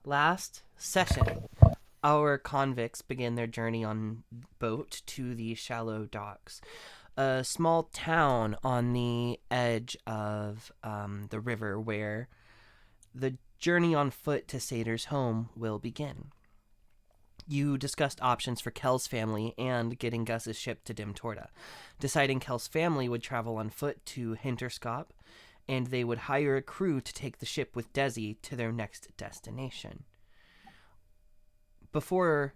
last session, our convicts began their journey on boat to the shallow docks, a small town on the edge of the river where the journey on foot to Sator's home will begin. You discussed options for Kel's family and getting Gus's ship to Dim Torta, deciding Kel's family would travel on foot to Hinterskop, and they would hire a crew to take the ship with Desi to their next destination. Before,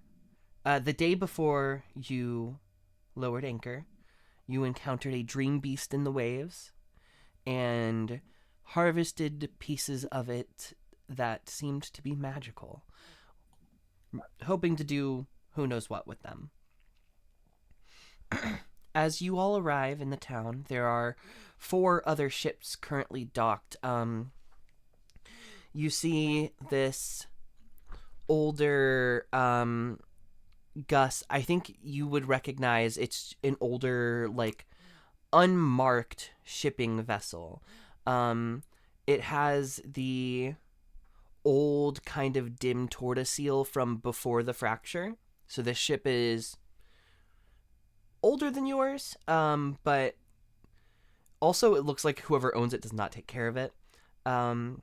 the day before you lowered anchor, you encountered a dream beast in the waves and harvested pieces of it that seemed to be magical, hoping to do who knows what with them. As you all arrive in the town, there are 4 other ships currently docked. You see this older Gus. I think you would recognize it's an older, like, unmarked shipping vessel. It has the old kind of dim tortoise seal from before the fracture. So this ship is older than yours, but also it looks like whoever owns it does not take care of it. There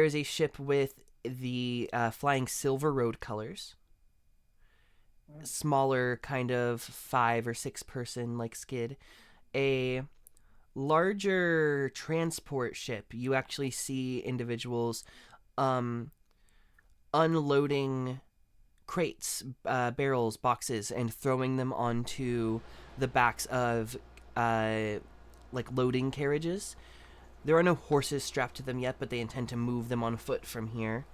is a ship with the flying Silver Road colors. Smaller, kind of 5 or 6 person like skid. A larger transport ship. You actually see individuals unloading crates, barrels, boxes, and throwing them onto the backs of like loading carriages. There are no horses strapped to them yet, but they intend to move them on foot from here.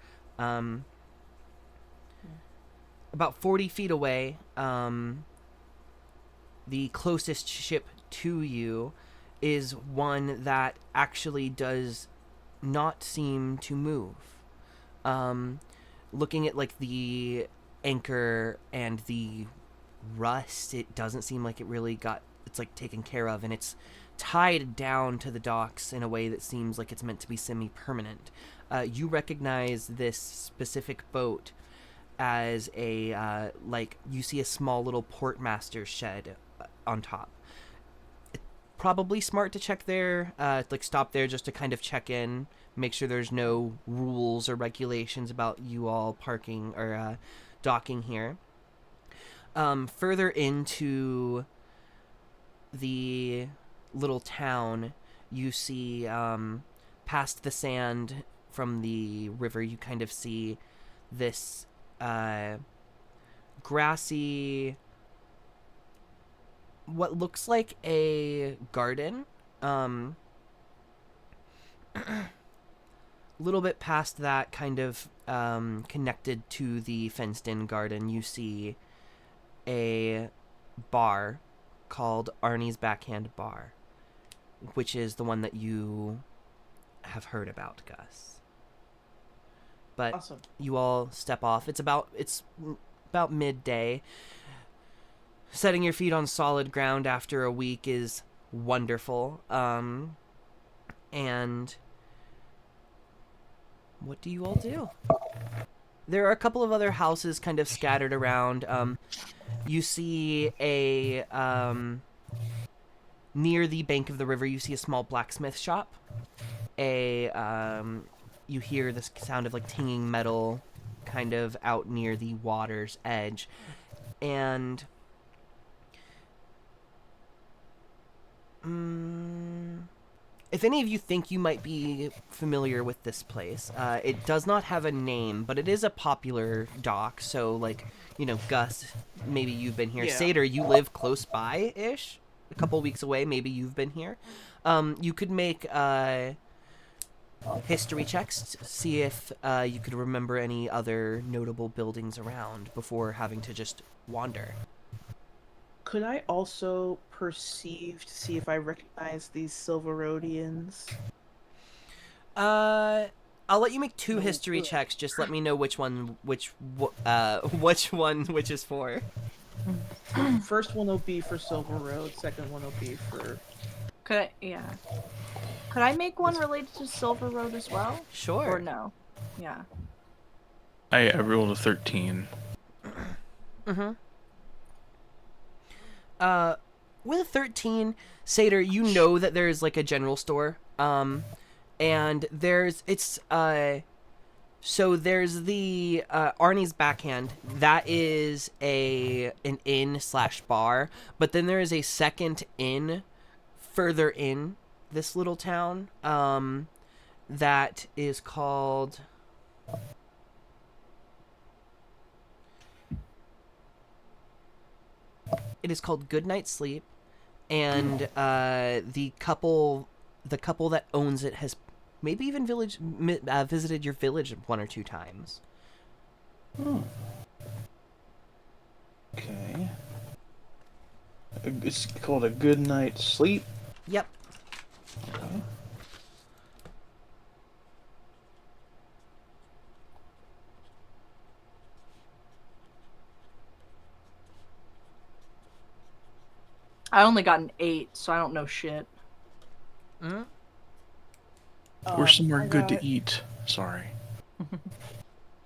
About 40 feet away, the closest ship to you is one that actually does not seem to move. Looking at like the anchor and the rust, it doesn't seem like it really it's like taken care of, and it's tied down to the docks in a way that seems like it's meant to be semi-permanent. You recognize this specific boat as a you see a small little portmaster shed on top. Probably smart to check there, stop there just to kind of check in, make sure there's no rules or regulations about you all parking or docking here. Further into the little town, you see, past the sand from the river, you kind of see this grassy, what looks like a garden. A little bit past that, kind of connected to the fenced-in garden, you see a bar called Arnie's Backhand Bar, which is the one that you have heard about, Gus. But Awesome. You all step off. It's about midday. Setting your feet on solid ground after a week is wonderful. And what do you all do? There are a couple of other houses kind of scattered around. You see near the bank of the river, you see a small blacksmith shop. You hear this sound of like tinging metal kind of out near the water's edge. And if any of you think you might be familiar with this place, it does not have a name, but it is a popular dock. So, like, Gus, maybe you've been here. Yeah. Sator, you live close by-ish, a couple weeks away. Maybe you've been here. You could make history checks to see if you could remember any other notable buildings around before having to just wander. Could I also perceive to see if I recognize these Silverodians? I'll let you make 2 history checks. Just let me know which one which is for. First one will be for Silver Road. Second one will be for. Could I make one related to Silver Road as well? Sure. Or no? Yeah. I rolled a 13. Mm-hmm. Uh, with a 13, Seder, you know that there's like a general store. And so there's the Arnie's Backhand. That is an inn slash bar, but then there is a second inn further in this little town. That is called. It is called Goodnight Sleep, and the couple that owns it has maybe even visited your village one or two times. Oh, okay. It's called a good night's sleep. Yep. Okay. I only got an 8, so I don't know shit. Mm-hmm. We're somewhere I good to got- eat. Sorry.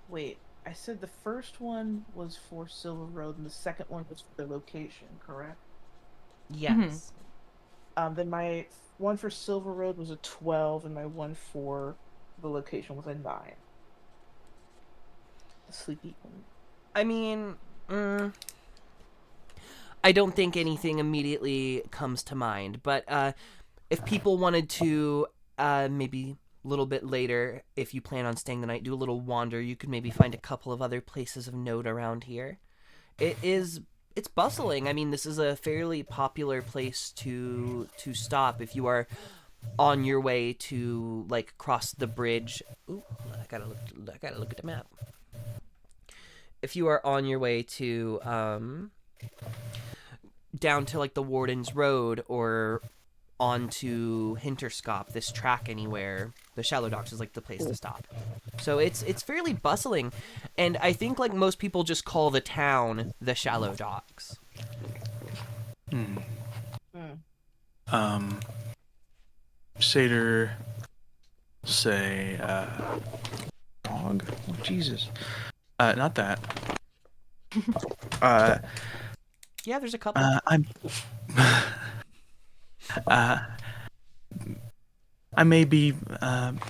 Wait, I said the first one was for Silver Road and the second one was for the location, correct? Yes. Then my one for Silver Road was a 12, and my one for the location was a 9. The sleepy one. I mean, I don't think anything immediately comes to mind, but if people wanted to, maybe a little bit later, if you plan on staying the night, do a little wander, you could maybe find a couple of other places of note around here. It's bustling. I mean, this is a fairly popular place to stop if you are on your way to like cross the bridge. Ooh, I gotta look at the map. If you are on your way to down to like the Warden's Road or onto Hinterskop, this track anywhere, the Shallow Docks is like the place to stop. So it's fairly bustling, and I think like most people just call the town the Shallow Docks. Hmm. Hmm. Seder, say, dog? Oh, Jesus. Not that. Uh, Yeah, there's a couple. I'm, uh, I may be,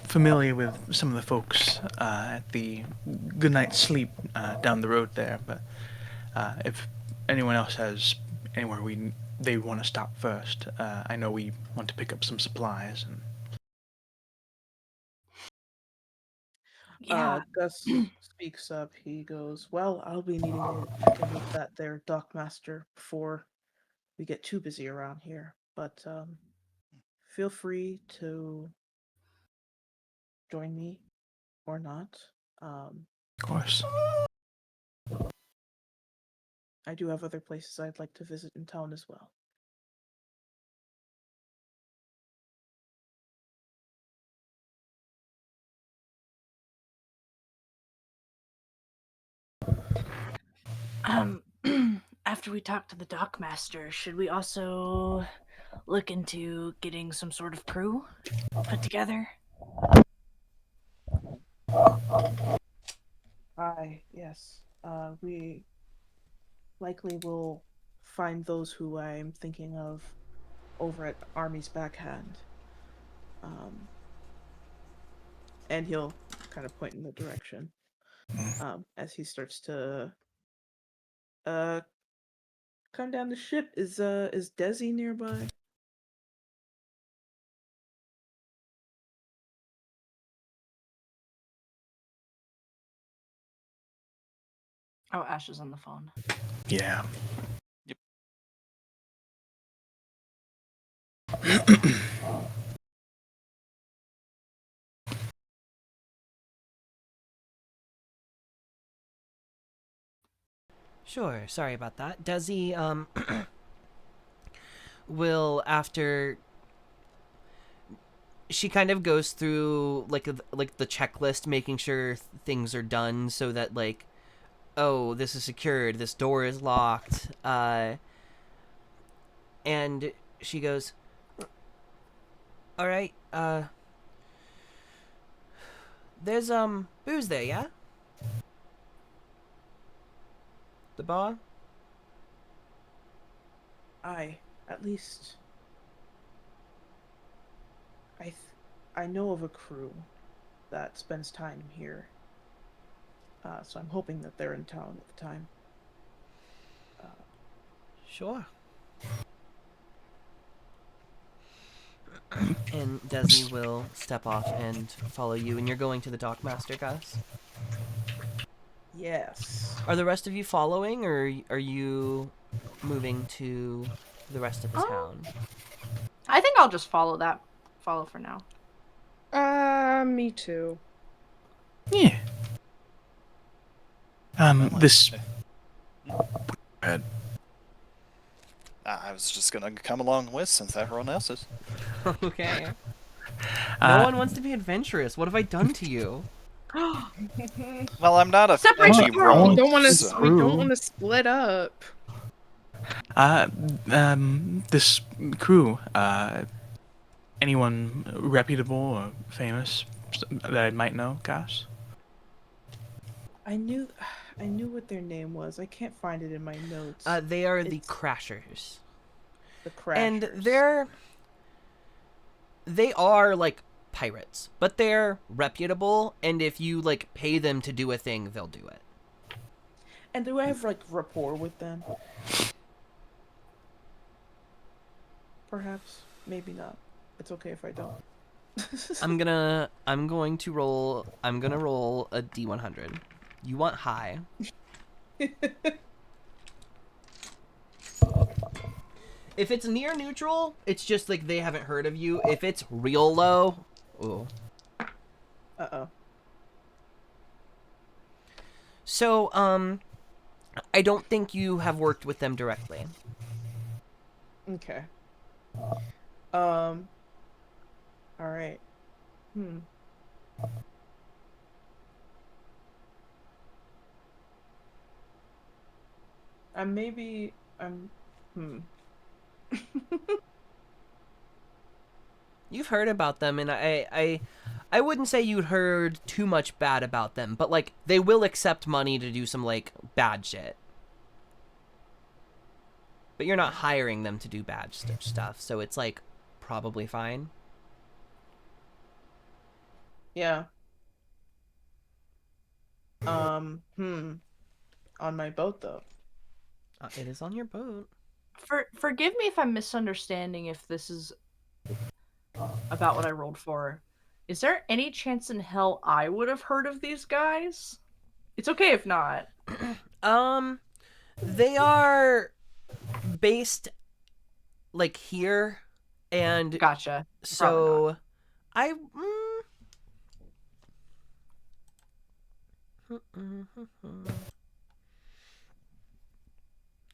familiar with some of the folks, at the Goodnight Sleep, down the road there, but, if anyone else has anywhere they want to stop first, I know we want to pick up some supplies and. Yeah. Gus speaks up. He goes, "Well, I'll be needing to check in with that there dockmaster before we get too busy around here. But feel free to join me or not. Um, Of course. I do have other places I'd like to visit in town as well." Um, after we talk to the dockmaster, should we also look into getting some sort of crew put together? Yes. We likely will find those who I'm thinking of over at Army's Backhand. Um, and he'll kind of point in the direction as he starts to uh come down the ship. Is Desi nearby? Oh, Ash is on the phone. Yeah. Yep. Sure, sorry about that. Desi will after she kind of goes through like the checklist, making sure things are done so that like, oh, this is secured, this door is locked, and she goes, all right, there's booze there, yeah? the bar? At least I know of a crew that spends time here. So I'm hoping that they're in town at the time. Sure. And Desi will step off and follow you, and you're going to the Dockmaster, Gus? Yes. Are the rest of you following, or are you moving to the rest of the town? I think I'll just follow for now. Me too. Yeah. This. I was just gonna come along with since everyone else is. Okay. No one wants to be adventurous. What have I done to you? Well, I'm not a Separate edgy the rogue. We don't want to. so- We don't want to split up. This crew. Anyone reputable or famous that I might know, Gus? I knew what their name was. I can't find it in my notes. They are the It's- Crashers. The Crashers. And they are like pirates, but they're reputable, and if you like pay them to do a thing, they'll do it. And do I have like rapport with them? Perhaps, maybe not. It's okay if I don't. I'm going to roll a D100. You want high. If it's near neutral, it's just like they haven't heard of you. If it's real low, ooh. Uh-oh. So, I don't think you have worked with them directly. Okay. All right. You've heard about them, and I wouldn't say you'd heard too much bad about them, but like they will accept money to do some like bad shit. But you're not hiring them to do bad stuff, so it's like probably fine. Yeah. On my boat though. It is on your boat. Forgive me if I'm misunderstanding if this is about what I rolled for. Is there any chance in hell I would have heard of these guys? It's okay if not. They are based like here, and Gotcha. so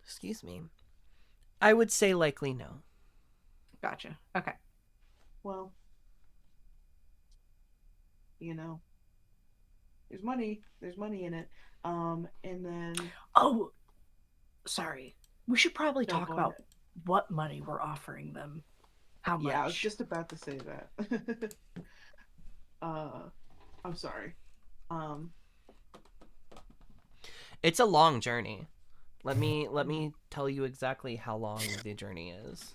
excuse me. I would say likely no. Gotcha. Okay. Well, there's money in it. And then Oh, sorry. We should probably No, talk go about ahead. what money we're offering them. How much? Yeah, I was just about to say that. I'm sorry. It's a long journey. Let me tell you exactly how long the journey is.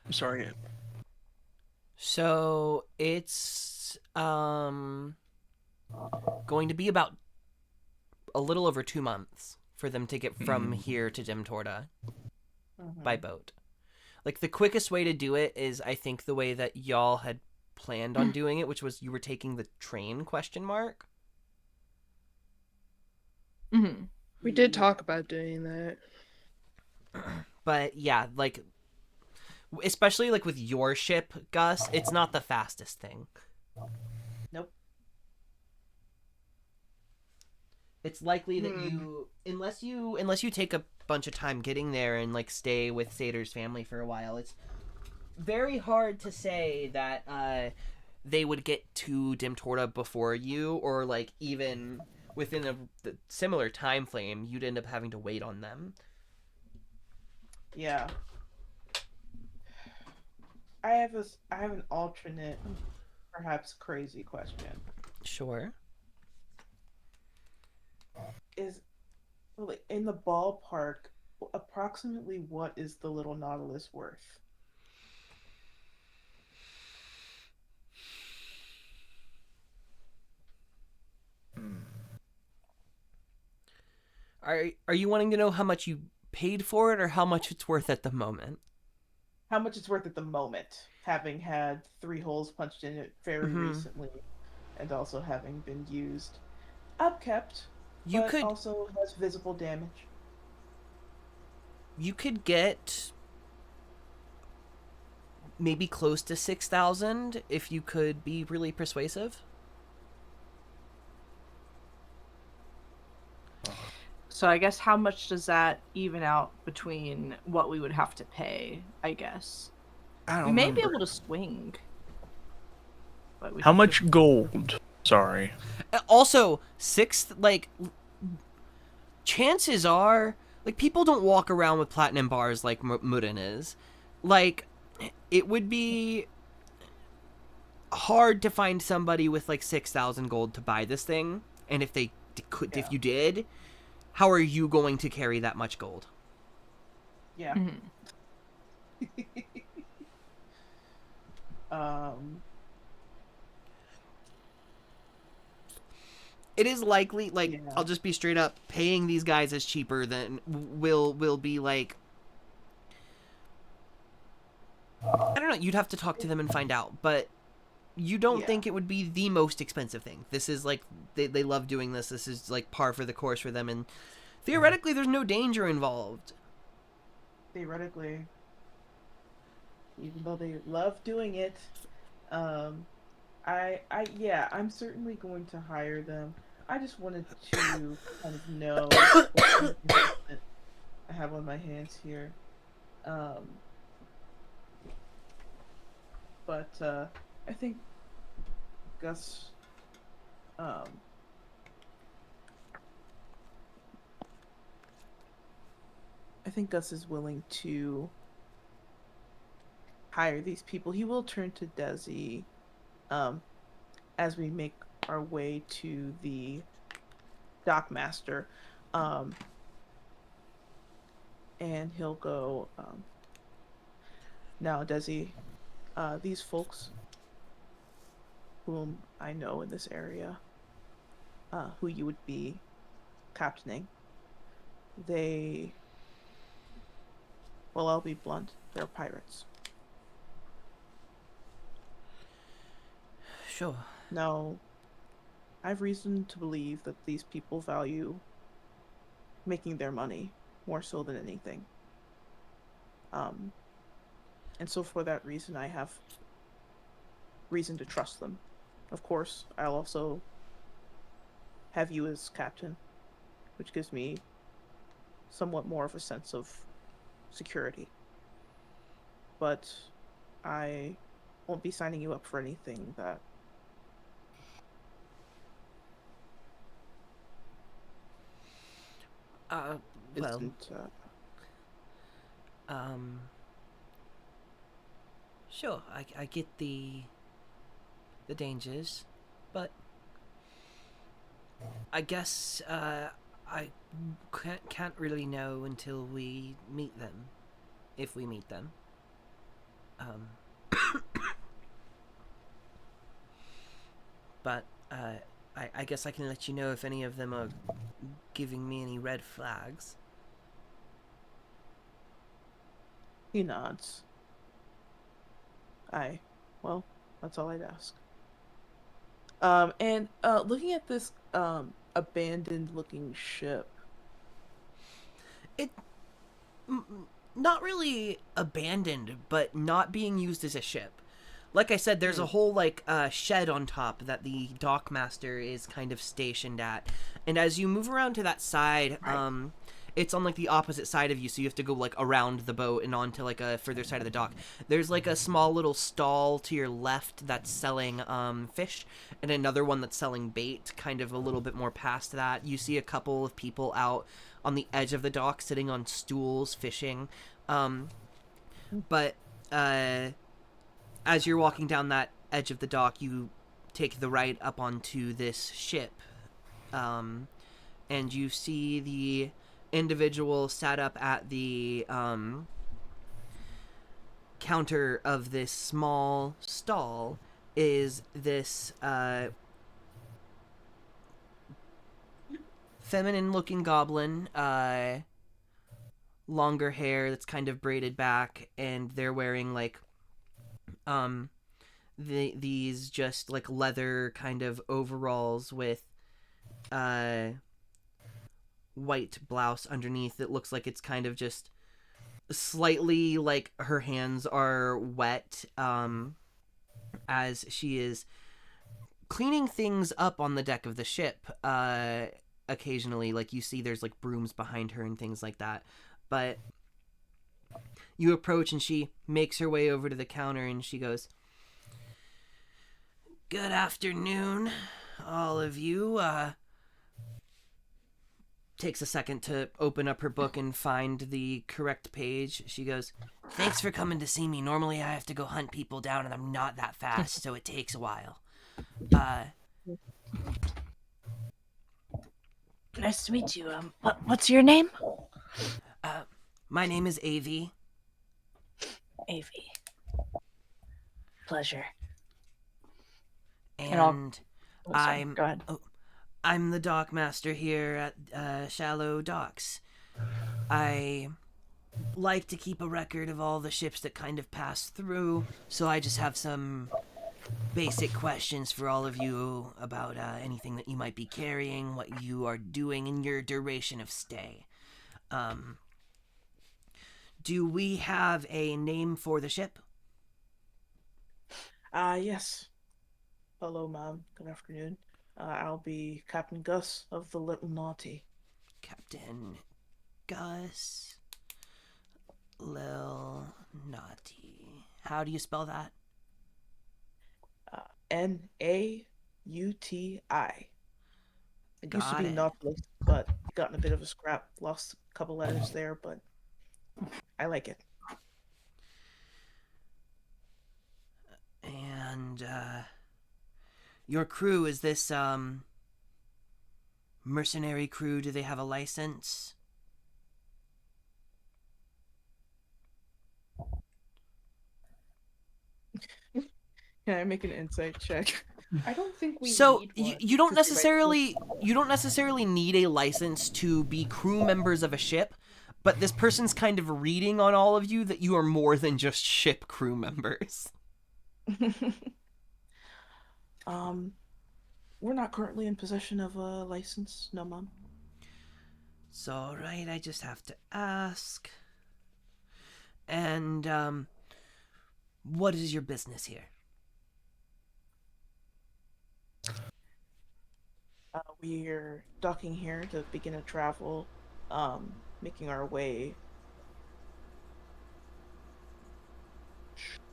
I'm sorry. So it's going to be about a little over 2 months for them to get from here to Dimtorta by boat. Like the quickest way to do it is I think the way that y'all had planned on doing it, which was you were taking the train ? Mm-hmm. We did talk about doing that. But yeah, like especially like with your ship, Gus, it's not the fastest thing. Nope. It's likely that unless you take a bunch of time getting there and like stay with Sator's family for a while, it's very hard to say that they would get to Dim Torta before you, or like even within the similar time frame, you'd end up having to wait on them. Yeah. I have an alternate, perhaps crazy question. Sure. Is in the ballpark, approximately what is the little Nautilus worth? Are you wanting to know how much you paid for it, or how much it's worth at the moment? How much it's worth at the moment, having had 3 holes punched in it very recently, and also having been used, upkept, but also has visible damage. You could get maybe close to 6,000 if you could be really persuasive. So I guess how much does that even out between what we would have to pay, I guess? I don't We may remember. be able to swing. But How much gold? Sorry. Also, chances are, like, people don't walk around with platinum bars like Murin is. Like, it would be hard to find somebody with like 6,000 gold to buy this thing, and if they could, if you did, how are you going to carry that much gold? Yeah. It is likely, like, I'll just be straight up, paying these guys is cheaper than will be like, I don't know, you'd have to talk to them and find out, but you don't think it would be the most expensive thing. This is like, they love doing this. This is like par for the course for them, and theoretically there's no danger involved. Theoretically, even though they love doing it, I'm certainly going to hire them. I just wanted to kind of know what I have on my hands here. But I think Gus is willing to hire these people. He will turn to Desi as we make our way to the dockmaster, and he'll go, now Desi, these folks whom I know in this area, who you would be captaining, I'll be blunt, they're pirates. Sure. Now, I've reason to believe that these people value making their money more so than anything. And so for that reason, I have reason to trust them. Of course, I'll also have you as captain, which gives me somewhat more of a sense of security. But I won't be signing you up for anything that isn't, sure, I get the dangers, but I guess I can't really know until we meet them, if we meet them. But I guess I can let you know if any of them are giving me any red flags. He nods. Well, that's all I'd ask. And looking at this abandoned looking ship. Not really abandoned, but not being used as a ship. like I said, there's a whole like shed on top that the dockmaster is kind of stationed at, and as you move around to that side, it's on like the opposite side of you, so you have to go like around the boat and onto like a further side of the dock. There's like a small little stall to your left that's selling fish, and another one that's selling bait, kind of a little bit more past that. You see a couple of people out on the edge of the dock sitting on stools fishing. But as you're walking down that edge of the dock, you take the right up onto this ship. And you see the individual sat up at the counter of this small stall is this feminine-looking goblin, longer hair that's kind of braided back, and they're wearing like these just like leather kind of overalls with white blouse underneath. It looks like it's kind of just slightly like her hands are wet as she is cleaning things up on the deck of the ship. Occasionally, like you see there's like brooms behind her and things like that, but you approach and she makes her way over to the counter and she goes, "Good afternoon, all of you." Takes a second to open up her book and find the correct page. She goes, "Thanks for coming to see me. Normally I have to go hunt people down and I'm not that fast, so it takes a while." Nice to meet you. What's your name? My name is Avi. Avi. Pleasure. And Oh, sorry. Go ahead. I'm the dockmaster here at Shallow Docks. I like to keep a record of all the ships that kind of pass through, so I just have some basic questions for all of you about anything that you might be carrying, what you are doing in your duration of stay. Do we have a name for the ship? Yes. Hello, ma'am. Good afternoon. I'll be Captain Gus of the Little Naughty. Captain Gus Lil Naughty. How do you spell that? Nauti. It used to be Got it. Nautilus, but got in a bit of a scrap. Lost a couple letters there, but I like it. And your crew, is this mercenary crew? Do they have a license? Can I make an insight check? I don't think we So need you, one. you don't Just right. necessarily need a license to be crew members of a ship, but this person's kind of reading on all of you that you are more than just ship crew members. We're not currently in possession of a license, no, ma'am. It's all right. I just have to ask. And what is your business here? We're docking here to begin a travel, making our way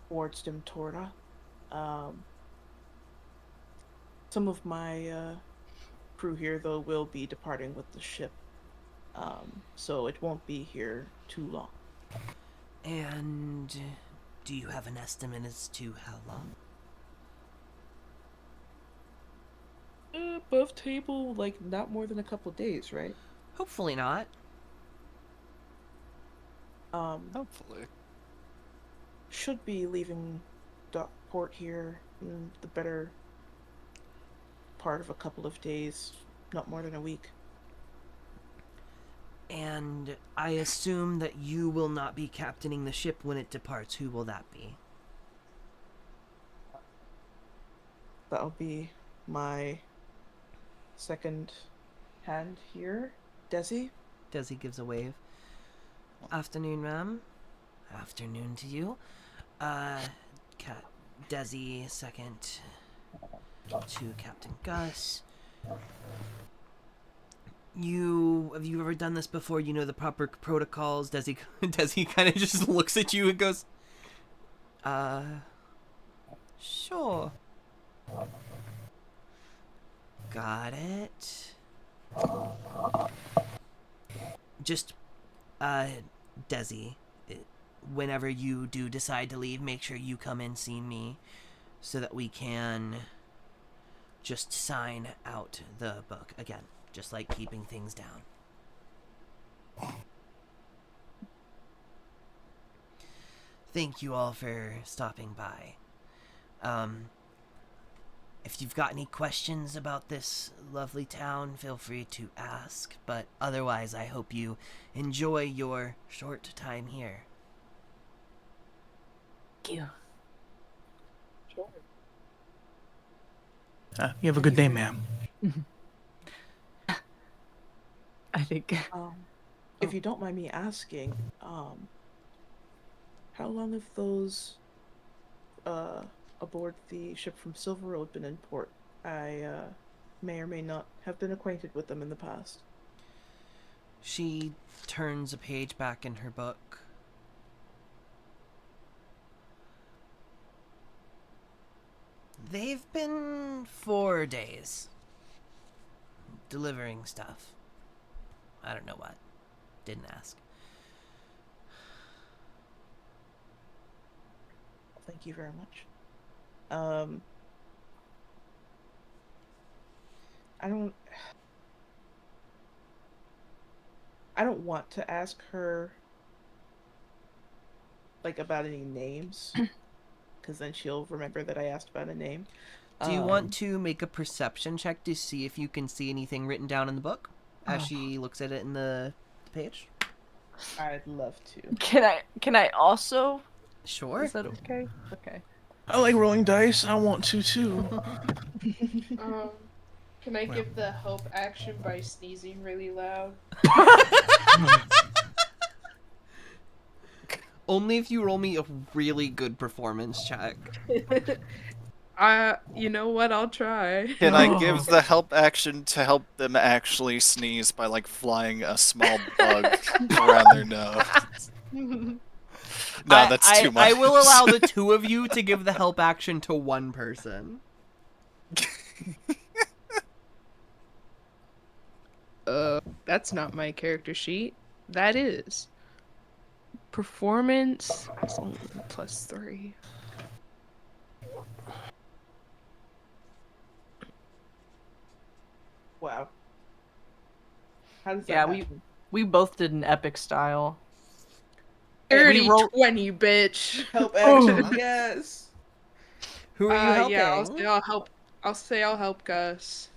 towards Dimtorta. Some of my crew here, though, will be departing with the ship, so it won't be here too long. And do you have an estimate as to how long? Above table, like, not more than a couple days, right? Hopefully not. Hopefully. Should be leaving dock port here in the better part of a couple of days, not more than a week. And I assume that you will not be captaining the ship when it departs. Who will that be? That'll be my second hand here, Desi. Desi gives a wave. Afternoon, ma'am. Afternoon to you. Desi, second to Captain Gus. Have you ever done this before? You know the proper protocols. Desi kind of just looks at you and goes, sure. Got it. Just, Desi, whenever you do decide to leave, make sure you come and see me so that we can just sign out the book again. Just like keeping things down. Thank you all for stopping by. If you've got any questions about this lovely town, feel free to ask. But otherwise, I hope you enjoy your short time here. Thank you. You have a good day, ma'am. I think. If you don't mind me asking, how long have those aboard the ship from Silver Road been in port? I may or may not have been acquainted with them in the past. She turns a page back in her book. They've been 4 days. Delivering stuff. I don't know what. Didn't ask. Thank you very much. I don't want to ask her like about any names, because then she'll remember that I asked about a name. Do you want to make a perception check to see if you can see anything written down in the book as she looks at it in the page? I'd love to. Can I also? Sure. Is that okay? Okay. I like rolling dice. I want to too. Can I give the help action by sneezing really loud? Only if you roll me a really good performance check. You know what? I'll try. Can I give the help action to help them actually sneeze by like flying a small bug around their nose? No, that's too much. I will allow the two of you to give the help action to one person. That's not my character sheet. That is. Performance +3. Wow. How does that Yeah, happen? we both did an epic style. Dirty roll- 20, bitch. Help action, yes. Who are you helping? Yeah, I'll say I'll help Gus.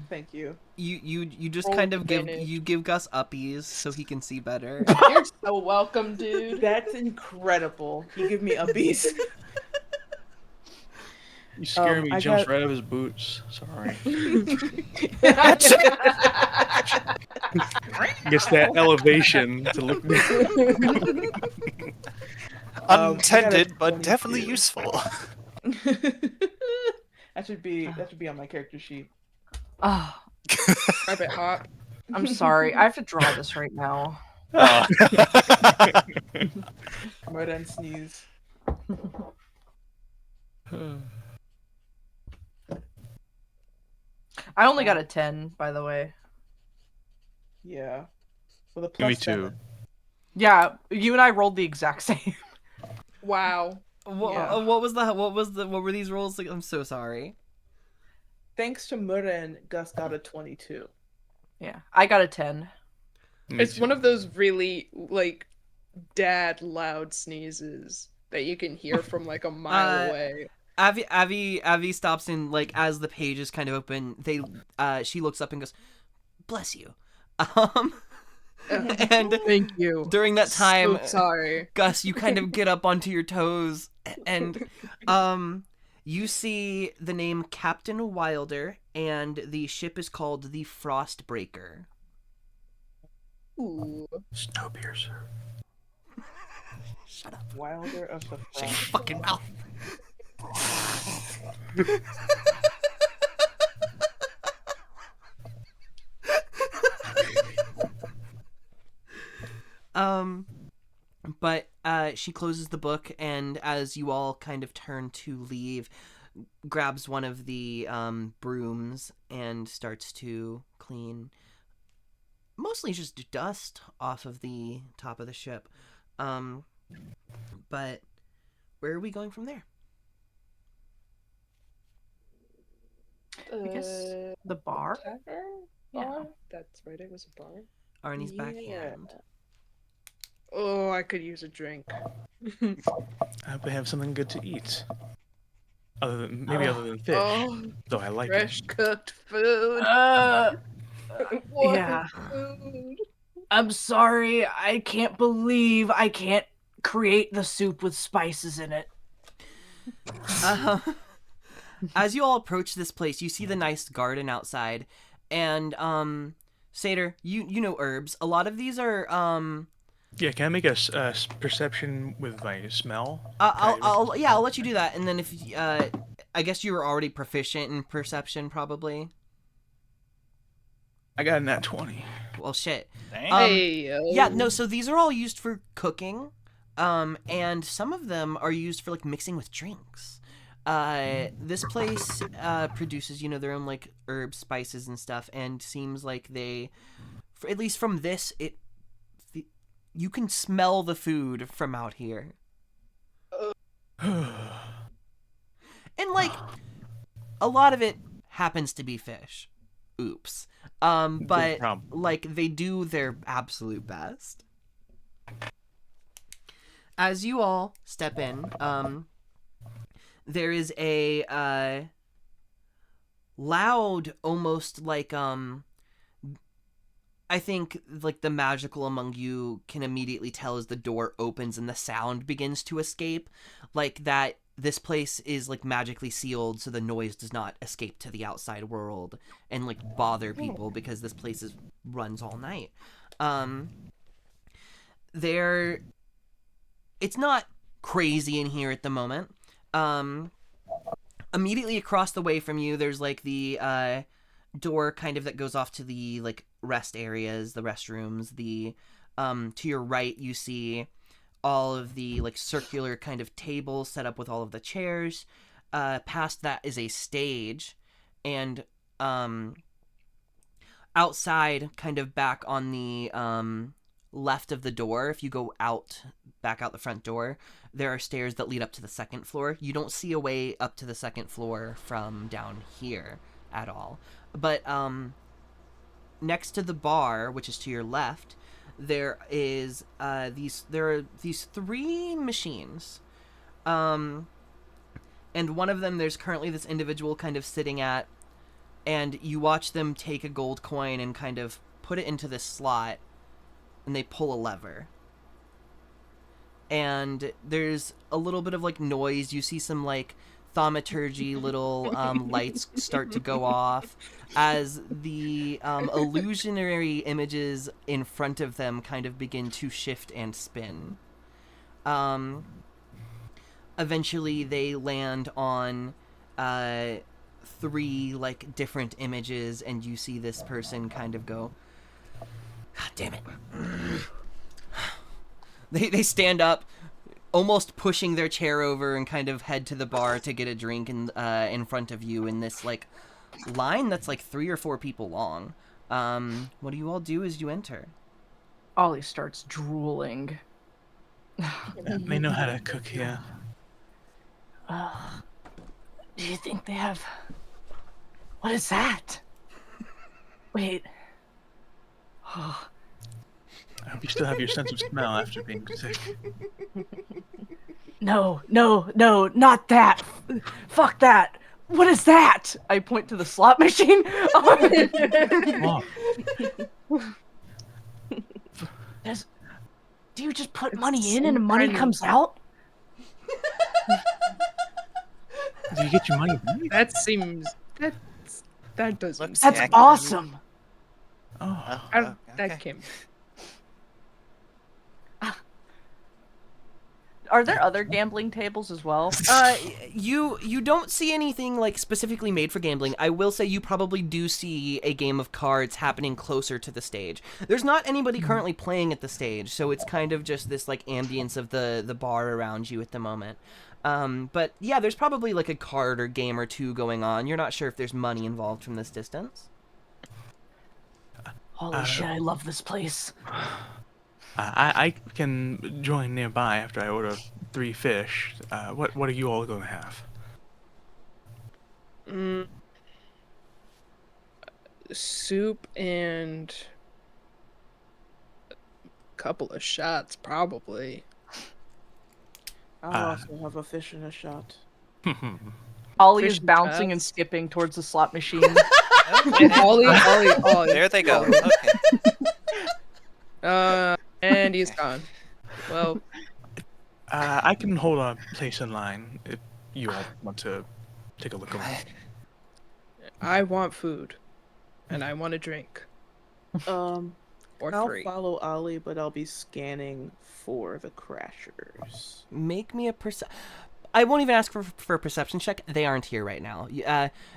Thank you. You just Roll kind of advantage. give Gus uppies so he can see better. You're so welcome, dude. That's incredible. You give me a beast. You scare me. I He jumps got- right out of his boots. Sorry. Gets that elevation to look. Unintended, but 22. definitely useful. that should be on my character sheet. Oh, Rabbit hop. I'm sorry. I have to draw this right now. Murder and sneeze. I only got a 10, by the way. Yeah. With a Me plus too. 7. Yeah, you and I rolled the exact same. Wow. Yeah. What were these rolls? Like, I'm so sorry. Thanks to Muren, Gus got a 22. Yeah, I got a 10. Me It's too. one of those really, like, dad loud sneezes that you can hear from, like, a mile away. Avi stops and, like, as the page is kind of open, she looks up and goes, "Bless you." And Thank you. during that time, So sorry. Gus, you kind of get up onto your toes, and you see the name Captain Wilder, and the ship is called the Frostbreaker. Ooh. Snowpiercer. Shut up. Wilder of the Shut your Frost. fucking mouth. Um, but she closes the book, and as you all kind of turn to leave, grabs one of the brooms and starts to clean mostly just dust off of the top of the ship. But where are we going from there? I guess the bar? Tavern? Yeah. Bar? That's right, it was a bar. Arnie's Yeah. backhand. Oh, I could use a drink. I hope they have something good to eat. Other than fish. Oh, Though I like fresh it. cooked food. Warm Yeah. food. I'm sorry. I can't believe I can't create the soup with spices in it. As you all approach this place, you see the nice garden outside, and Seder, you know herbs. A lot of these are Yeah, can I make a perception with my smell? I'll let you do that, and then if I guess you were already proficient in perception, probably. I got a nat 20. Well, shit. Dang. Hey, Yeah, no. So these are all used for cooking, and some of them are used for like mixing with drinks. This place produces, their own like herbs, spices, and stuff, and seems like they, at least from this, you can smell the food from out here. And like a lot of it happens to be fish. Oops. But problem. like they do their absolute best. As you all step in, there is a loud, almost like I think like the magical among you can immediately tell as the door opens and the sound begins to escape, like that this place is like magically sealed so the noise does not escape to the outside world and like bother people because this place runs all night. It's not crazy in here at the moment. Immediately across the way from you, there's like the door kind of that goes off to the like rest areas, the restrooms. The to your right, you see all of the like circular kind of tables set up with all of the chairs. Past that is a stage, and outside, kind of back on the left of the door, if you go back out the front door, there are stairs that lead up to the second floor. You don't see a way up to the second floor from down here at all. But next to the bar, which is to your left, there are these three machines. And one of them, there's currently this individual kind of sitting at, and you watch them take a gold coin and kind of put it into this slot, and they pull a lever. And there's a little bit of like noise. You see some like thaumaturgy little lights start to go off as the illusionary images in front of them kind of begin to shift and spin. Eventually they land on three like different images, and you see this person kind of go, God damn it. They stand up, almost pushing their chair over, and kind of head to the bar to get a drink in front of you in this like line that's like 3 or 4 people long. What do you all do as you enter? Ollie starts drooling. They know how to cook here. Do you think they have... What is that? Wait. Oh. I hope you still have your sense of smell after being sick. No, not that. Fuck that. What is that? I point to the slot machine. Oh, Do you just put money in and money comes out? do you get your money back? That seems that doesn't. Looks That's accurate. awesome. Oh, That came. Are there other gambling tables as well? You don't see anything like specifically made for gambling. I will say you probably do see a game of cards happening closer to the stage. There's not anybody currently playing at the stage, so it's kind of just this like ambience of the bar around you at the moment. But yeah, there's probably like a card or game or two going on. You're not sure if there's money involved from this distance. Holy shit, I love this place. I can join nearby after I order 3 fish. What are you all going to have? Soup and a couple of shots, probably. I'll also have a fish and a shot. Ollie Fish is and bouncing and chips. skipping towards the slot machine. Ollie. There they go. Okay. And he's gone. Well, I can hold a place in line if you all want to take a look around. I want food, and I want a drink, or I'll 3. follow Ollie, but I'll be scanning for the crashers. Make me a I won't even ask for a perception check. They aren't here right now.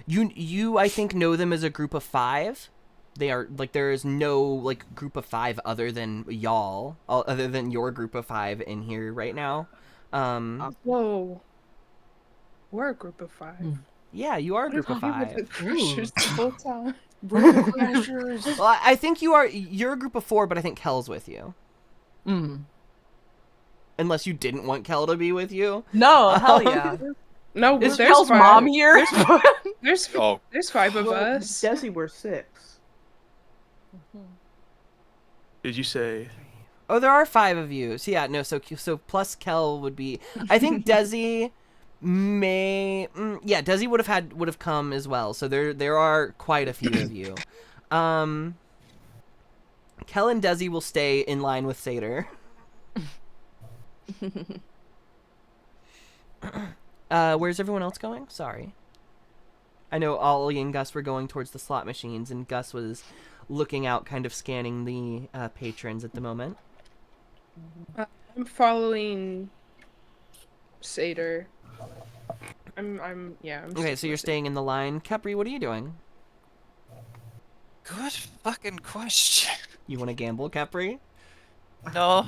You I think know them as a group of 5. They are like there is no like group of 5 other than y'all, other than your group of 5 in here right now. Whoa. We're a group of 5. Yeah, you are a group of 5. The Crushers the whole time. Crashers. Well, I think you're a group of 4, but I think Kel's with you. Unless you didn't want Kel to be with you. No, hell yeah. No, Is there's Kel's 5. mom here? There's 5 of Well, us. Desi, we're 6. Did you say? Oh, there are 5 of you. So yeah, no. So plus Kel would be. I think Desi may. Yeah, Desi would have come as well. So there are quite a few of you. Kel and Desi will stay in line with Seder. Where's everyone else going? Sorry. I know Ollie and Gus were going towards the slot machines, and Gus was looking out, kind of scanning the patrons at the moment. I'm following Seder. I'm Okay, so you're staying in the line. Capri, what are you doing? Good fucking question. You want to gamble, Capri? No.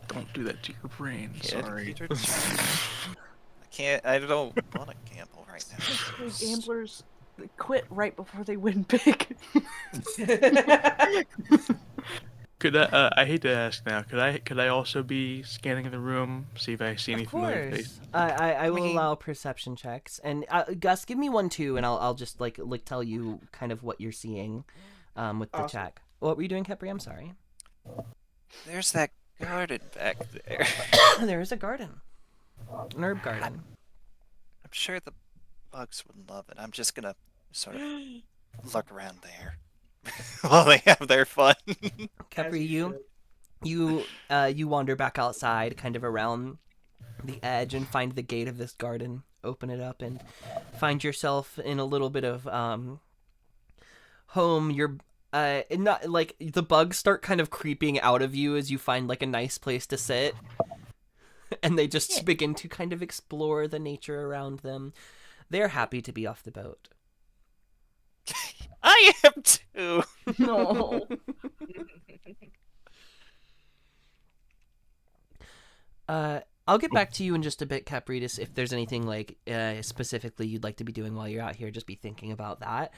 Don't do that to your brain. Kid, Sorry. Peter Jackson. I don't want to gamble right now. Gamblers quit right before they win big. Could I hate to ask now. Could I also be scanning the room, see if I see any Of familiar course. faces? I will mean- allow perception checks, and Gus, give me one too, and I'll just like tell you kind of what you're seeing, with the Awesome. check. What were you doing, Capri? I'm sorry. There's that garden back there. There is a garden, an herb garden. I'm sure the bugs would love it. I'm just gonna sort of look around there while they have their fun. Capri, you wander back outside, kind of around the edge, and find the gate of this garden. Open it up and find yourself in a little bit of home. You're not like the bugs start kind of creeping out of you as you find like a nice place to sit, and they just begin to kind of explore the nature around them. They're happy to be off the boat. I am too. No. I'll get back to you in just a bit, Capritas, if there's anything like specifically you'd like to be doing while you're out here. Just be thinking about that.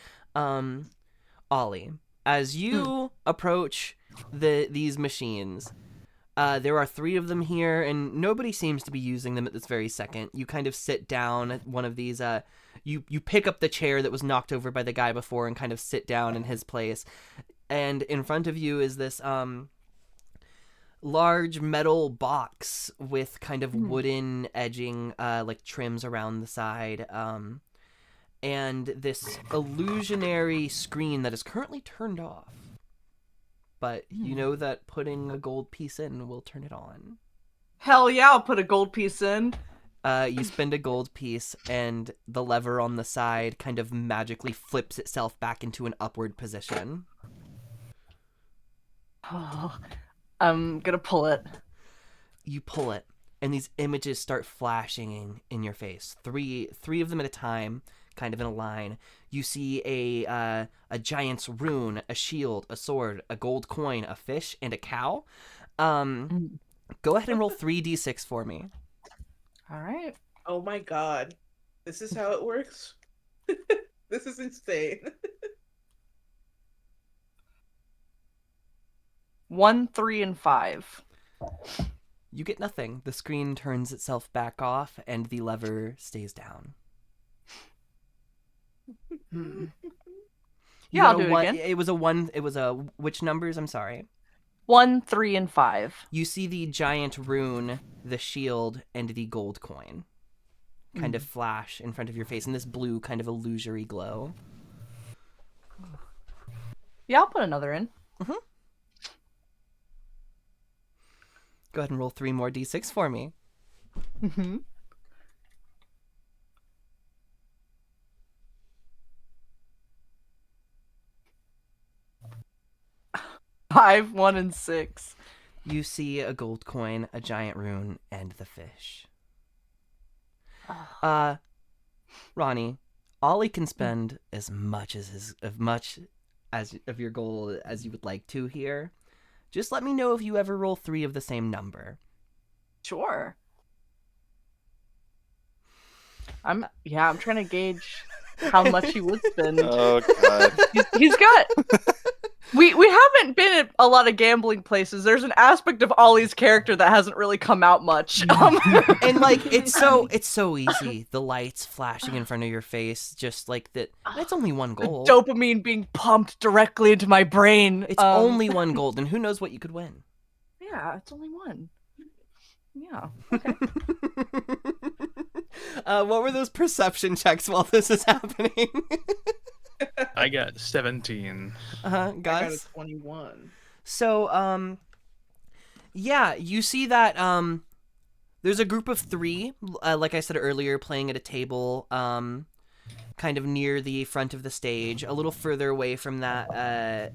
Ollie, as you approach these machines, there are 3 of them here, and nobody seems to be using them at this very second. You kind of sit down at one of these. You pick up the chair that was knocked over by the guy before and kind of sit down in his place. And in front of you is this large metal box with kind of wooden edging, like trims around the side, and this illusionary screen that is currently turned off. But you know that putting a gold piece in will turn it on. Hell yeah, I'll put a gold piece in. You spend a gold piece, and the lever on the side kind of magically flips itself back into an upward position. I'm gonna pull it. you pull it, and these images start flashing in your face. Three of them at a time, kind of in a line. You see a giant's rune, a shield, a sword, a gold coin, a fish, and a cow. Go ahead and roll 3d6 for me. All right. Oh my god. This is how it works? This is insane. 1, 3, and 5. You get nothing. The screen turns itself back off, and the lever stays down. Hmm. You Yeah, got I'll a do it one, again. It was a one. It was a which numbers? I'm sorry. 1, 3, and 5. You see the giant rune, the shield, and the gold coin kind of flash in front of your face in this blue kind of illusory glow. Yeah, I'll put another in. Go ahead and roll 3 more d6 for me. Mm-hmm. 5, 1, and 6. You see a gold coin, a giant rune, and the fish. Ronnie, Ollie can spend as much of your gold as you would like to here. Just let me know if you ever roll 3 of the same number. Sure. I'm trying to gauge how much he would spend. Oh god. He's got. We haven't been at a lot of gambling places. There's an aspect of Ollie's character that hasn't really come out much. And like it's so easy. The lights flashing in front of your face, just like that. That's only 1 gold. Dopamine being pumped directly into my brain. It's only 1 gold, and who knows what you could win. Yeah, it's only 1. Yeah. What were those perception checks while this is happening? I got 17. I got a Gus? 21. So, yeah, you see that, there's a group of 3, like I said earlier, playing at a table, kind of near the front of the stage. A little further away from that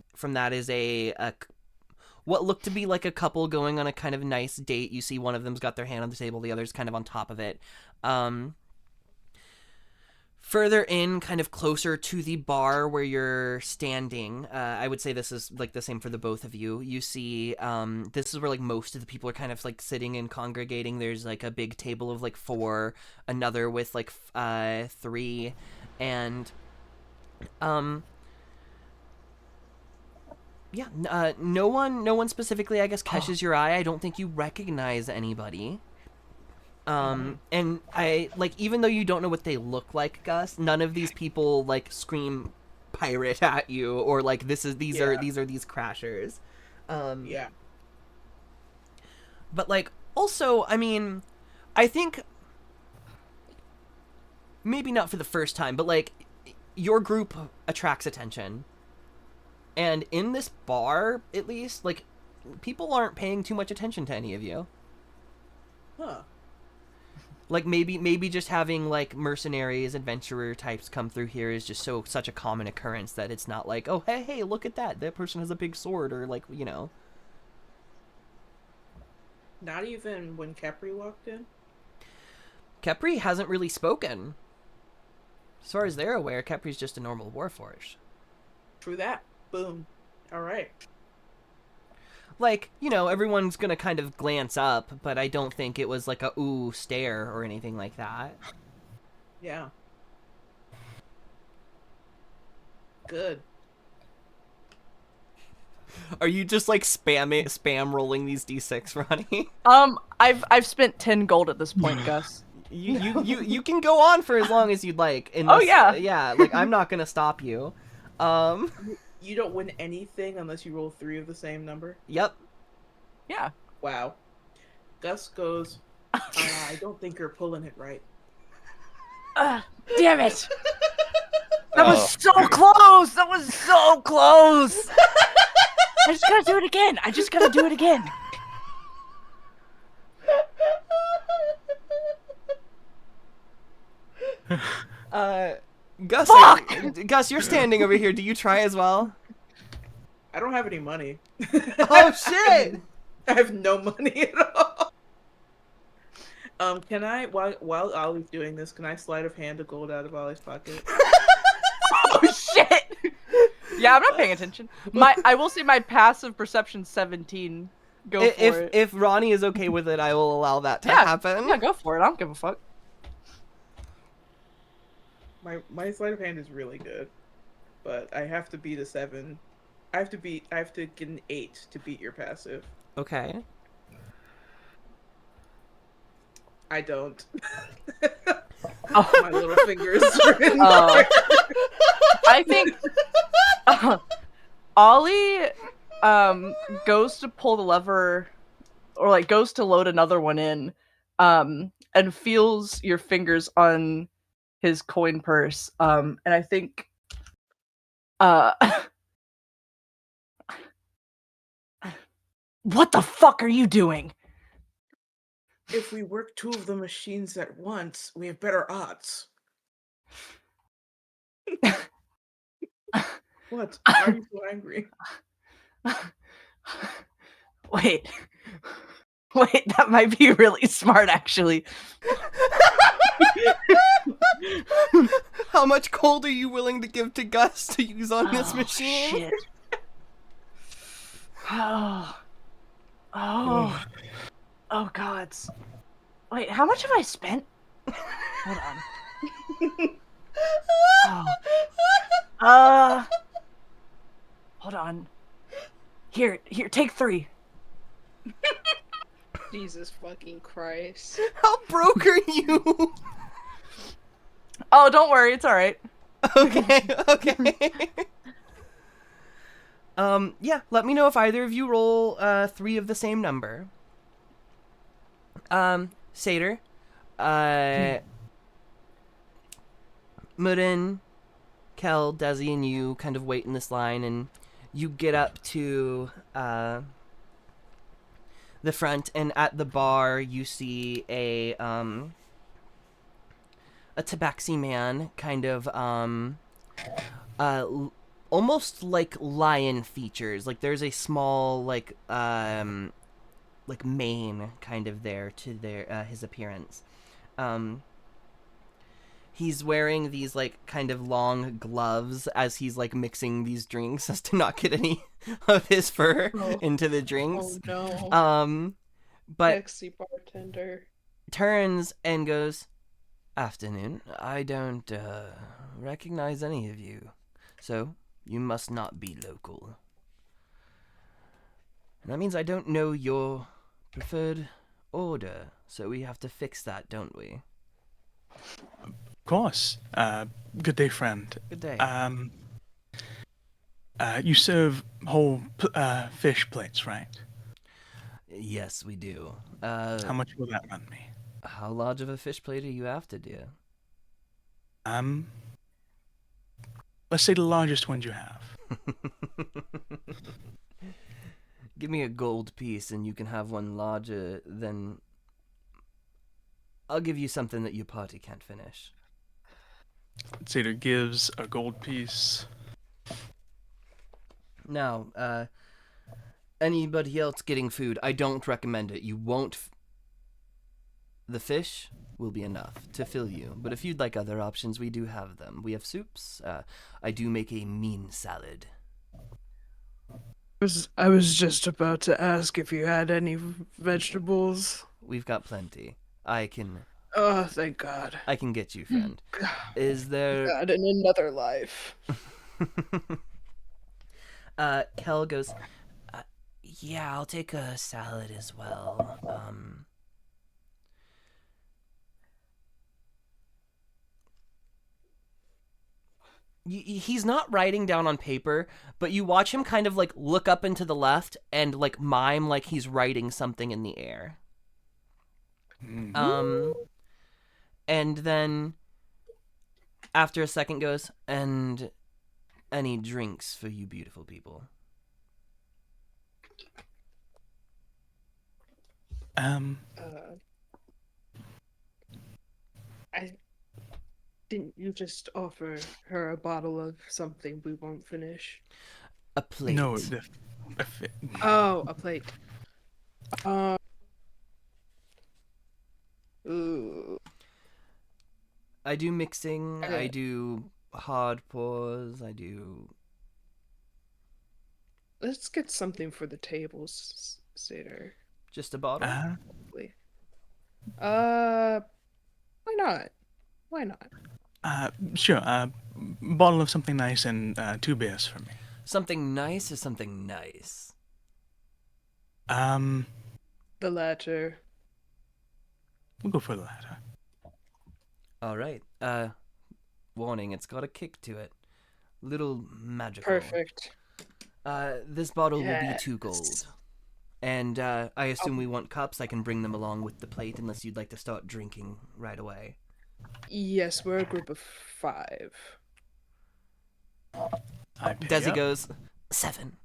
is what looked to be like a couple going on a kind of nice date. You see one of them's got their hand on the table, the other's kind of on top of it. Further in, kind of closer to the bar where you're standing, I would say this is like the same for the both of you. You see, this is where like most of the people are kind of like sitting and congregating. There's like a big table of like 4, another with like 3, and yeah, no one specifically, I guess, catches your eye. I don't think you recognize anybody. And I, like, even though you don't know what they look like, Gus, none of these people, like, scream pirate at you, or, like, these are these crashers. Yeah. But, like, also, I mean, I think, maybe not for the first time, but, like, your group attracts attention. And in this bar, at least, like, people aren't paying too much attention to any of you. Huh. Like, maybe just having, like, mercenaries, adventurer types come through here is just such a common occurrence that it's not like, oh, hey, look at that. That person has a big sword, or, like, you know. Not even when Kepri walked in? Kepri hasn't really spoken. As far as they're aware, Kepri's just a normal warforged. True that. Boom. Alright. Like, you know, everyone's gonna kind of glance up, but I don't think it was like a ooh stare or anything like that. Yeah. Good. Are you just like spam rolling these d6, Ronnie? I've spent 10 gold at this point, Gus. You can go on for as long as you'd like. Oh, yeah. Yeah, like I'm not gonna stop you. You don't win anything unless you roll 3 of the same number? Yep. Yeah. Wow. Gus goes, I don't think you're pulling it right. Damn it! That was so close! That was so close! I just gotta do it again! I just gotta do it again! Gus, Gus, you're standing over here. Do you try as well? I don't have any money. Oh shit! I have no money at all. Can I while Ollie's doing this, can I sleight of hand a gold out of Ollie's pocket? Oh shit! Yeah, I'm not paying attention. I will say my passive perception 17. Go for it. If Ronnie is okay with it, I will allow that to Yeah, happen. Yeah, go for it. I don't give a fuck. My sleight of hand is really good, but I have to beat a 7. I have to get an 8 to beat your passive. Okay. I don't. Oh. My little fingers are in Oh. there. I think Ollie goes to pull the lever, or like goes to load another one in, and feels your fingers on his coin purse. And I think what the fuck are you doing? If we work 2 of the machines at once, we have better odds. What? Why are you so angry? Wait, that might be really smart, actually. How much gold are you willing to give to Gus to use on this Oh, machine? shit. Oh, gods. Wait, how much have I spent? Hold on. Oh. Hold on. Here, take 3. Jesus fucking Christ. How broke are you? Oh, don't worry, it's alright. Okay. Yeah, let me know if either of you roll 3 of the same number. Seder, Murin, Kel, Desi, and you kind of wait in this line, and you get up to the front, and at the bar you see a tabaxi man, kind of almost like lion features. Like there's a small like mane kind of there to their his appearance. He's wearing these like kind of long gloves as he's like mixing these drinks as to not get any of his fur into the drinks. Oh no. But Sexy bartender. turns and goes, "Afternoon. I don't recognize any of you, so you must not be local. And that means I don't know your preferred order, so we have to fix that, don't we?" Of course. Good day, friend. Good day. You serve whole fish plates, right? Yes, we do. How much will that run me? How large of a fish plate are you after, dear? Let's say the largest ones you have. Give me a gold piece and you can have one larger than... I'll give you something that your party can't finish. Seder gives a gold piece. Now, anybody else getting food, I don't recommend it. You won't... The fish will be enough to fill you, but if you'd like other options, we do have them. We have soups. I do make a mean salad. I was just about to ask if you had any vegetables. We've got plenty. I can Oh, thank God. get you, friend. Is there... God, in another life. Kel goes, yeah, I'll take a salad as well. He's not writing down on paper, but you watch him kind of like look up and to the left and like mime like he's writing something in the air. And then after a second goes, and any drinks for you beautiful people? Didn't you just offer her a bottle of something we won't finish? A plate. No, Oh, a plate. I do mixing. I do hard pours. I do. Let's get something for the tables, Satyr. Just a bottle. Probably. Why not? Why not? Sure. Bottle of something nice and 2 beers for me. Something nice or something nice? The latter. We'll go for the latter. All right. Warning, it's got a kick to it. Little magical. Perfect. This bottle will be 2 gold. And I assume we want cups. I can bring them along with the plate unless you'd like to start drinking right away. Yes, we're a group of 5. Desi goes, 7.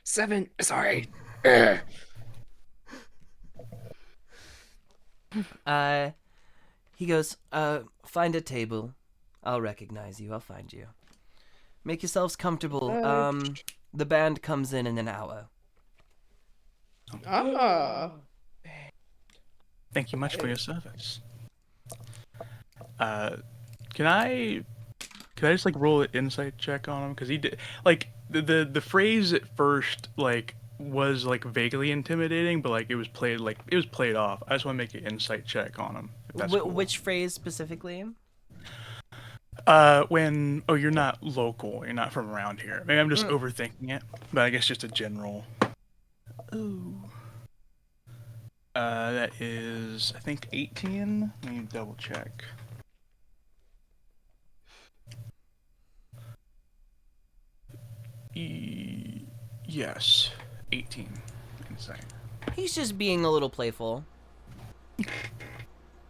7. Sorry. He goes, find a table. I'll recognize you. I'll find you. Make yourselves comfortable. The band comes in an hour. Thank you much for your service. Can I just like roll an insight check on him? Because he did like the phrase at first like was like vaguely intimidating, but like it was played off. I just want to make an insight check on him. If that's cool. Which phrase specifically? When you're not local, you're not from around here. Maybe I'm just overthinking it, but I guess just a general. Ooh. That is, I think 18. Let me double check. Yes, 18 insight. He's just being a little playful.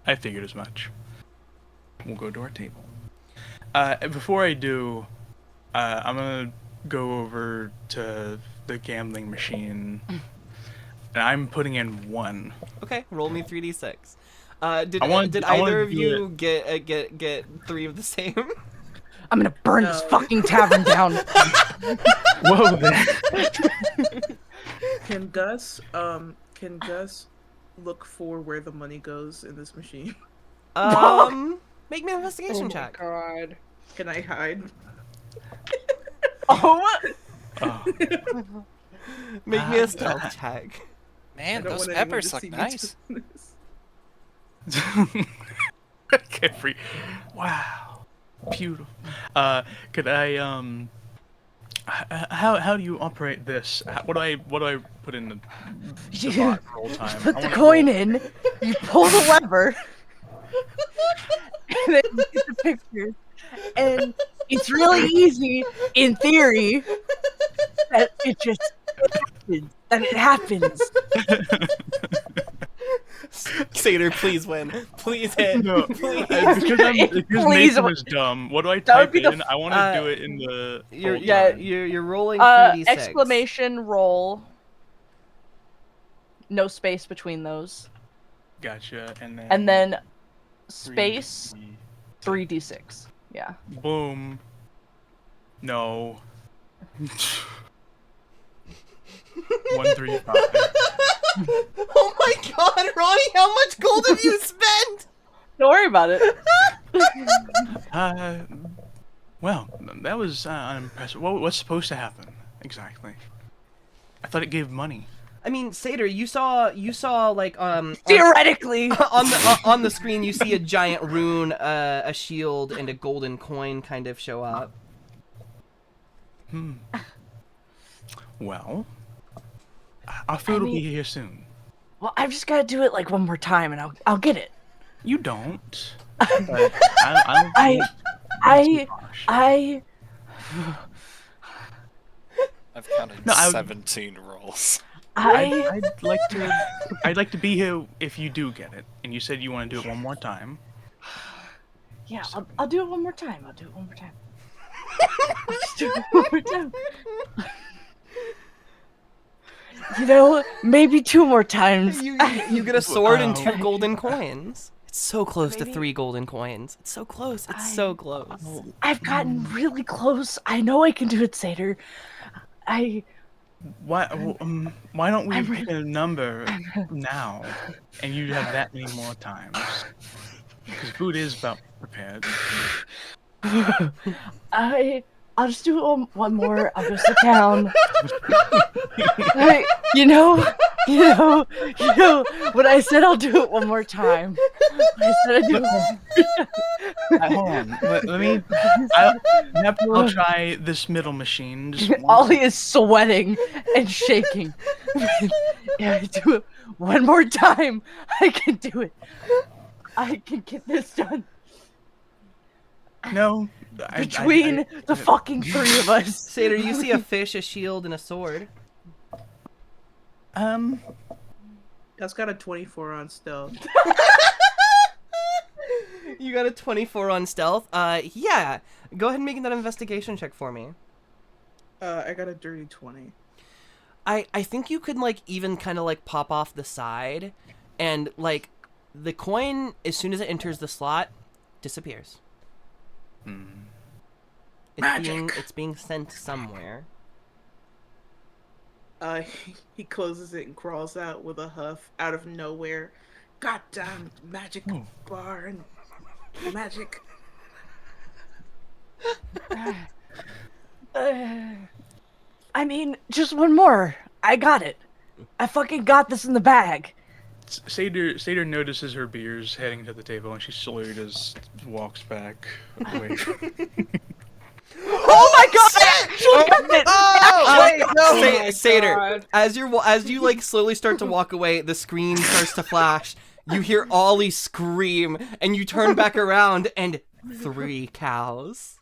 I figured as much. We'll go to our table. Before I do, I'm gonna go over to the gambling machine, and I'm putting in 1. Okay, roll me 3d6. Did either of you get 3 of the same? I'm gonna burn this fucking tavern down. Whoa there. Can Gus look for where the money goes in this machine? Make me an investigation check. God. Can I hide? Make me a stealth check. Man, those peppers look nice. Wow, beautiful. Could I how do you operate this? What do I put in the bot roll time? Put the coin in. You pull the lever. And then you get the picture. And it's really easy, in theory, that it happens. Satyr, please win. Please hit. No, please. Because Nathan was dumb. What do I type in? I want to do it in the. You're rolling 3d6. Exclamation roll. No space between those. Gotcha. And then space 3d6. Yeah. Boom. No. 135. Oh my god, Ronnie, how much gold have you spent? Don't worry about it. Well, that was unimpressive. What's supposed to happen exactly? I thought it gave money. I mean, Satyr, you saw like theoretically on the screen you see a giant rune, a shield, and a golden coin kind of show up. Well, our food will be here soon. Well, I've just got to do it like one more time, and I'll get it. You don't. I've counted 17 rolls. I'd like to be here if you do get it. And you said you want to do it one more time. Yeah, I'll do it one more time. I'll just do it one more time. You know, maybe 2 more times. You get a sword and 2 golden coins. It's so close to 3 golden coins. It's so close. It's so close. I've gotten really close. I know I can do it, Satyr. Why don't we pick a number now, and you have that many more times? Because food is about prepared. I'll just do it one more. I'll go sit down. Hey, you know, when I said I'll do it one more time. I said I'd do it. Hold on. Let me. I'll try this middle machine. Just Ollie is sweating and shaking. Yeah, do it one more time. I can do it. I can get this done. No. Between the fucking three of us. Satyr, you see a fish, a shield, and a sword. That's got a 24 on stealth. You got a 24 on stealth. Yeah. Go ahead and make that investigation check for me. I got a dirty 20. I think you could, like, even kind of, like, pop off the side, and, like, the coin, as soon as it enters the slot, disappears. It's being sent somewhere. He closes it and crawls out with a huff out of nowhere. Goddamn magic bar and magic. I mean, just one more. I got it. I fucking got this in the bag. Satyr notices her beers heading to the table, and she slowly just walks back away. Oh my god! Satyr, God. as you like slowly start to walk away, the screen starts to flash. You hear Ollie scream, and you turn back around, and 3 cows.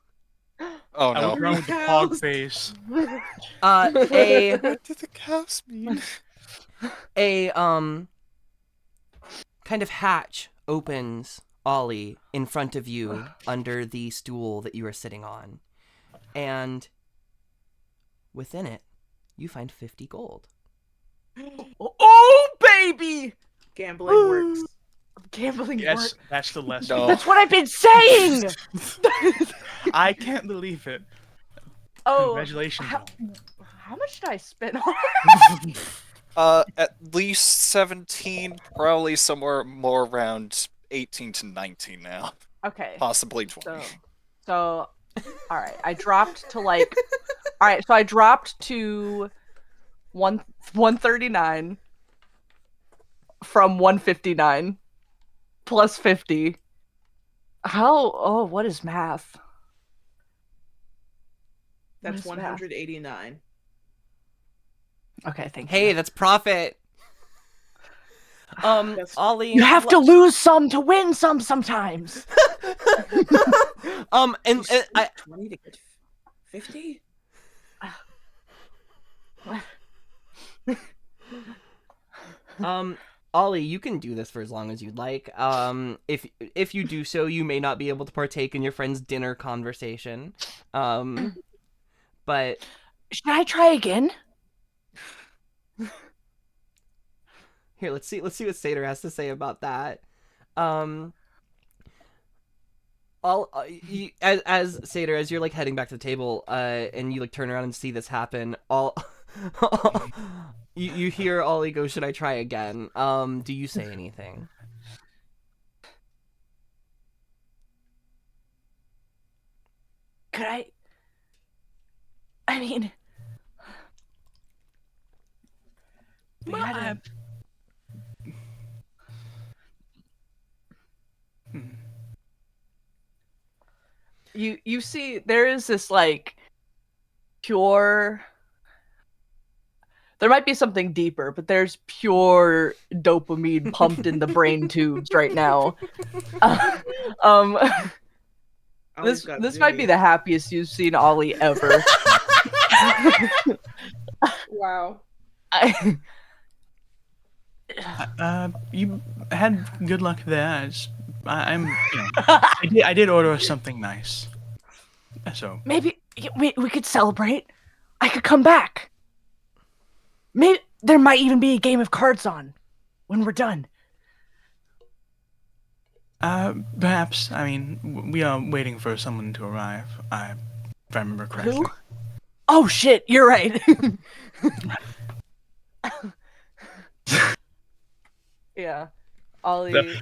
Oh I no. look around with the hog face. A What did the cows mean? a kind of hatch opens, Ollie, in front of you under the stool that you are sitting on. And within it, you find 50 gold. Oh, baby! Gambling works. Gambling Yes, works. that's the lesson. No. That's what I've been saying! I can't believe it. Oh, Congratulations. how much did I spend on At least 17, probably somewhere more around 18 to 19 now. Okay. Possibly 20. So, all right. I dropped to like, all right. So I dropped to 139 from 159 plus 50. How? Oh, what is math? That's What is math? 189. Okay, thank Hey, you. that's profit. Ollie. You have to lose some to win some sometimes. And I 20 to get 50? Ollie, you can do this for as long as you'd like. If you do so, you may not be able to partake in your friend's dinner conversation. But Should I try again? here, let's see what Satyr has to say about that. As Satyr, as you're like heading back to the table, and you like turn around and see this happen, you hear Ollie go, "Should I try again?" Do you say anything? Could I mean, we had you see there is this like pure, there might be something deeper, but there's pure dopamine pumped in the brain tubes right now. Ollie's got This might be Ziggy. the happiest you've seen Ollie ever. Wow. You had good luck there. I did order us something nice. So Maybe we could celebrate. I could come back. Maybe there might even be a game of cards on when we're done. perhaps. I mean, we are waiting for someone to arrive. If I remember correctly. Who? Oh shit, you're right. Yeah. Ollie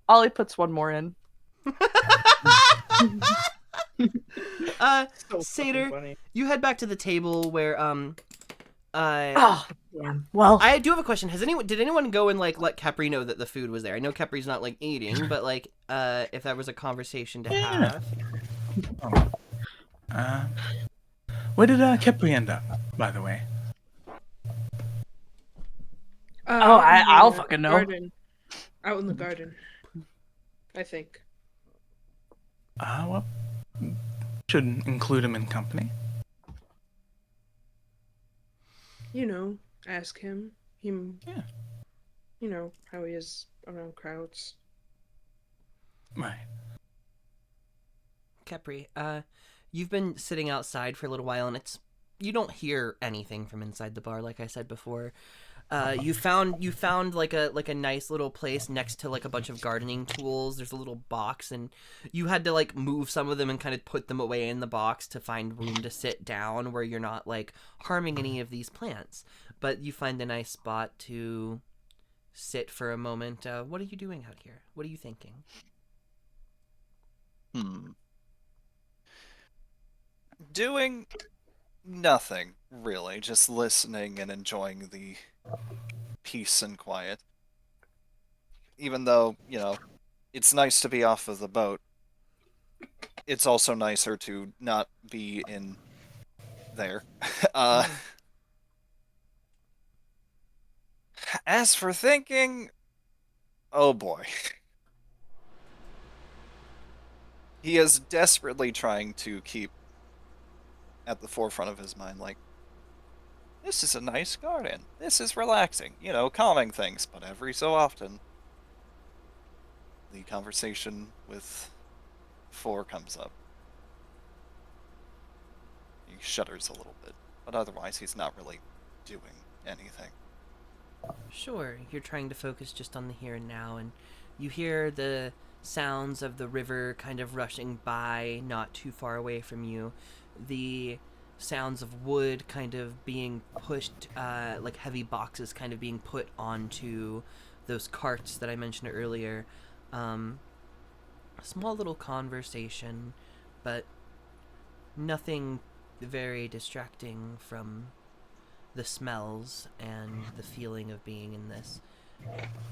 Ollie puts one more in. So Seder, fucking funny. you head back to the table where Oh, damn. Well, I do have a question. Did anyone go and like let Kepri know that the food was there? I know Kepri's not like eating, but like if that was a conversation to have. Where did Kepri end up, by the way? Oh, Out in I'll the fucking know. Garden. Out in the garden. I think. Well, should include him in company. You know, ask him. Him. Yeah. You know how he is around crowds. Right. Kepri, you've been sitting outside for a little while, and you don't hear anything from inside the bar, like I said before. You found like a nice little place next to like a bunch of gardening tools. There's a little box, and you had to like move some of them and kind of put them away in the box to find room to sit down where you're not like harming any of these plants. But you find a nice spot to sit for a moment. What are you doing out here? What are you thinking? Doing nothing, really. Just listening and enjoying the peace and quiet. Even though, you know, it's nice to be off of the boat, it's also nicer to not be in there. As for thinking, oh boy. He is desperately trying to keep at the forefront of his mind, like, this is a nice garden. This is relaxing, you know, calming things, but every so often, the conversation with Four comes up. He shudders a little bit, but otherwise he's not really doing anything. Sure, you're trying to focus just on the here and now, and you hear the sounds of the river kind of rushing by not too far away from you. The sounds of wood kind of being pushed, like heavy boxes kind of being put onto those carts that I mentioned earlier. A small little conversation, but nothing very distracting from the smells and the feeling of being in this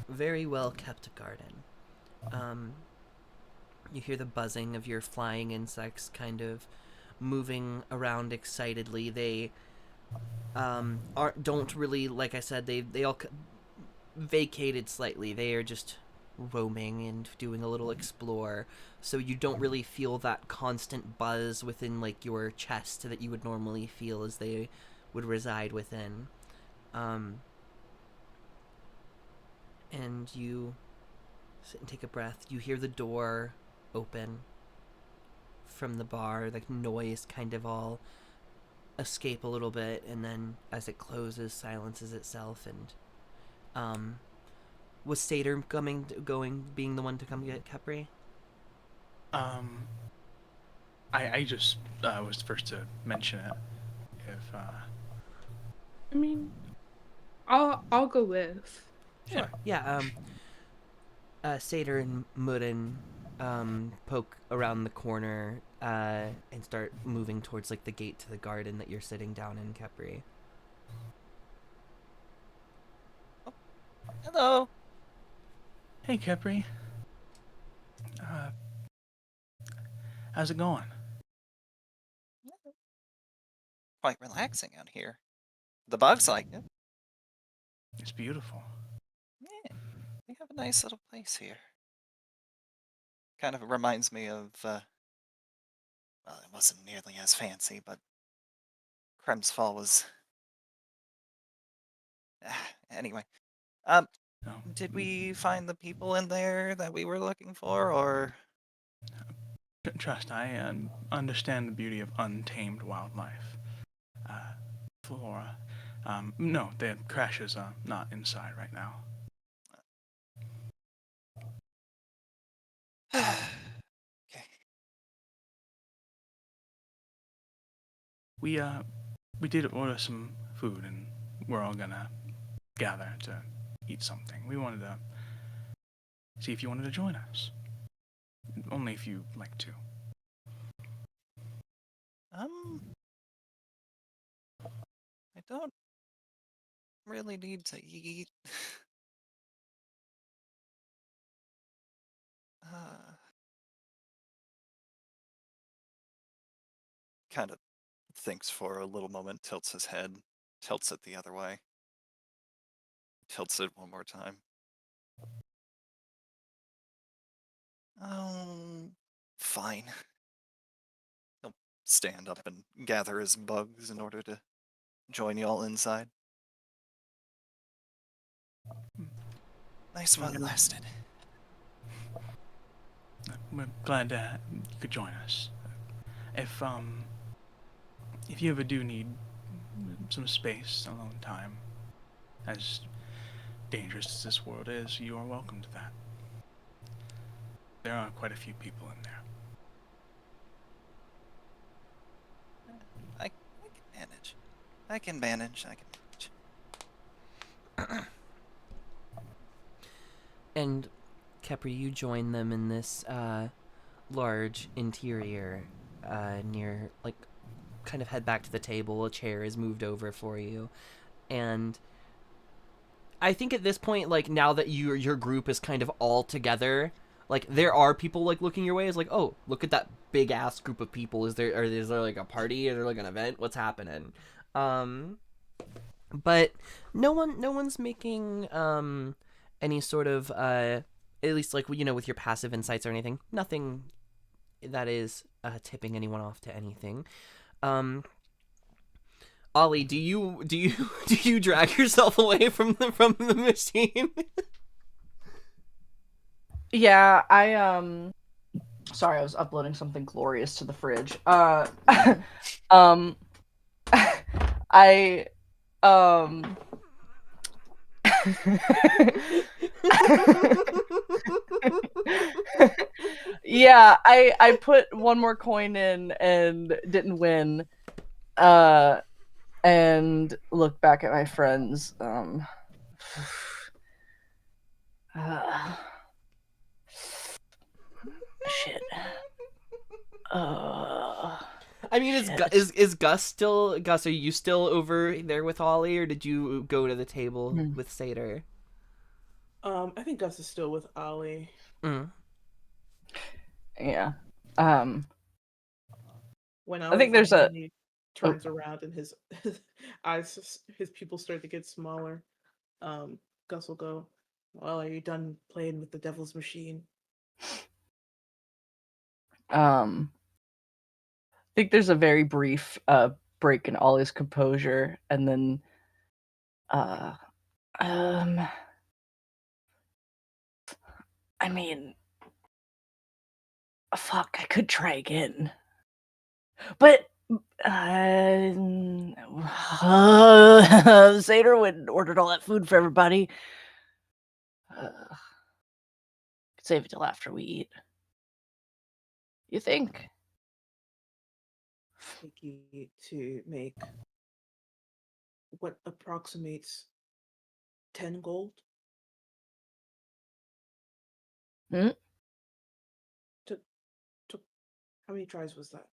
very well kept garden. You hear the buzzing of your flying insects kind of moving around excitedly. They don't really, like I said, they all vacated slightly. They are just roaming and doing a little explore, so you don't really feel that constant buzz within like your chest that you would normally feel as they would reside within. And you sit and take a breath. You hear the door open from the bar, the noise kind of all escape a little bit, and then as it closes, silences itself. And was Seder being the one to come get Kepri? I just was the first to mention it. If I mean, I'll go with. Sure. Yeah. Seder and Murin poke around the corner and start moving towards like the gate to the garden that you're sitting down in, Kepri. Hello. Hey, Kepri. How's it going? Quite relaxing out here. The bugs like it. It's beautiful. Yeah, we have a nice little place here. Kind of reminds me of, well, it wasn't nearly as fancy, but Kremsfall was. Anyway, No. did we find the people in there that we were looking for, or? Trust, I understand the beauty of untamed wildlife. Flora. No, the crashes are not inside right now. Okay. We did order some food, and we're all gonna gather to eat something. We wanted to see if you wanted to join us. Only if you like to. I don't really need to eat. Kind of thinks for a little moment, tilts his head, tilts it the other way, tilts it one more time. Oh, fine. He'll stand up and gather his bugs in order to join y'all inside. Nice while it lasted. We're glad you could join us. If you ever do need some space, alone time, as dangerous as this world is, you are welcome to that. There are quite a few people in there. I can manage. I can manage. And Kepri, you join them in this large interior near, like, kind of head back to the table. A chair is moved over for you, and I think at this point, like, now that your group is kind of all together, like, there are people like looking your way. It's like, oh, look at that big ass group of people. Is there like a party? Is there like an event? What's happening? But no one's making any sort of at least, like, you know, with your passive insights or anything. Nothing that is tipping anyone off to anything. Ollie, do you drag yourself away from the machine? Yeah, sorry, I was uploading something glorious to the fridge. I yeah, I put one more coin in and didn't win. And look back at my friends. Shit. I mean, is Gus still? Gus, are you still over there with Ollie, or did you go to the table with Seder? I think Gus is still with Ollie. Yeah. When I think there's he turns around and his eyes, his pupils start to get smaller. Gus will go, "Well, are you done playing with the devil's machine?" I think there's a very brief break in Ollie's composure, and then I mean, fuck, I could try again. But Seder went and ordered all that food for everybody. Could save it till after we eat. You think? Sticky to make what approximates 10 gold. Hmm? Took how many tries was that?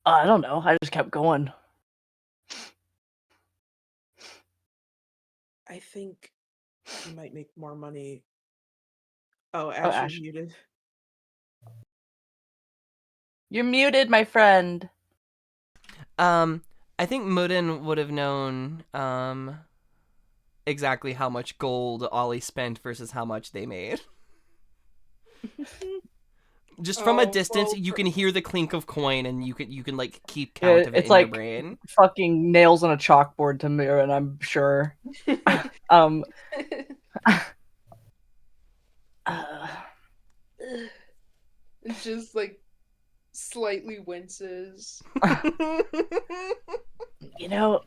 I don't know. I just kept going. I think you might make more money. Oh, Ash, you're muted. You're muted, my friend. I think Mudin would have known exactly how much gold Ollie spent versus how much they made. Just from a distance, you can hear the clink of coin, and you can like keep count of it in your brain. Fucking nails on a chalkboard to me, and I'm sure. It's just like slightly winces. You know,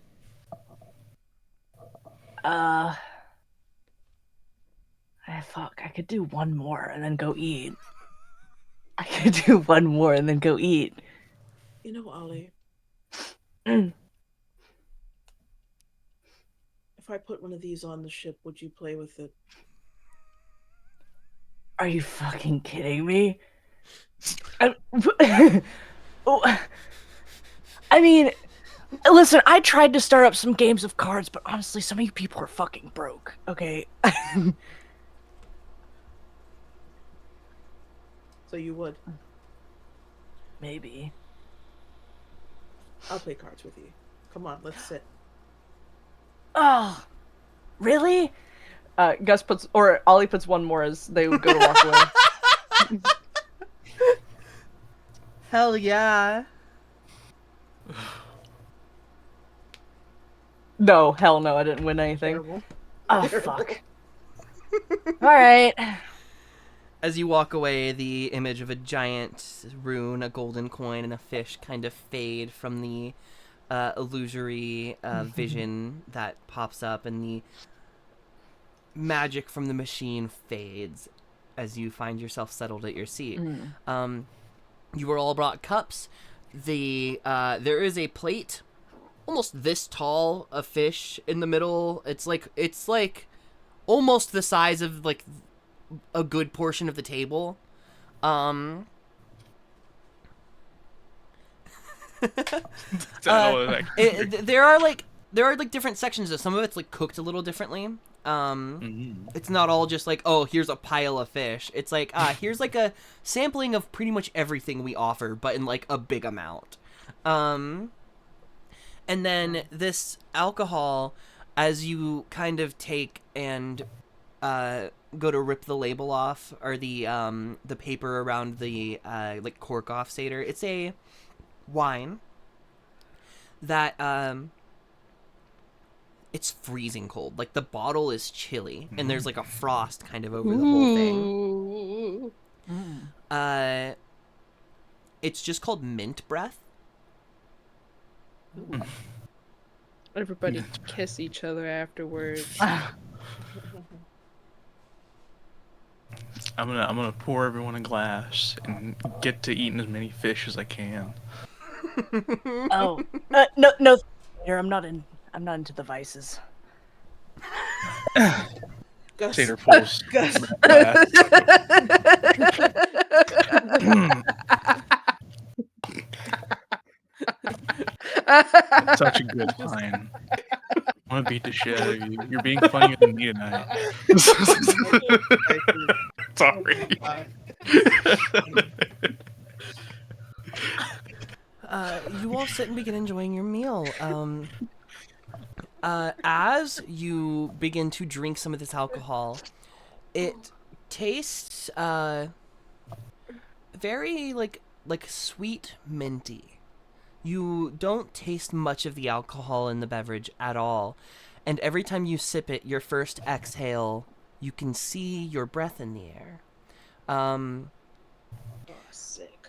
fuck, I could do one more and then go eat. You know, Ollie, Mm. if I put one of these on the ship, would you play with it? Are you fucking kidding me? I, oh, I mean, listen, I tried to start up some games of cards, but honestly, some of you people are fucking broke, okay? So you would. Maybe. I'll play cards with you. Come on, let's sit. Oh, really? Gus puts, or Ollie puts one more as they would go to walk away. Hell yeah. No, hell no, I didn't win anything. Terrible. Oh, fuck. Alright. As you walk away, the image of a giant rune, a golden coin, and a fish kind of fade from the illusory vision that pops up, and the magic from the machine fades as you find yourself settled at your seat. You were all brought cups. There is a plate, almost this tall, of fish in the middle. It's like almost the size of like a good portion of the table. There are like different sections of some of it's like cooked a little differently. It's not all just like, oh, here's a pile of fish. It's like, here's like a sampling of pretty much everything we offer, but in like a big amount. And then this alcohol, as you kind of take and go to rip the label off, or the paper around the like cork off Seder, it's a wine that it's freezing cold. Like the bottle is chilly, and there's like a frost kind of over the whole thing. It's just called Mint Breath. Everybody kiss each other afterwards. I'm gonna pour everyone a glass and get to eating as many fish as I can. No, here, I'm not into the vices. Gus. Seder pulls Gus. glass. Such a good line. I want to beat the shit out of you. You're being funnier than me tonight. Sorry. You all sit and begin enjoying your meal. As you begin to drink some of this alcohol, it tastes very like sweet minty. You don't taste much of the alcohol in the beverage at all, and every time you sip it, your first exhale, you can see your breath in the air. Oh, sick.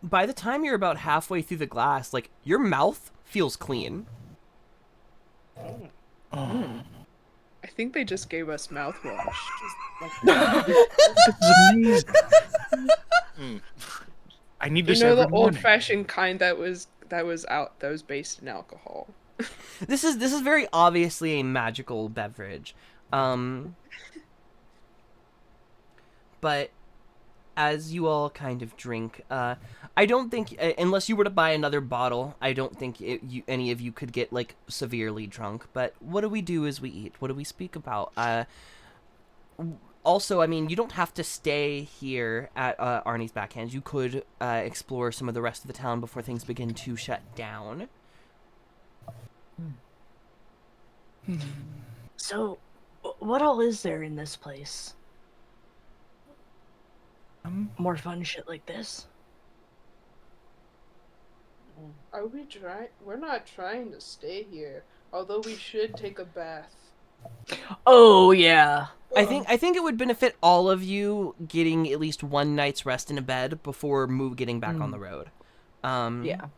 By the time you're about halfway through the glass, like, your mouth feels clean. Oh, I think they just gave us mouthwash. this is amazing. I need You this know, every the morning. old-fashioned kind that was based in alcohol. This is very obviously a magical beverage. But as you all kind of drink, I don't think, unless you were to buy another bottle, I don't think any of you could get, like, severely drunk. But what do we do as we eat? What do we speak about? Also, I mean, you don't have to stay here at Arnie's Backhands. You could explore some of the rest of the town before things begin to shut down. So, what all is there in this place? More fun shit like this? Are we trying? We're not trying to stay here. Although we should take a bath. Oh, yeah. I think it would benefit all of you getting at least one night's rest in a bed before getting back on the road. Yeah.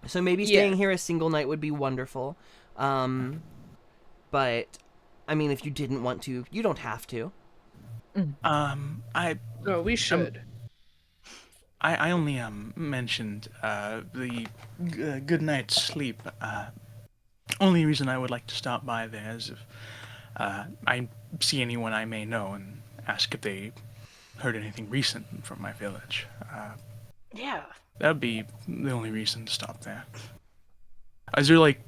So maybe staying here a single night would be wonderful. But I mean, if you didn't want to, you don't have to. No, we should. I only mentioned the good night's sleep. Only reason I would like to stop by there is if I see anyone I may know and ask if they heard anything recent from my village. Yeah. That'd be the only reason to stop there. Is there like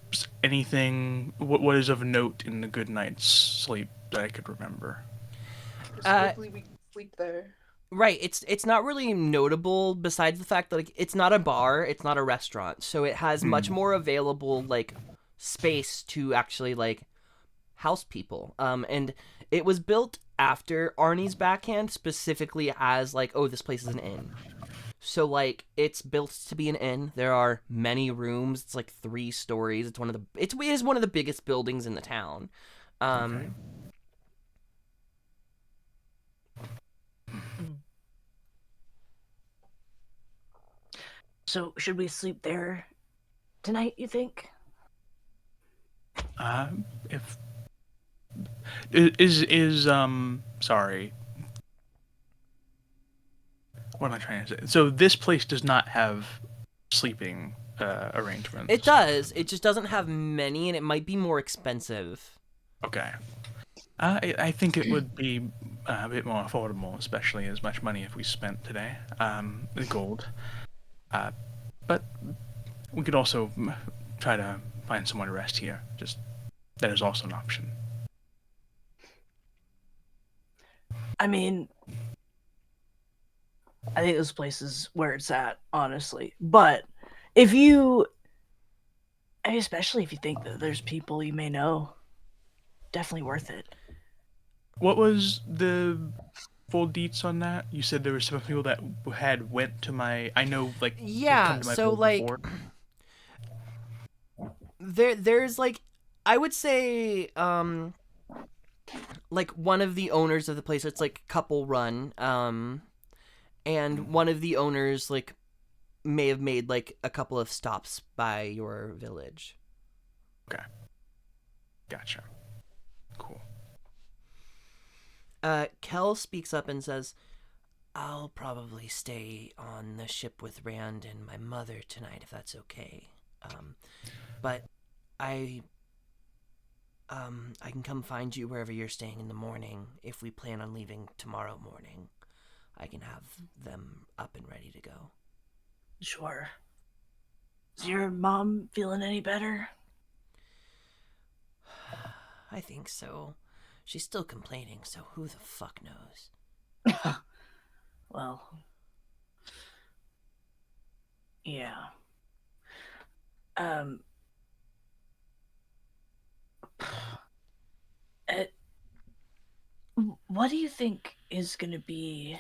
anything? What is of note in the good night's sleep that I could remember? Hopefully we can sleep there. Right, it's not really notable besides the fact that like it's not a bar, it's not a restaurant, so it has much more available like space to actually like house people. And it was built after Arnie's Backhand specifically as like, oh, this place is an inn. So like it's built to be an inn. There are many rooms. It's like 3 stories. It is one of the biggest buildings in the town. Okay. So should we sleep there tonight, you think? If sorry. What am I trying to say? So this place does not have sleeping arrangements. It does. It just doesn't have many, and it might be more expensive. Okay. I think it would be a bit more affordable, especially as much money as we spent today. The gold. But we could also try to find somewhere to rest here. Just that is also an option. I mean, I think this place is where it's at, honestly. But if you, especially if you think that there's people you may know, definitely worth it. What was the full deets on that? You said there were some people that had went to my. I know, like they've Yeah, come to my so village like before. there's like I would say like one of the owners of the place, it's like couple run, and one of the owners like may have made like a couple of stops by your village. Okay. Gotcha. Cool. Kel speaks up and says, I'll probably stay on the ship with Rand and my mother tonight if that's okay. But I can come find you wherever you're staying in the morning if we plan on leaving tomorrow morning. I can have them up and ready to go. Sure. Is your mom feeling any better? I think so. She's still complaining, so who the fuck knows? Well, yeah. What do you think is going to be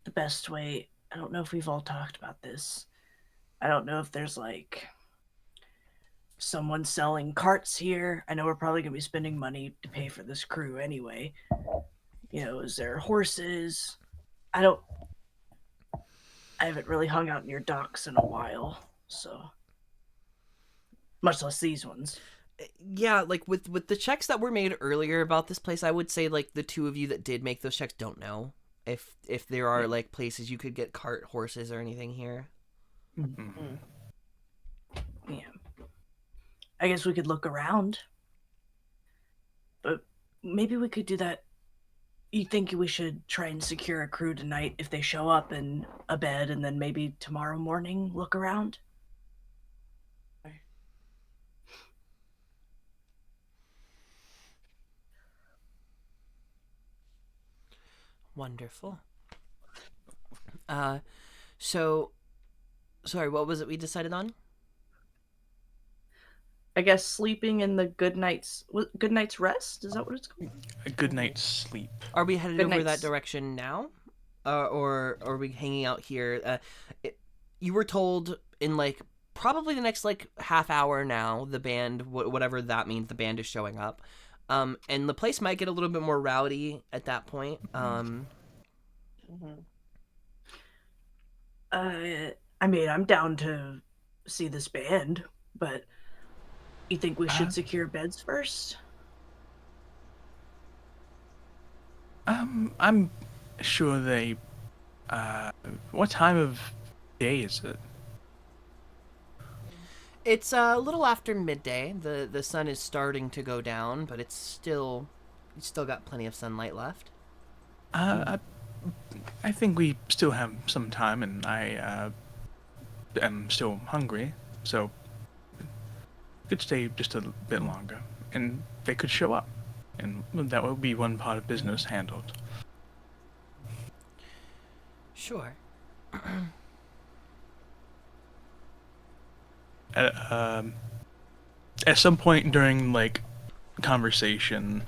the best way? I don't know if we've all talked about this. I don't know if there's like someone selling carts here. I know we're probably going to be spending money to pay for this crew anyway. You know, is there horses? I haven't really hung out near docks in a while, so much less these ones. Yeah, like with the checks that were made earlier about this place, I would say like the 2 of you that did make those checks don't know if there are like places you could get cart horses or anything here. Mm-hmm. Yeah. I guess we could look around. But maybe we could do that. You think we should try and secure a crew tonight if they show up in a bed, and then maybe tomorrow morning look around? Wonderful. So sorry, what was it we decided on? I guess sleeping in the good night's rest? Is that what it's called? A good night's sleep. Are we headed Good over that nights. direction now? Or are we hanging out here? You were told in like probably the next like half hour now, the band, whatever that means, the band is showing up. And the place might get a little bit more rowdy at that point. I mean, I'm down to see this band, but you think we should secure beds first? I'm sure they. What time of day is it? It's a little after midday. The sun is starting to go down, but you still got plenty of sunlight left. I think we still have some time, and I am still hungry, so could stay just a bit longer, and they could show up, and that would be one part of business handled. Sure. At, at some point during like conversation,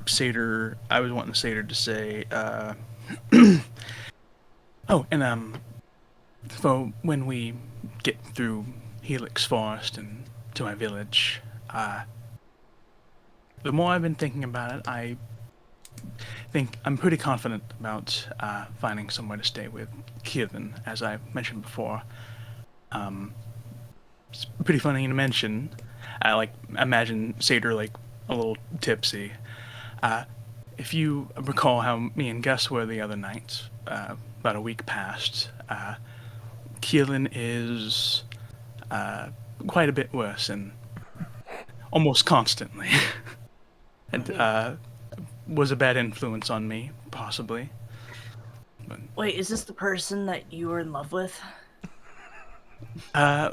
Satyr, I was wanting Satyr to say, oh, and so when we get through Helix Forest and to my village, the more I've been thinking about it, I think I'm pretty confident about finding somewhere to stay with Kieran, as I mentioned before. It's pretty funny to mention. I like imagine Satyr like a little tipsy. If you recall how me and Gus were the other night, about a week past, Keelan is quite a bit worse and almost constantly. And was a bad influence on me, possibly. But, Wait, is this the person that you were in love with? I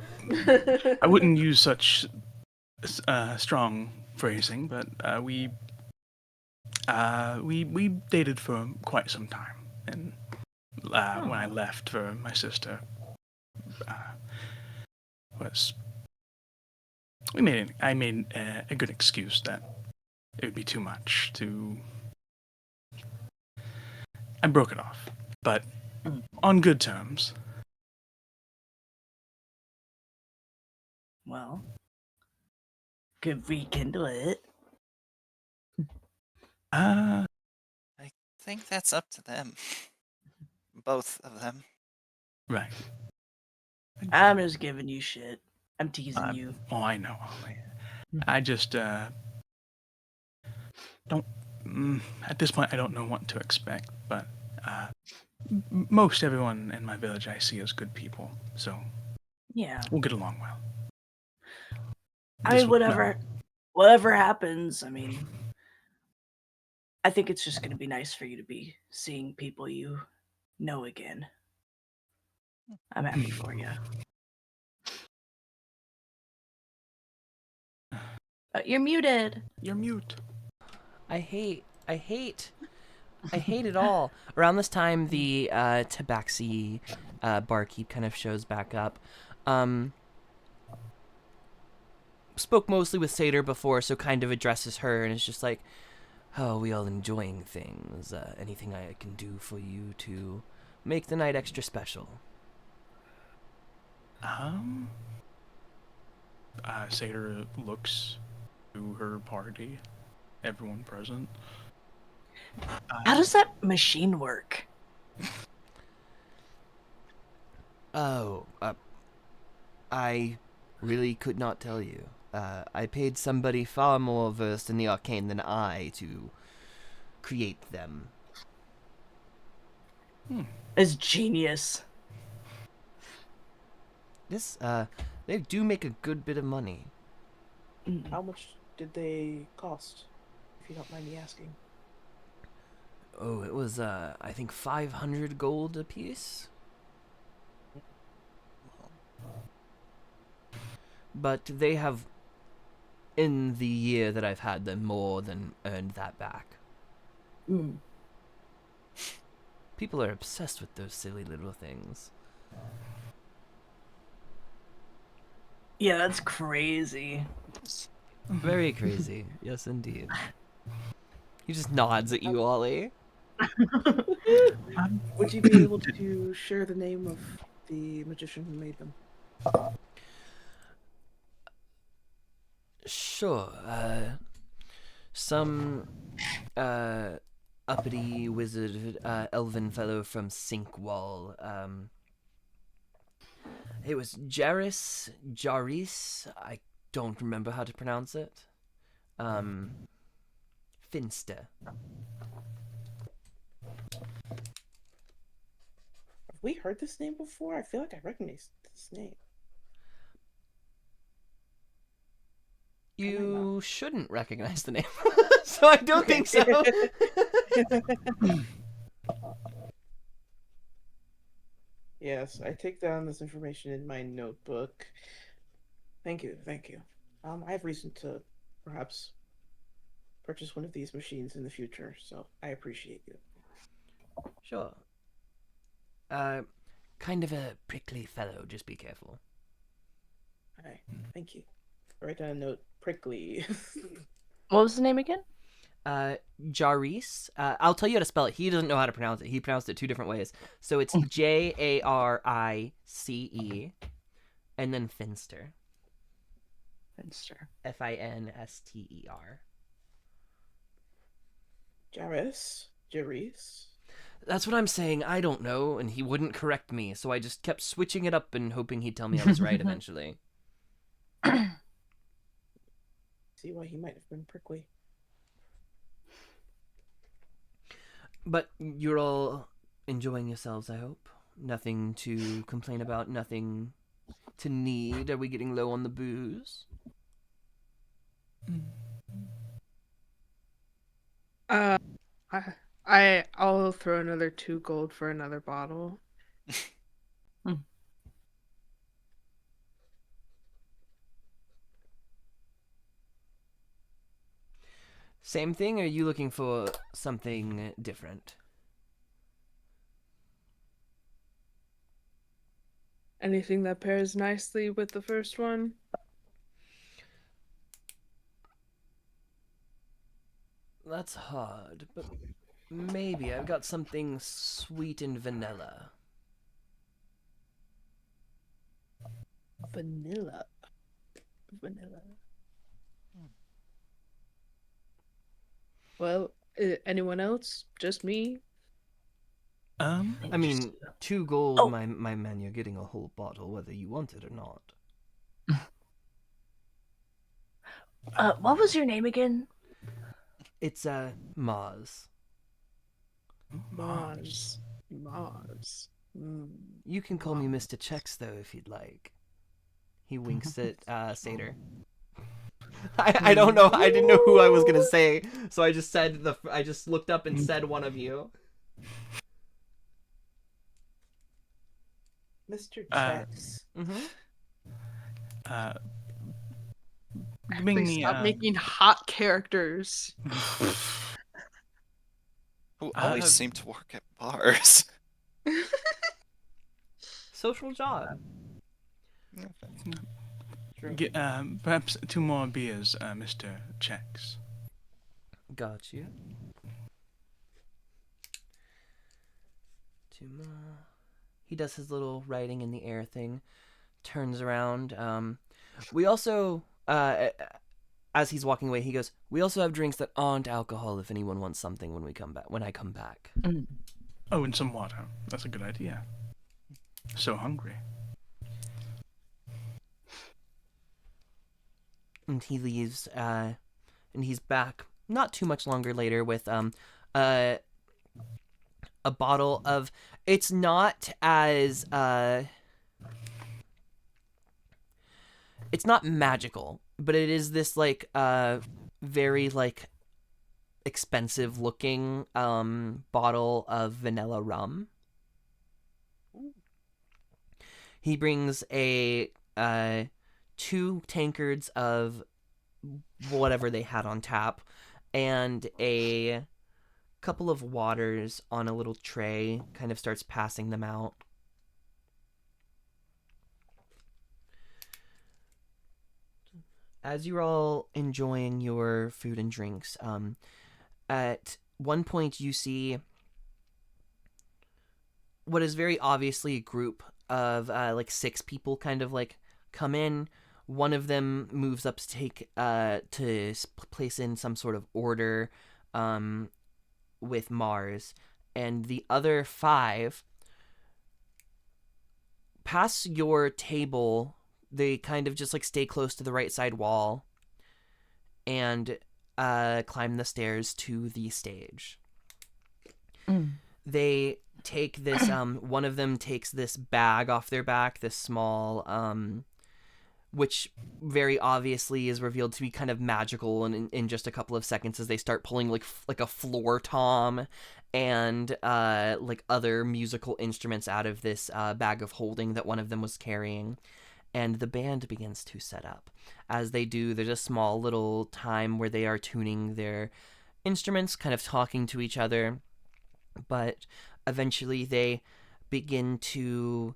wouldn't use such strong phrasing, but we dated for quite some time, and when I left for my sister, I made a good excuse that it would be too much to. I broke it off, but on good terms. Well, could rekindle it. I think that's up to them. Both of them. Right. I'm just giving you shit. I'm teasing you. Oh, I know, Ollie. I just don't. At this point, I don't know what to expect, but most everyone in my village I see as good people, so Yeah. we'll get along well. I mean, whatever happens, I mean, I think it's just going to be nice for you to be seeing people you know again. I'm happy for you. You're muted. You're mute. I hate it all. Around this time, the Tabaxi barkeep kind of shows back up. Spoke mostly with Satyr before, so kind of addresses her and is just like, "Oh, we all enjoying things. Anything I can do for you to make the night extra special?" Satyr looks to her party, everyone present. How does that machine work? Oh, I really could not tell you. I paid somebody far more versed in the arcane than I to create them. It's genius. They do make a good bit of money. How much did they cost, if you don't mind me asking? Oh, it was, I think 500 gold apiece. But they have, in the year that I've had them, more than earned that back. People are obsessed with those silly little things. Yeah, that's crazy. Very crazy. Yes, indeed. He just nods at you, Ollie. Would you be able to share the name of the magician who made them? Sure. Some uppity wizard, elven fellow from Sinkwall. It was Jaris, I don't remember how to pronounce it. Finster. Have we heard this name before? I feel like I recognize this name. You shouldn't recognize the name. So I don't think so. Yes, I take down this information in my notebook. Thank you, thank you. I have reason to perhaps purchase one of these machines in the future, so I appreciate you. Sure. Kind of a prickly fellow, just be careful. Alright, thank you. Write down a note, prickly. What was the name again? Jarice. I'll tell you how to spell it. He doesn't know how to pronounce it. He pronounced it two different ways. So it's Jarice, and then Finster. Finster. Finster. Jaris? That's what I'm saying. I don't know, and he wouldn't correct me, so I just kept switching it up and hoping he'd tell me I was right eventually. See why he might have been prickly. But you're all enjoying yourselves, I hope. Nothing to complain about, nothing to need. Are we getting low on the booze? I'll throw another 2 gold for another bottle. Same thing, or are you looking for something different? Anything that pairs nicely with the first one? That's hard, but maybe I've got something sweet and vanilla. Vanilla. Well, anyone else? Just me? I mean, 2 gold, my man, you're getting a whole bottle whether you want it or not. What was your name again? It's, Maz. Mars. You can call me Mr. Chex, though, if you'd like. He winks at, Satyr. I don't know. I didn't know who I was gonna say, so I just said I just looked up and said one of you. Mr. Chex. Bring Please me stop making hot characters. Who always seem to work at bars. Social job. Get, perhaps 2 more beers, Mr. Chex. Got you. 2 more. He does his little writing in the air thing, turns around. We also, as he's walking away, he goes, "We also have drinks that aren't alcohol if anyone wants something when I come back." Oh, and some water. That's a good idea. So hungry. And he leaves, and he's back not too much longer later with a bottle of. It's not as it's not magical, but it is this like very like expensive looking bottle of vanilla rum. He brings a 2 tankards of whatever they had on tap and a couple of waters on a little tray, kind of starts passing them out. As you're all enjoying your food and drinks, at one point you see what is very obviously a group of like 6 people kind of like come in. One of them moves up to take to place in some sort of order with Mars, and the other 5 pass your table. They kind of just like stay close to the right side wall and climb the stairs to the stage. They take this one of them takes this bag off their back, this small which very obviously is revealed to be kind of magical in just a couple of seconds as they start pulling like a floor tom and like other musical instruments out of this bag of holding that one of them was carrying, and the band begins to set up. As they do, there's a small little time where they are tuning their instruments, kind of talking to each other, but eventually they begin to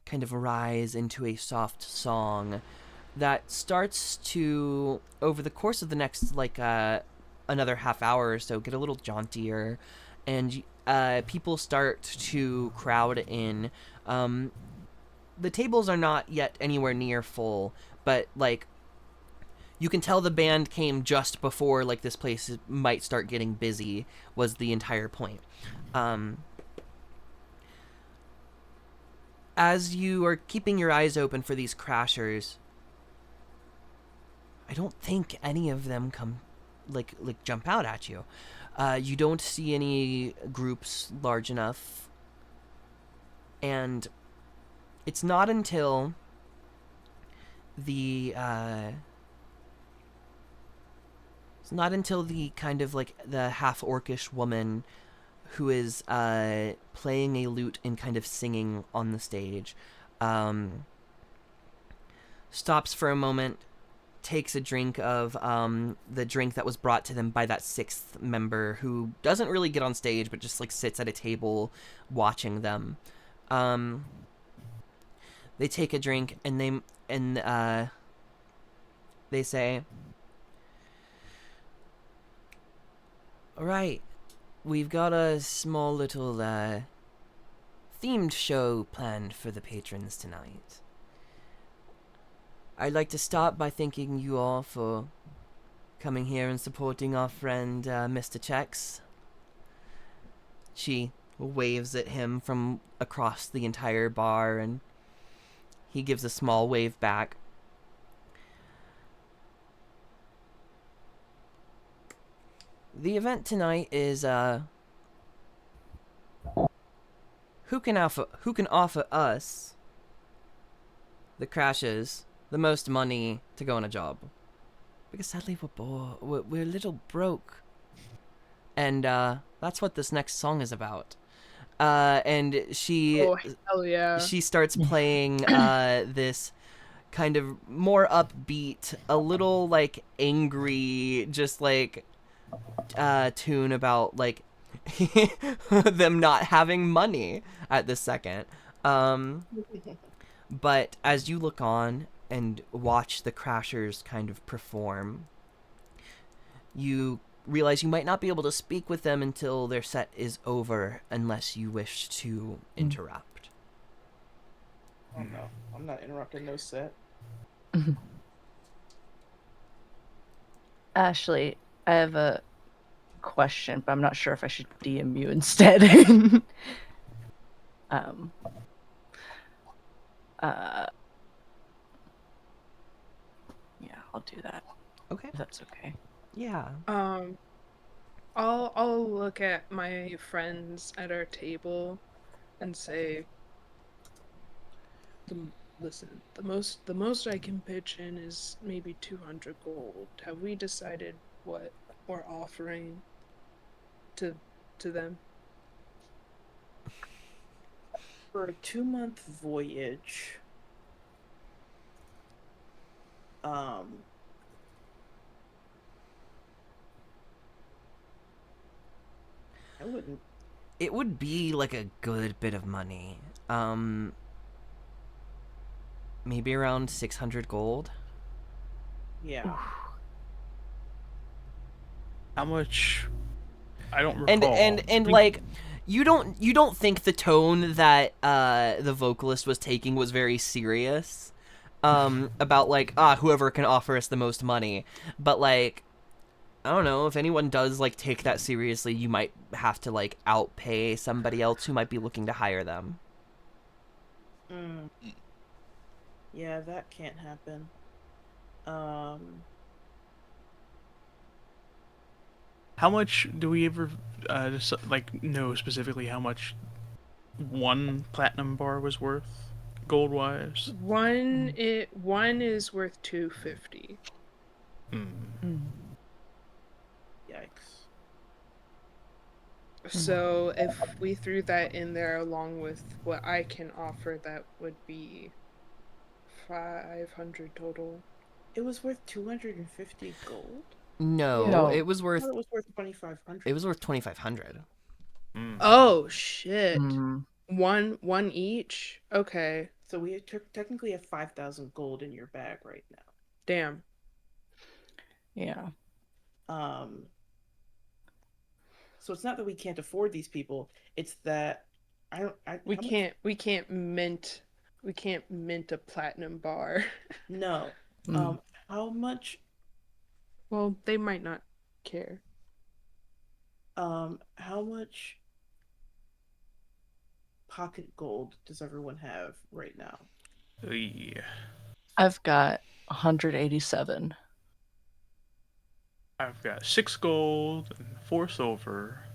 kind of rise into a soft song that starts to, over the course of the next like another half hour or so, get a little jauntier, and people start to crowd in. The tables are not yet anywhere near full, but like you can tell the band came just before like this place might start getting busy, was the entire point. As you are keeping your eyes open for these crashers, I don't think any of them come like jump out at you. You don't see any groups large enough, and it's not until the kind of like the half orcish woman who is playing a lute and kind of singing on the stage stops for a moment, takes a drink of the drink that was brought to them by that sixth member, who doesn't really get on stage but just like sits at a table watching them. They take a drink and they say, "All right, we've got a small little themed show planned for the patrons tonight. I'd like to start by thanking you all for coming here and supporting our friend Mr. Chex." She waves at him from across the entire bar, and he gives a small wave back. The event tonight is who can offer us, the Crashers, the most money to go on a job. Because sadly we're a little broke. And that's what this next song is about. And she Oh, hell yeah. she starts playing this kind of more upbeat, a little like angry, just like tune about like them not having money at this second. But as you look on and watch the Crashers kind of perform, you realize you might not be able to speak with them until their set is over, unless you wish to interrupt. Oh no, I'm not interrupting no set. Ashley, I have a question, but I'm not sure if I should DM you instead. Yeah, I'll do that. Okay. If that's okay. Yeah. I'll look at my friends at our table and say, listen, the most I can pitch in is maybe 200 gold. Have we decided what we're offering to them? For a 2-month voyage, I wouldn't. It would be like a good bit of money. Maybe around 600 gold. Yeah. How much? I don't recall. And like you don't think the tone that the vocalist was taking was very serious about like whoever can offer us the most money, but like I don't know, if anyone does like take that seriously, you might have to like outpay somebody else who might be looking to hire them. Yeah, that can't happen. How much do we ever like know specifically how much one platinum bar was worth? gold wise? One is worth 250. Yikes. So if we threw that in there along with what I can offer, that would be 500 total. It was worth 250 gold? No, No. it was I worth thought it was worth 2,500. it was worth 2,500. Oh shit. Mhm. One each? Okay. So we technically have 5,000 gold in your bag right now. Damn. Yeah. So it's not that we can't afford these people, it's that We how much- can't mint a platinum bar. No. Mm. How much Well, they might not care. how much pocket gold does everyone have right now? Yeah. I've got 187. I've got 6 gold and 4 silver,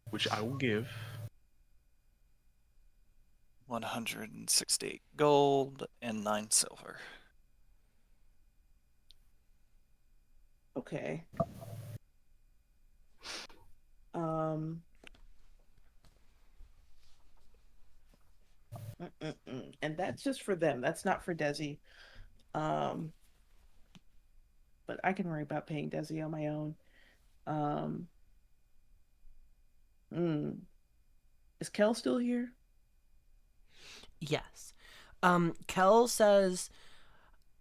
which I will give. 168 gold and 9 silver. Okay. Um And that's just for them. That's not for Desi. Um but I can worry about paying Desi on my own. Um mm. Is Kel still here? Yes. Kel says,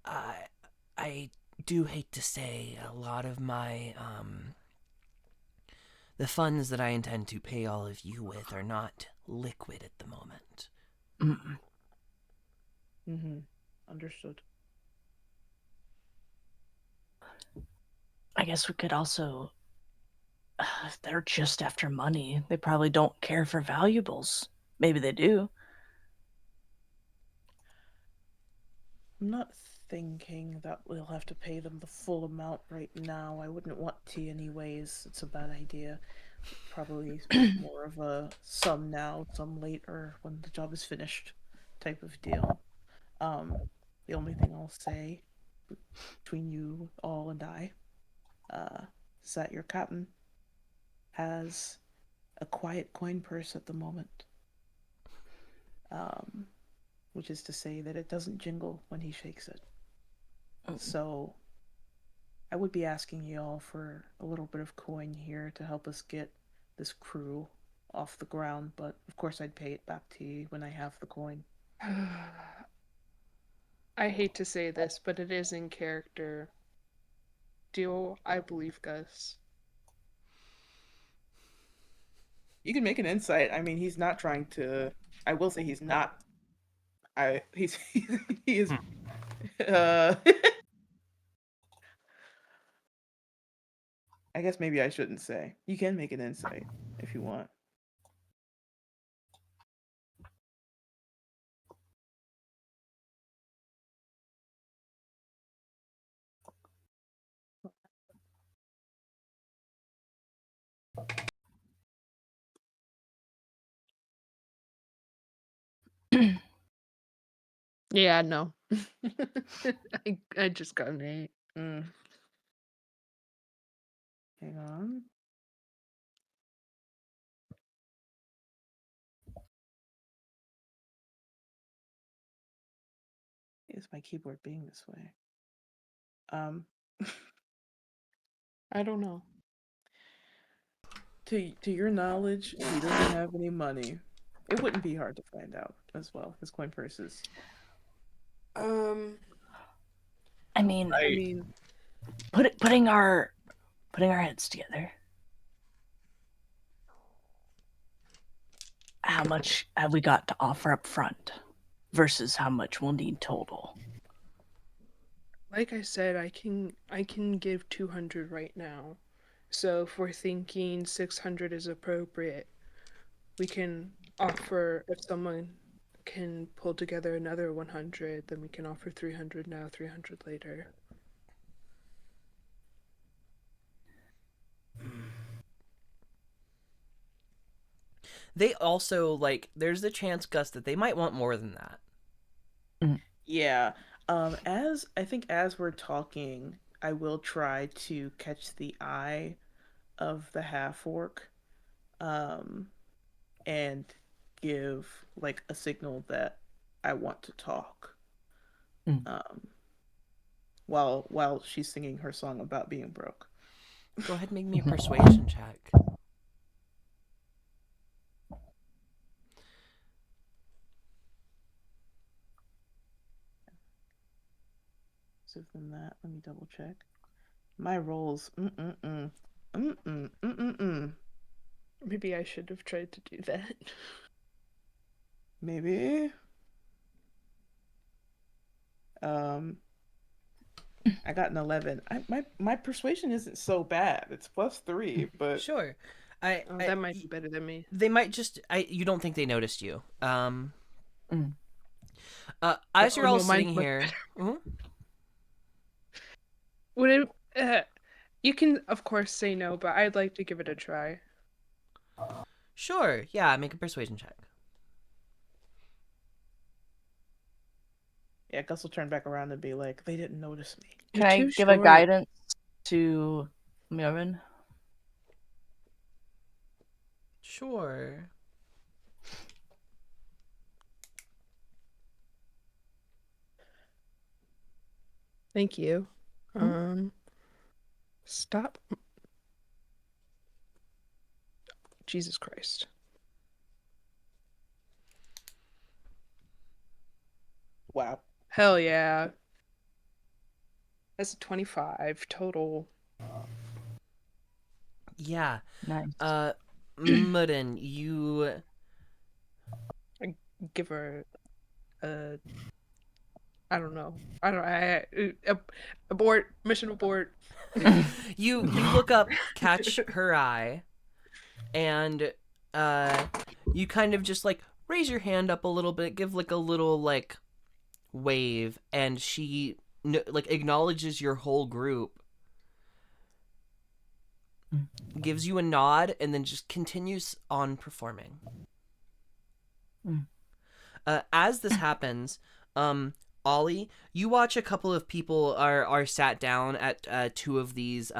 I do hate to say a lot of my, the funds that I intend to pay all of you with are not liquid at the moment. Mm. Mm-hmm. Understood. I guess we could also. If they're just after money, they probably don't care for valuables. Maybe they do. I'm not thinking that we'll have to pay them the full amount right now. I wouldn't want to anyways. It's a bad idea. Probably more of a some now, some later when the job is finished type of deal. The only thing I'll say between you all and I, is that your captain has a quiet coin purse at the moment. Um, which is to say that it doesn't jingle when he shakes it. So I would be asking you all for a little bit of coin here to help us get this crew off the ground, but of course I'd pay it back to you when I have the coin. I hate to say this, but it is in character. I believe Gus. You can make an insight. I mean, he's not trying to. I will say he's not. He's he is. Uh, I guess maybe I shouldn't say. You can make an insight if you want. Yeah, no. I just got an 8. Mm. Hang on. Is my keyboard being this way? I don't know. To your knowledge, he doesn't have any money. It wouldn't be hard to find out as well. His coin purses. I mean, I mean, putting our heads together. How much have we got to offer up front versus how much we'll need total? like I said, I can give 200 right now. So if we're thinking 600 is appropriate, we can offer, if someone can pull together another 100, then we can offer 300 now, 300 later. they also like. There's a chance, Gus, that they might want more than that. Yeah. As I think as we're talking, I will try to catch the eye of the half orc, um, and give like a signal that I want to talk. Mm. While she's singing her song about being broke. Go ahead, and make me a persuasion check. So from that, let me double check. My rolls. Mm-mm-mm. Mm-mm. Mm-mm-mm. Maybe I should have tried to do that. Maybe. I got an 11. My persuasion isn't so bad. It's +3, but Sure. Oh, that might be better than me. They might just. You don't think they noticed you. Mm. As you're Oh, all no, mine's sitting much here. Mhm. Would it? You can of course say no, but I'd like to give it a try. Sure. Yeah. Make a persuasion check. yeah, Gus will turn back around and be like, they didn't notice me. Can You're I too give a short. guidance to Mirren? Sure. Thank you. Stop. Jesus Christ. Wow. Hell yeah. That's a 25 total. Yeah. Nice. Mudden, you. Give her a. I don't know. Abort. Mission abort. You look up, catch her eye, and you kind of just like raise your hand up a little bit, give like a little like wave, and she like acknowledges your whole group, gives you a nod, and then just continues on performing. As this happens, Ollie, you watch a couple of people are sat down at two of these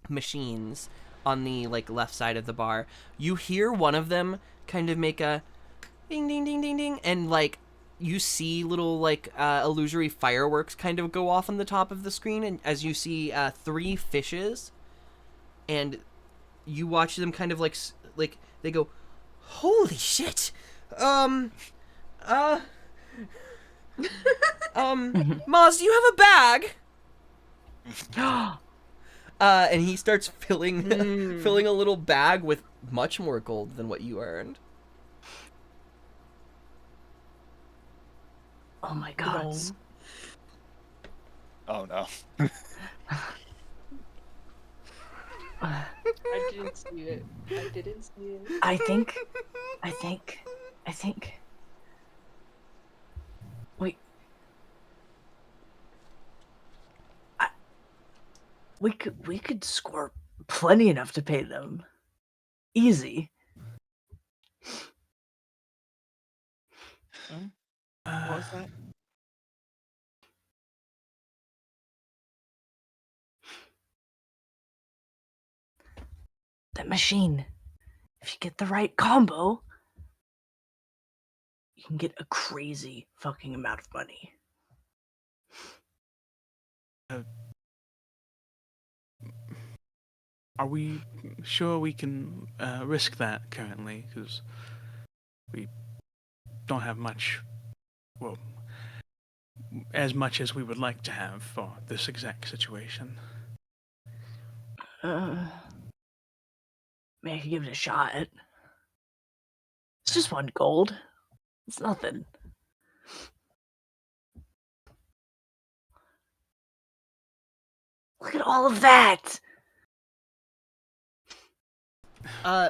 machines on the like left side of the bar. You hear one of them kind of make a ding ding ding ding ding, and like you see little like illusory fireworks kind of go off on the top of the screen, and as you see 3 fishes, and you watch them kind of like they go, holy shit, Maz, do you have a bag? And he starts filling filling a little bag with much more gold than what you earned. Oh my god. Oh no. I didn't see it. I didn't see it. I think. Wait. We could score plenty enough to pay them. Easy. What was that? That machine. If you get the right combo, you can get a crazy fucking amount of money. Are we sure we can risk that currently? Because we don't have much, well, as much as we would like to have for this exact situation. Maybe I could give it a shot. It's just 1 gold. It's nothing. Look at all of that!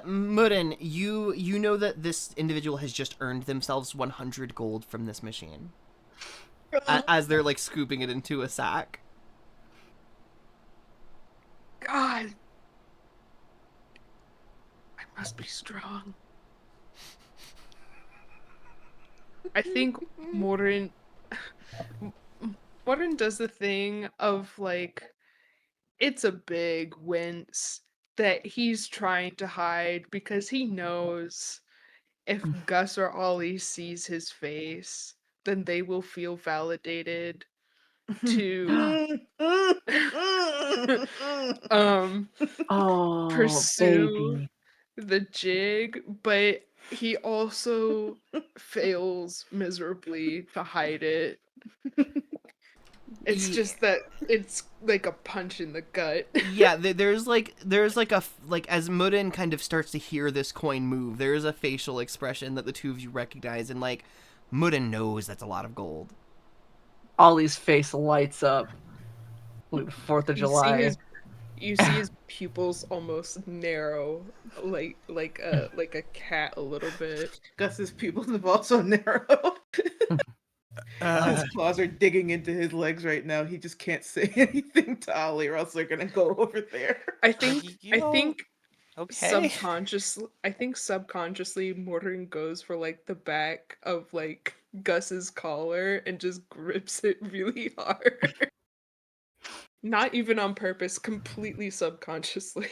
Mudden, you know that this individual has just earned themselves 100 gold from this machine. As they're like scooping it into a sack. God. I must be strong. I think Morin does the thing of like it's a big wince that he's trying to hide because he knows if Gus or Ollie sees his face, then they will feel validated to Oh, pursue baby. the jig, but he also fails miserably to hide it. It's Ye- just that it's like a punch in the gut. Yeah, there's like as Mudin kind of starts to hear this coin move, there is a facial expression that the two of you recognize, and like Mudin knows that's a lot of gold. Ollie's face lights up. Like 4th of You see July. you see his pupils almost narrow, like a cat a little bit. Gus's pupils have also narrowed. His claws are digging into his legs right now. He just can't say anything to Ollie, or else they're gonna go over there. I think Okay. subconsciously Morton goes for like the back of like Gus's collar and just grips it really hard. Not even on purpose, completely subconsciously.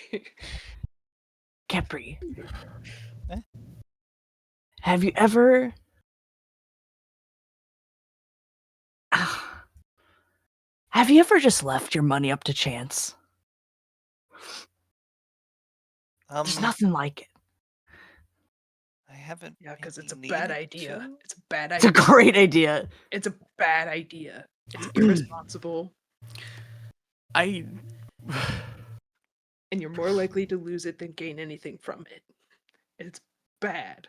Capri. Eh? Have you ever... Have you ever just left your money up to chance? There's nothing like it. I haven't. Yeah, because it's a maybe bad needed idea. to. It's a bad It's a idea. great idea. It's a bad idea. It's irresponsible, I and you're more likely to lose it than gain anything from it. It's bad.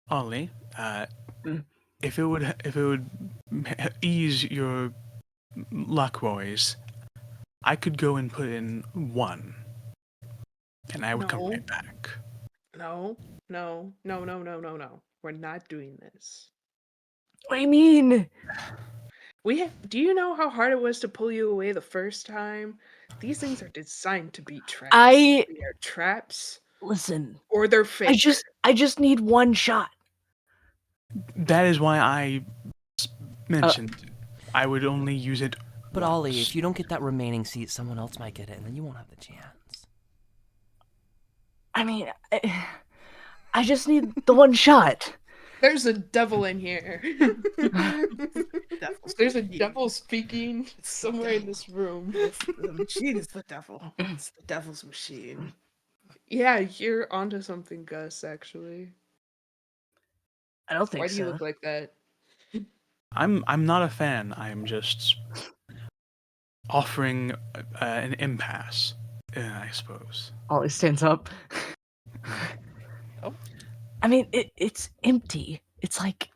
Ollie, Mm. if it would ease your luck, boys, I could go and put in 1, and I would come No. right back. No. We're not doing this. What do you mean? Do you know how hard it was to pull you away the first time? These things are designed to be traps. I- They are traps, Listen, or they're fake. I just need one shot. That is why I mentioned I would only use it. But Ollie, once. if you don't get that remaining seat, someone else might get it, and then you won't have the chance. I mean, I just need the one shot. There's a devil in here. There's a devil speaking somewhere in this room. The machine is the devil. It's the devil's machine. Yeah, you're onto something, Gus, actually. I don't think Why so. do you look like that? I'm not a fan. I am just offering an impasse, I suppose. Ollie stands up. Oh. I mean, it's empty. It's like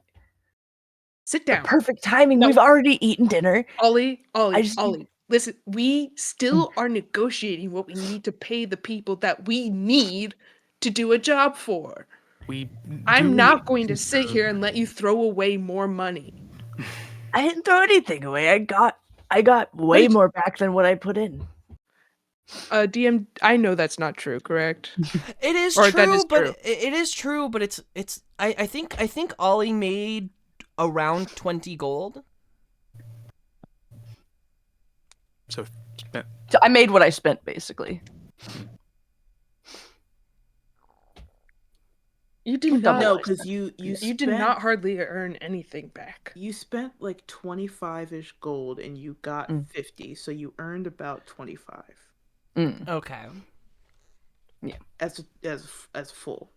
Sit the down. perfect timing. No. We've already eaten dinner. Ollie, I just- listen, we still are negotiating what we need to pay the people that we need to do a job for. I'm do not going to sit consider- here and let you throw away more money. I didn't throw anything away. I got way Wait. more back than what I put in. DM, I know that's not true, correct? It is Or true, that is but true. it is true, but it's I think Ollie made around 20 gold. So spent So I made what I spent, basically. You did Double not. No, it. because you You did not hardly earn anything back. You spent like 25-ish gold and you got 50, so you earned about 25 Mm. Okay. as full.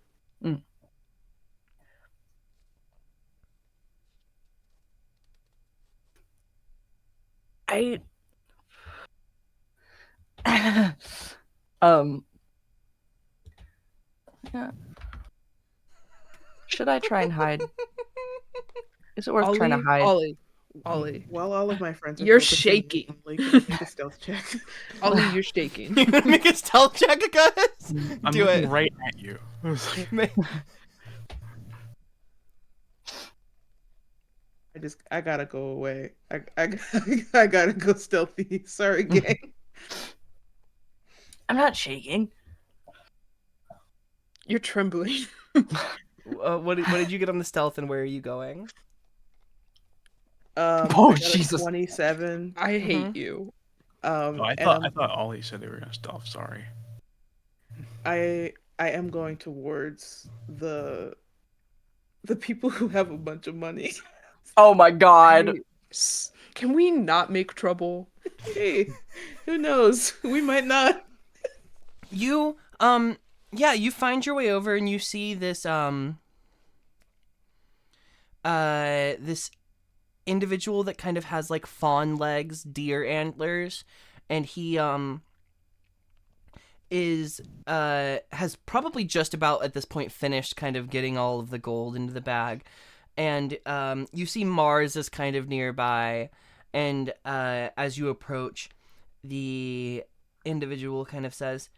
I yeah. Should I try and hide? Is it worth trying to hide? Ollie, While all of my friends are You're focusing shaking. on Lee, can I make a stealth check? Ollie, you're shaking. You gonna make a stealth check, guys? I'm Do looking it. right at you. I gotta go away. I gotta go stealthy. Sorry, gang. I'm not shaking. You're trembling. What did you get on the stealth, and where are you going? Oh, I got a Jesus. 27. I hate Mhm. you. Oh, I And thought Ollie said they were gonna stealth. Sorry. I am going towards the people who have a bunch of money. Oh my god. Can we not make trouble? Hey, who knows? We might not. You yeah, you find your way over and you see this this individual that kind of has like fawn legs, deer antlers, and he is has probably just about at this point finished kind of getting all of the gold into the bag. And you see Mars is kind of nearby, and as you approach, the individual kind of says,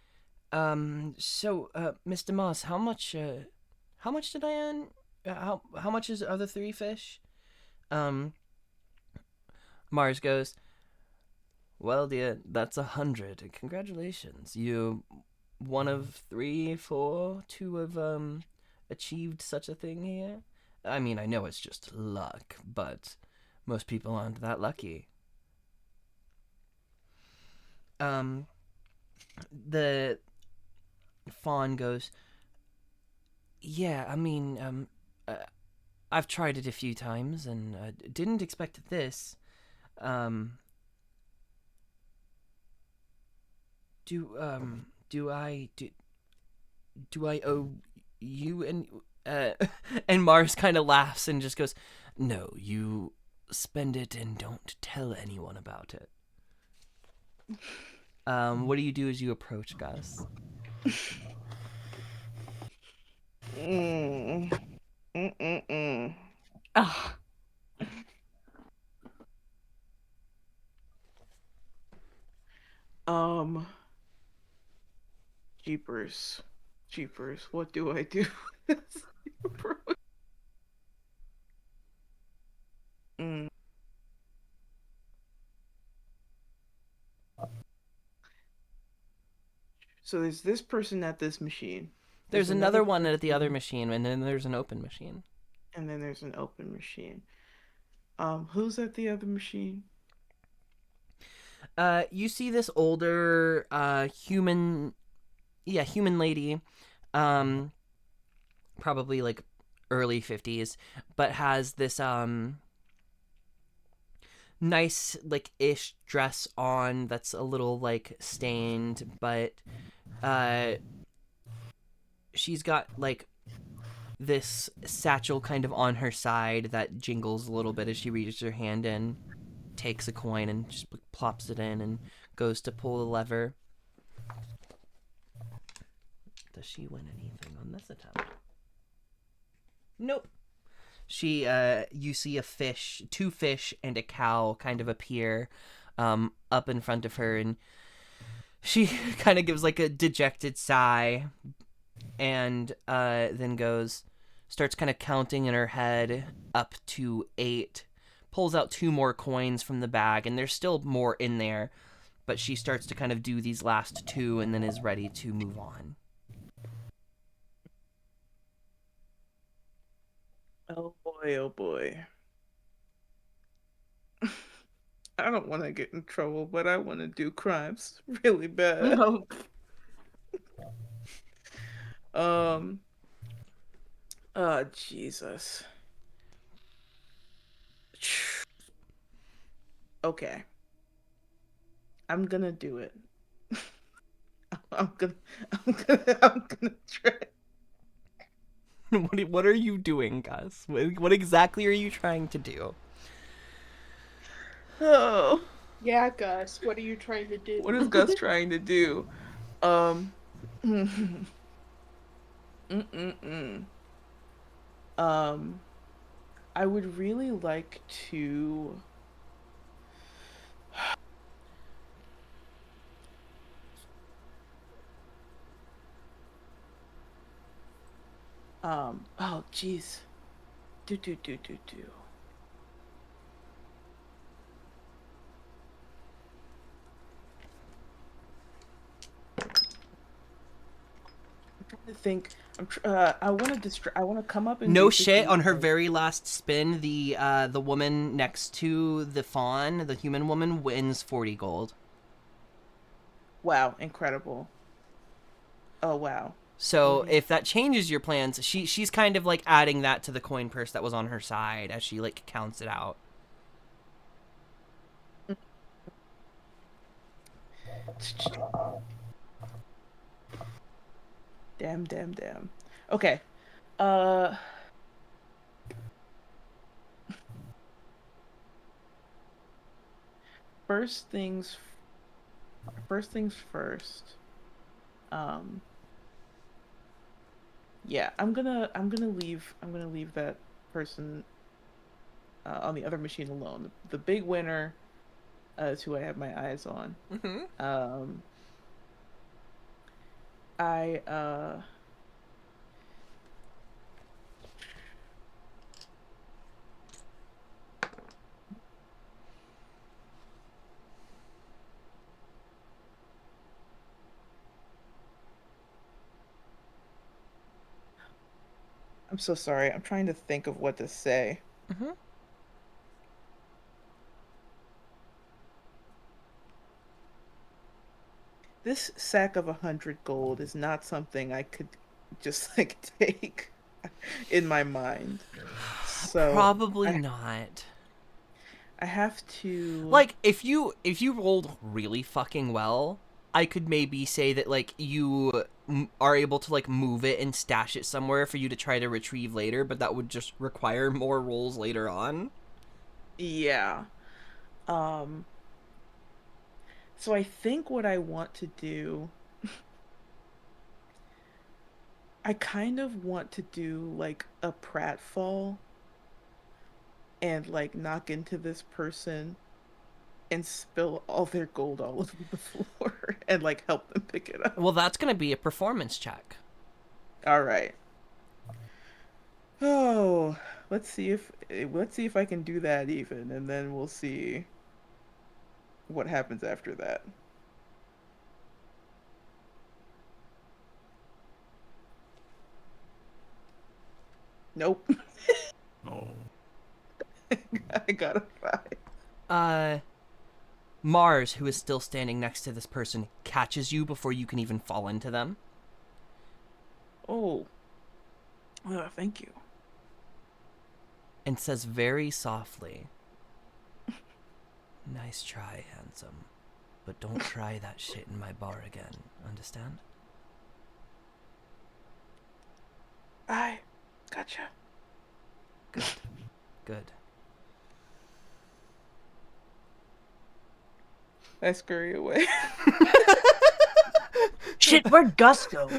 so, Mr. Moss, how much did I earn? How much are the 3 fish? Um, Mars goes, well, dear, that's 100. Congratulations. You one of 3, 4 to have, achieved such a thing here. I mean, I know it's just luck, but most people aren't that lucky. The fawn goes, yeah, I mean, I've tried it a few times and didn't expect this. Do I owe you and and Mars kind of laughs and just goes, "No, you spend it and don't tell anyone about it." What do you do as you approach Gus? Mm. Mm-mm-mm. Ugh. Um, Jeepers. Jeepers, what do I do? Mm. So there's this person at this machine. There's another another one at the other person, machine, and then there's an open machine. and then there's an open machine. Who's at the other machine? You see this older human, yeah, human lady, um, probably like early 50s, but has this nice like ish dress on that's a little like stained, but she's got like this satchel kind of on her side that jingles a little bit as she reaches her hand in, takes a coin and just plops it in and goes to pull the lever. Does she win anything on this attempt? Nope. She you see a fish, 2 fish and a cow kind of appear up in front of her, and she kind of gives like a dejected sigh and then starts kind of counting in her head up to 8, pulls out 2 more coins from the bag, and there's still more in there, but she starts to kind of do these last 2 and then is ready to move on. Oh boy, oh boy. I don't want to get in trouble, but I want to do crimes really bad. No. Um, oh, Jesus. Okay. I'm gonna do it. I'm gonna, I'm gonna try. What are you doing, Gus? What exactly are you trying to do? Oh, Yeah, Gus, what are you trying to do? what is Gus trying to do? Mm-mm-mm. Um, I would really like to. Oh, jeez. Do. I think I want to I want to come up and No basically, shit. On her like- very last spin, the woman next to the fawn, the human woman, wins 40 gold. Wow, incredible. Oh wow. So 40. if that changes your plans, she's kind of like adding that to the coin purse that was on her side as she like counts it out. Damn. Okay. First things first. Yeah, I'm gonna leave that person on the other machine alone. The big winner is who I have my eyes on. Mm-hmm. I I'm so sorry. I'm trying to think of what to say. Mm-hmm. This sack of 100 gold is not something I could just like take in my mind. So Probably I- not. I have to Like if you rolled really fucking well, I could maybe say that like you are able to like move it and stash it somewhere for you to try to retrieve later, but that would just require more rolls later on. Yeah. Um so I think what I want to do I kind of want to do like a pratfall and like knock into this person and spill all their gold all over the floor and like help them pick it up. Well, that's going to be a performance check. All right. Oh, let's see if I can do that even, and then we'll see what happens after that. Nope. Oh. I got a 5. Mars, who is still standing next to this person, catches you before you can even fall into them. Oh. Thank you. And says very softly, "Nice try, handsome. But don't try that shit in my bar again. Understand?" I gotcha. Good. I scurry away. Shit, where'd Gus go?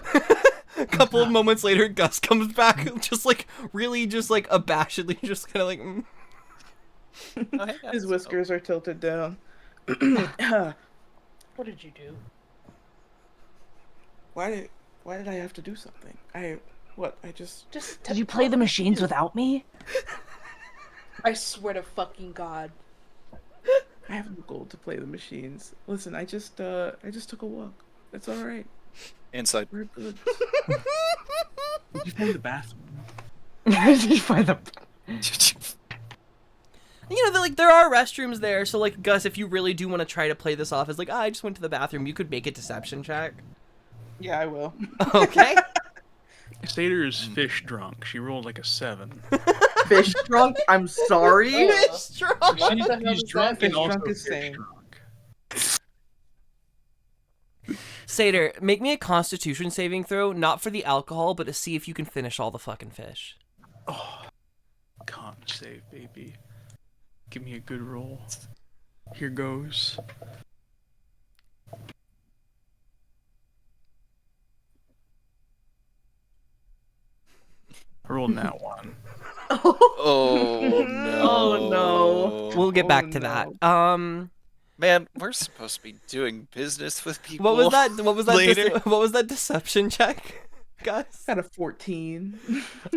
A couple of moments later, Gus comes back, just like really, just like abashedly, just kind of like. Oh, hey, guys. His whiskers are tilted down. What did you do? Why did I have to do something? I just Did you play the machines without me? I swear to fucking God. I have no gold to play the machines. Listen, I just took a walk. It's all right. Inside. We're good. Did you find the bathroom? Did you find the... You know, like there are restrooms there, so like Gus, if you really do want to try to play this off as like, I just went to the bathroom, you could make a deception check. Yeah, I will. Okay. Satyr is fish drunk. She rolled like a 7. Fish drunk. I'm sorry. Fish drunk. What the hell She's does drunk that and mean? also Drunk is fish sane. drunk. Satyr, make me a Constitution saving throw, not for the alcohol, but to see if you can finish all the fucking fish. Oh, con save, baby. Give me a good roll. Here goes. I rolled that one. Oh no. Oh, no. We'll get Oh, back to no. that. Man, we're supposed to be doing business with people. What was that? What was that? later. What was that deception check, guys? Got a 14.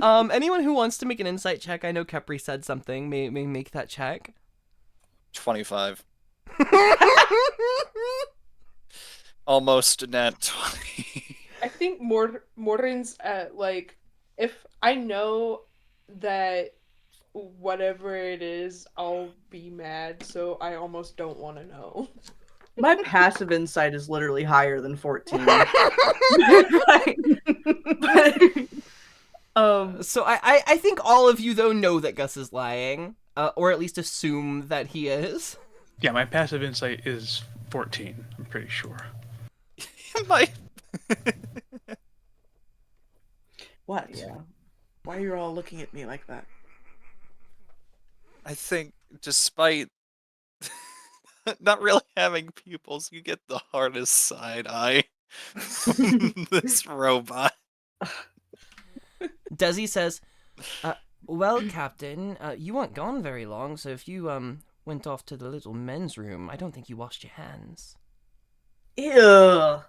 Anyone who wants to make an insight check, I know Kepri said something. May make that check. 25. Almost a nat 20. I think Morden's like, if I know that whatever it is, I'll be mad, so I almost don't want to know. My passive insight is literally higher than 14. So I think all of you though know that Gus is lying, or at least assume that he is. Yeah, my passive insight is 14. I'm pretty sure. My What? Yeah. Why are you all looking at me like that? I think despite not really having pupils, you get the hardest side eye from this robot. Desi says, well, Captain, you weren't gone very long, so if you went off to the little men's room, I don't think you washed your hands. Ew.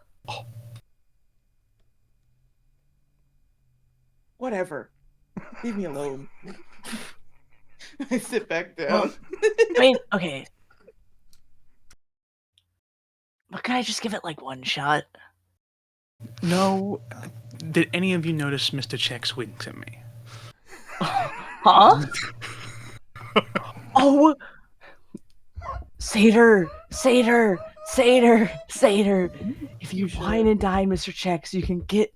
Whatever. Leave me alone. I sit back down. I mean, okay. But can I just give it like one shot? No. Did any of you notice Mr. Chex winks at me? Huh? Oh! Satyr! Satyr! Satyr! Satyr! If you wine and dine Mr. Chex, you can get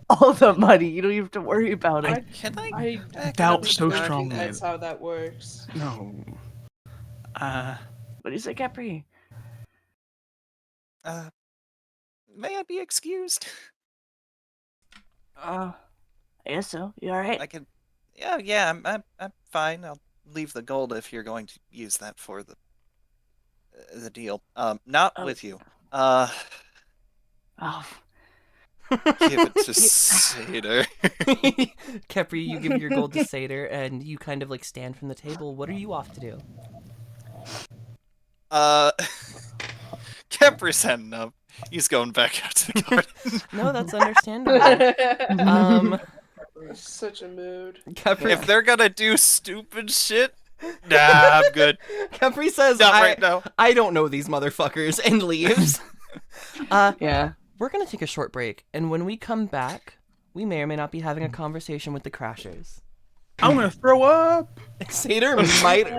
all the money. You don't even have to worry about it. I doubt so don't think strongly. that's how that works. No. What do you say, Capri? May I be excused? I guess so. You alright? I can. Yeah. I'm fine. I'll leave the gold if you're going to use that for the deal. Not Oh. with you. Oh. Give it to Satyr. Kepri, you give your gold to Satyr, and you kind of like stand from the table. What are you off to do? Kemper's heading up. He's going back out to the garden. No, that's understandable. Such a mood. Kepri, If they're gonna do stupid shit, nah, I'm good. Kepri says, Not right now. I don't know these motherfuckers, and leaves. Yeah. We're gonna take a short break, and when we come back, we may or may not be having a conversation with the Crashers. I'm gonna throw up! Satyr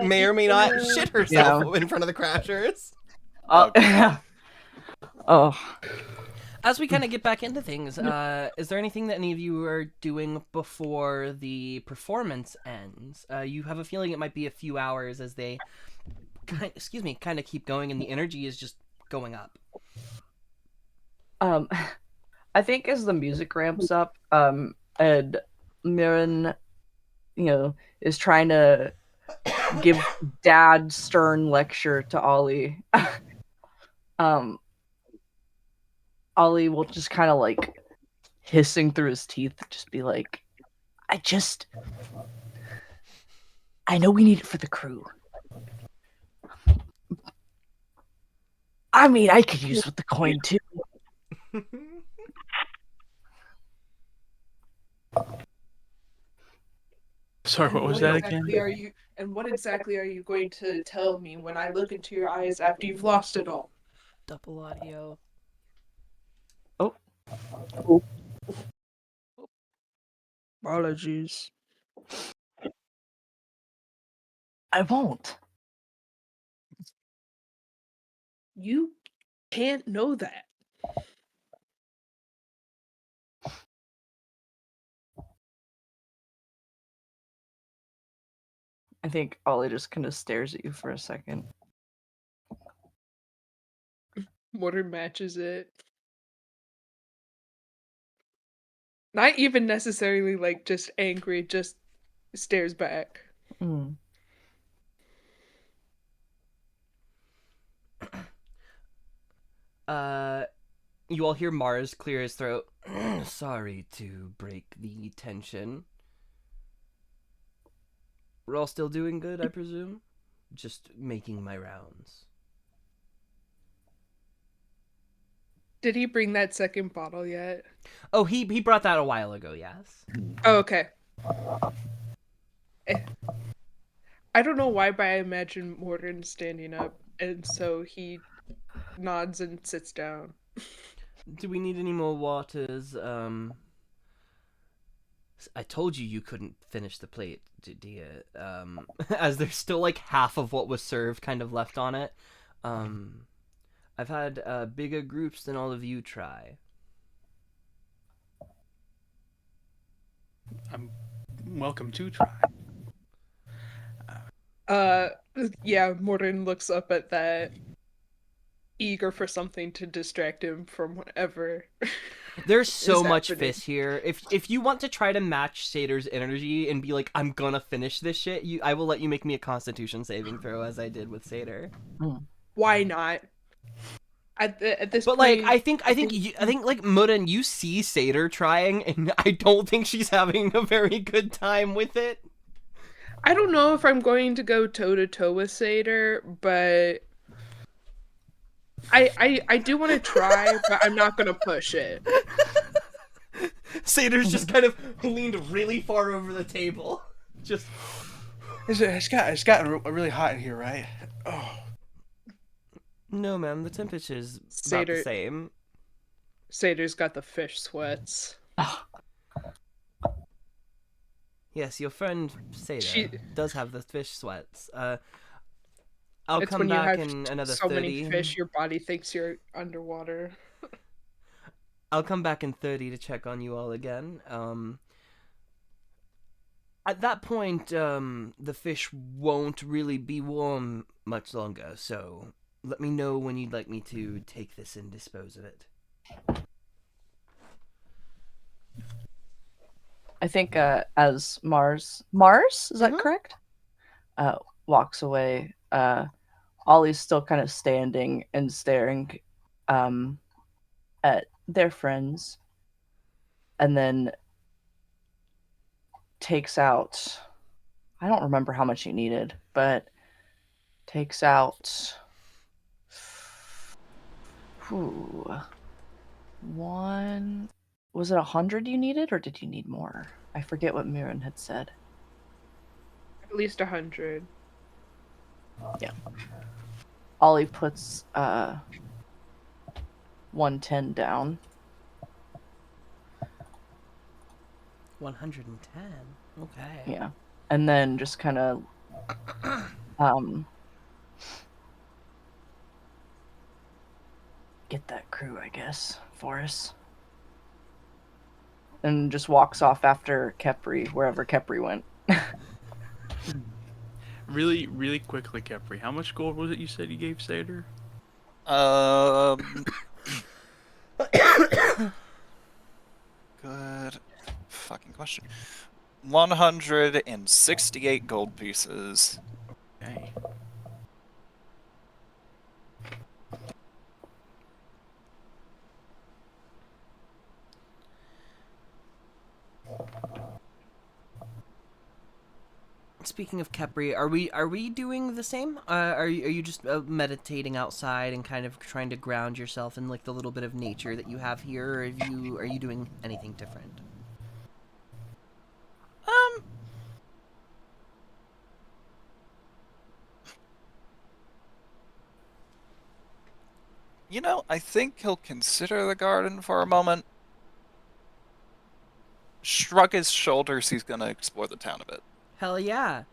may or may not shit herself in front of the Crashers. Oh. As we kind of get back into things, is there anything that any of you are doing before the performance ends? You have a feeling it might be a few hours as they, kind of keep going, and the energy is just going up. I think as the music ramps up, and Mirren, is trying to give dad stern lecture to Ollie. Ollie will just kind of like hissing through his teeth, just be like, I know we need it for the crew. I mean, I could use with the coin too. Sorry, what was that again? What exactly are you going to tell me when I look into your eyes after you've lost it all? Double audio. Apologies. I won't. You can't know that. I think Ollie just kind of stares at you for a second. Mordred matches it. Not even necessarily like just angry, just stares back. Mm. You all hear Mars clear his throat. Sorry to break the tension. We're all still doing good, I presume? Just making my rounds. Did he bring that second bottle yet? Oh, he brought that a while ago, yes. Oh, okay. I don't know why, but I imagine Mordred standing up, and so he nods and sits down. Do we need any more waters? I told you couldn't finish the plate, dear. As there's still like half of what was served kind of left on it. I've had bigger groups than all of you try. I'm welcome to try. Yeah, Morden looks up at that, eager for something to distract him from whatever. There's so is much happening. fish here. If you want to try to match Sator's energy and be like, I'm gonna finish this shit, I will let you make me a Constitution saving throw, as I did with Sator. Why not? At this But point, like, I think like Muden, you see Sator trying, and I don't think she's having a very good time with it. I don't know if I'm going to go toe to toe with Satyr, but I do want to try, but I'm not gonna push it. Sator's just kind of leaned really far over the table. Just It's gotten really hot in here, right? Oh. no, ma'am. The temperature's about the Satyr- same. Satyr's got the fish sweats. Yes, your friend Sator She- does have the fish sweats. I'll It's come when you back have in another so 30. many fish, your body thinks you're underwater. I'll come back in 30 to check on you all again. At that point, the fish won't really be warm much longer, so let me know when you'd like me to take this and dispose of it. I think as Mars, is that Mhm. correct? Walks away. Ollie's still kind of standing and staring at their friends, and then takes out. I don't remember how much he needed, but takes out. One. Was it 100 you needed, or did you need more? I forget what Mirren had said. At least 100. Ollie puts 110 down. 110. Okay. Yeah. And then just kind of get that crew, I guess, for us. And just walks off after Kepri, wherever Kepri went. Really, really quickly, Kepri. How much gold was it you said you gave Satyr? Good fucking question. 168 gold pieces. Okay. Speaking of Kepri, are we doing the same? Are you just meditating outside and kind of trying to ground yourself in like the little bit of nature that you have here, or are you doing anything different? You know, I think he'll consider the garden for a moment. Shrug his shoulders, he's gonna explore the town a bit. Hell yeah.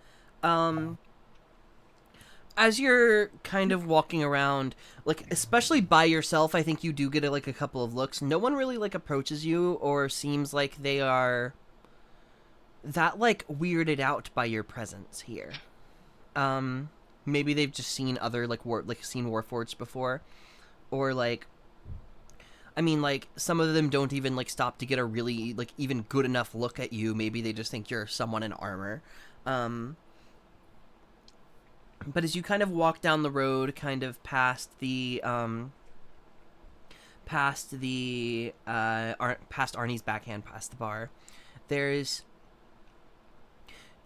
As you're kind of walking around, like, especially by yourself, I think you do get like a couple of looks. No one really like approaches you or seems like they are that like weirded out by your presence here. Maybe they've just seen other seen Warforged before, or like, I mean, like, some of them don't even like stop to get a really like even good enough look at you. Maybe they just think you're someone in armor. But as you kind of walk down the road, kind of past Arnie's backhand, past the bar,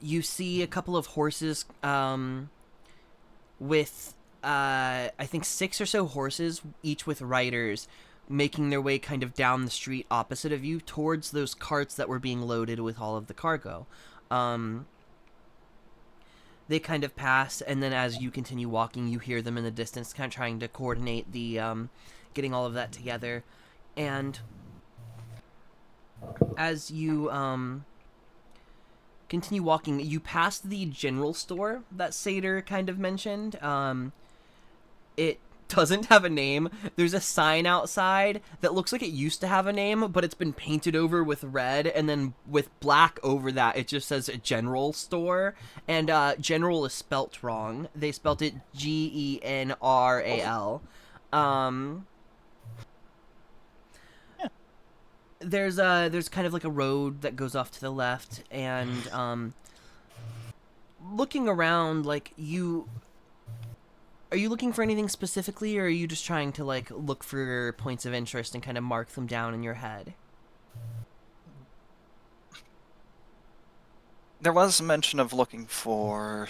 you see a couple of horses, with, I think 6 or so horses, each with riders, making their way kind of down the street opposite of you towards those carts that were being loaded with all of the cargo. They kind of pass, and then as you continue walking, you hear them in the distance, kind of trying to coordinate the, getting all of that together. And as you continue walking, you pass the general store that Seder kind of mentioned. It doesn't have a name. There's a sign outside that looks like it used to have a name, but it's been painted over with red, and then with black over that, it just says general store. And general is spelt wrong. They spelt it Genral. There's kind of like a road that goes off to the left, and looking around, like, are you looking for anything specifically, or are you just trying to like look for points of interest and kind of mark them down in your head? There was mention of looking for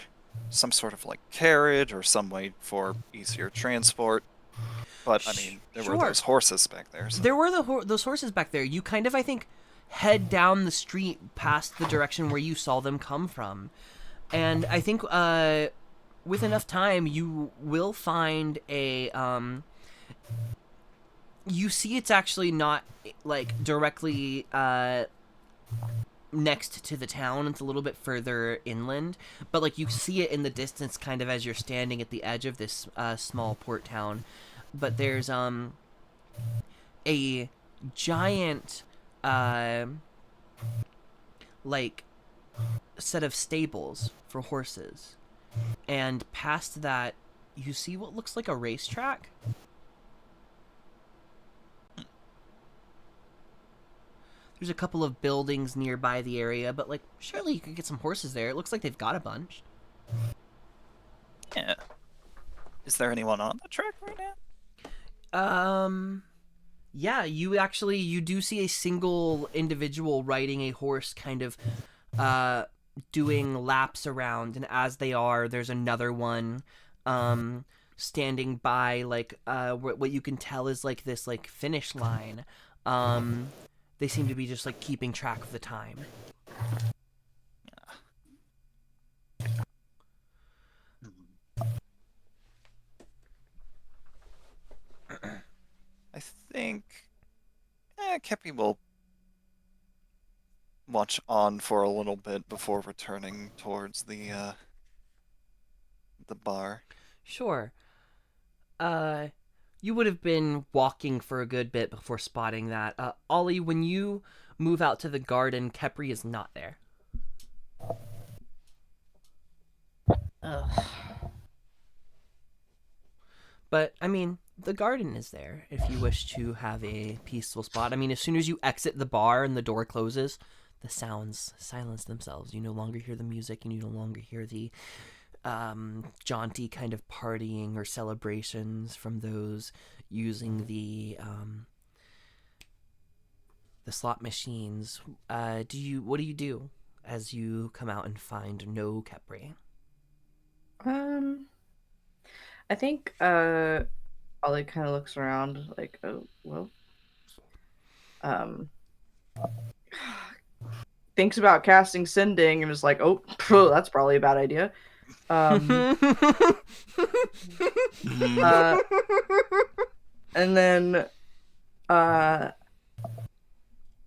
some sort of like carriage or some way for easier transport. But I mean, there were Sure. those horses back there. So. There were those horses back there. You kind of, I think, head down the street past the direction where you saw them come from. And I think with enough time, you will find a... you see it's actually not, like, directly next to the town. It's a little bit further inland. But, like, you see it in the distance kind of as you're standing at the edge of this small port town. But there's a giant like set of stables for horses, and past that you see what looks like a racetrack. There's a couple of buildings nearby the area, but like surely you could get some horses there. It looks like they've got a bunch. Yeah. Is there anyone on the track right now? Yeah, you do see a single individual riding a horse kind of doing laps around, and as they are, there's another one standing by, like what you can tell is like this like finish line. They seem to be just like keeping track of the time. I think Kepi will watch on for a little bit before returning towards the bar. Sure. You would have been walking for a good bit before spotting that. Ollie, when you move out to the garden, Kepri is not there. Ugh. But, I mean, the garden is there if you wish to have a peaceful spot. I mean, as soon as you exit the bar and the door closes, the sounds silence themselves. You no longer hear the music, and you no longer hear the jaunty kind of partying or celebrations from those using the slot machines. What do you do as you come out and find no Kepri? I think Ollie kind of looks around like, oh, well. Thinks about casting Sending and is like, oh, that's probably a bad idea. And then,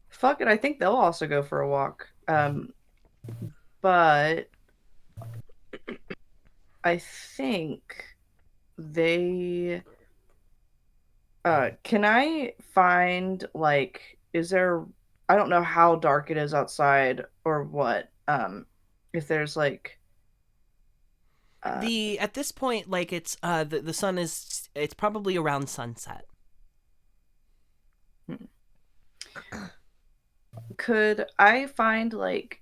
fuck it, I think they'll also go for a walk. But I think they can I find, like, is there, I don't know how dark it is outside or what, if there's like at this point, like, it's the sun is, it's probably around sunset. Could I find like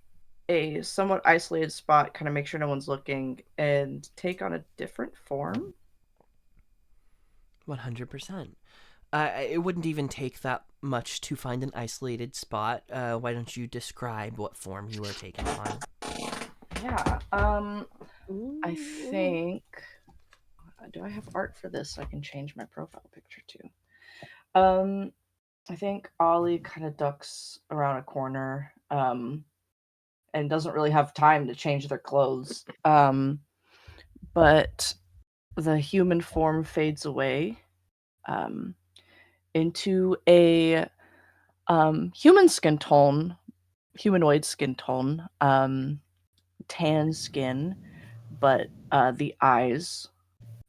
a somewhat isolated spot, kind of make sure no one's looking, and take on a different form? 100%. It wouldn't even take that much to find an isolated spot. Why don't you describe what form you are taking on? Yeah. I think. Do I have art for this? So I can change my profile picture too. I think Ollie kind of ducks around a corner, and doesn't really have time to change their clothes. But the human form fades away. into a humanoid skin tone, tan skin, but the eyes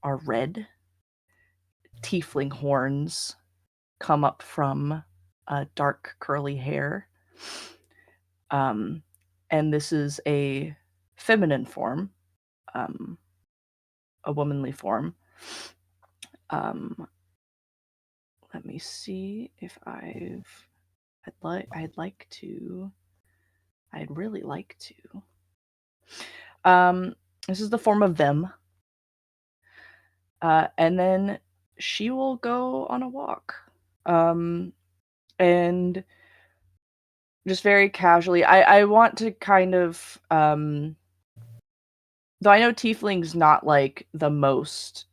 are red. Tiefling horns come up from dark curly hair. And this is a feminine form, a womanly form. Let me see if I'd really like to. This is the form of Vem. And then she will go on a walk. And just very casually, I want to kind of, though I know Tiefling's not like the most,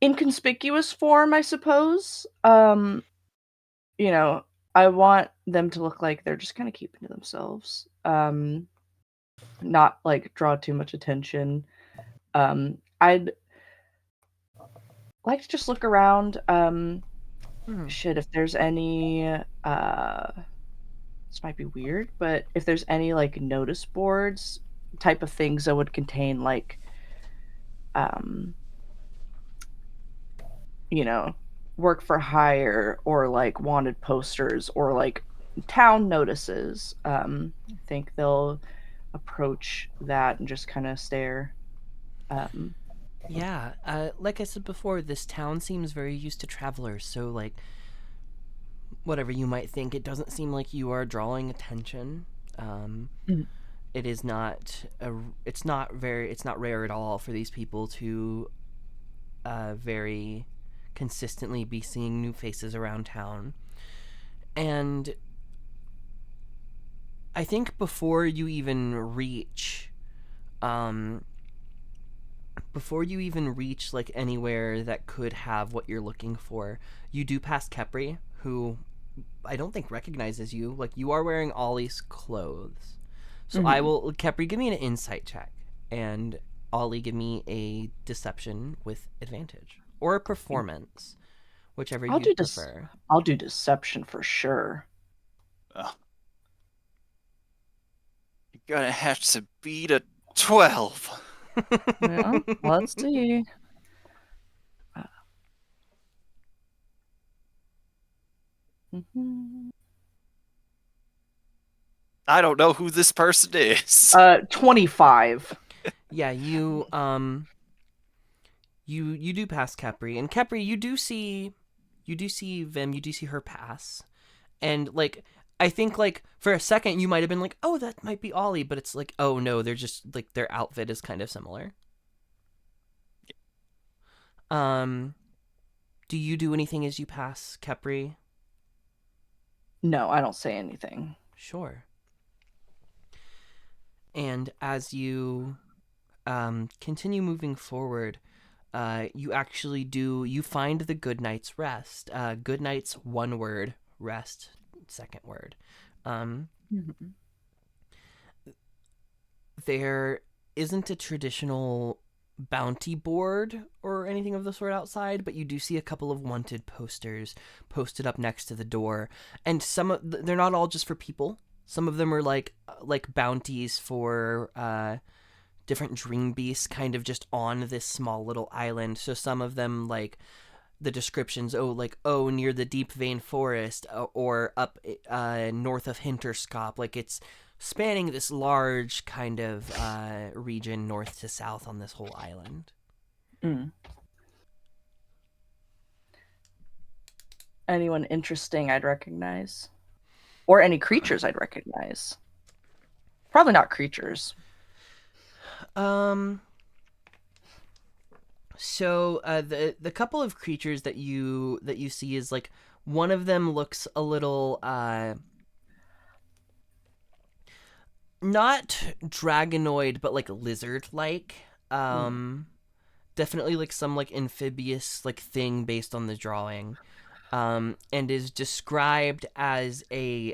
inconspicuous form, I suppose. You know, I want them to look like they're just kind of keeping to themselves. Not like draw too much attention. I'd like to just look around. Shit, if there's any this might be weird, but if there's any like notice boards type of things that would contain like you know, work for hire or like wanted posters or like town notices, I think they'll approach that and just kind of stare. Yeah, like I said before, this town seems very used to travelers, so like whatever you might think, it doesn't seem like you are drawing attention. It is not it's not rare at all for these people to very consistently be seeing new faces around town. And I think before you even reach like anywhere that could have what you're looking for, you do pass Kepri, who I don't think recognizes you. Like, you are wearing Ollie's clothes. So I will, Kepri, give me an insight check, and Ollie, give me a deception with advantage. Or a performance, whichever you prefer. I'll do deception for sure. Oh. You're gonna have to beat a 12. Yeah, let's see. I don't know who this person is. 25. Yeah, you do pass Kepri, and Kepri, you do see Vim, you do see her pass, and like I think like for a second you might have been like, oh, that might be Ollie, but it's like, oh no, they're just like their outfit is kind of similar. Do you do anything as you pass Kepri? No, I don't say anything. Sure. And as you continue moving forward, you find the Good Night's Rest. Good Night's one word, rest, second word. There isn't a traditional bounty board or anything of the sort outside, but you do see a couple of wanted posters posted up next to the door, and they're not all just for people. Some of them are like bounties for different dream beasts, kind of just on this small little island. So some of them, like the descriptions, near the Deep Vein Forest, or up north of Hinterskop, like it's spanning this large kind of region north to south on this whole island. Anyone interesting I'd recognize? Or any creatures I'd recognize? Probably not creatures. So the couple of creatures that you see is like, one of them looks a little not dragonoid, but like lizard-like. Definitely like some like amphibious like thing based on the drawing. And is described as a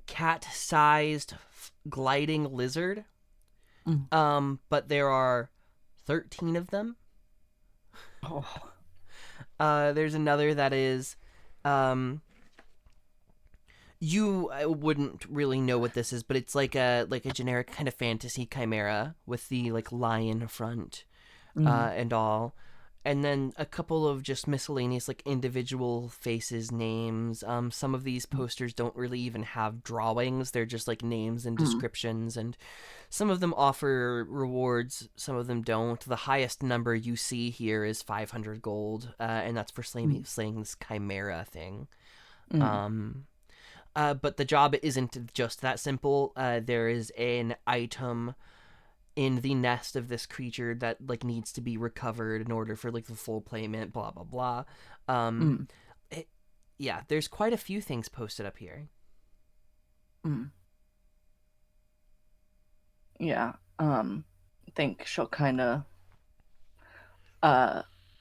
cat-sized gliding lizard. Mm. But there are 13 of them. Oh. There's another that is, you wouldn't really know what this is, but it's like a generic kind of fantasy chimera with the like lion front, and all. And then a couple of just miscellaneous like individual faces, names. Some of these posters don't really even have drawings. They're just like names and descriptions, and some of them offer rewards, some of them don't. The highest number you see here is 500 gold, and that's for slaying this chimera thing. But the job isn't just that simple. There is an item in the nest of this creature that like needs to be recovered in order for like the full payment, blah blah blah. Yeah, there's quite a few things posted up here. Yeah. I think she'll kind of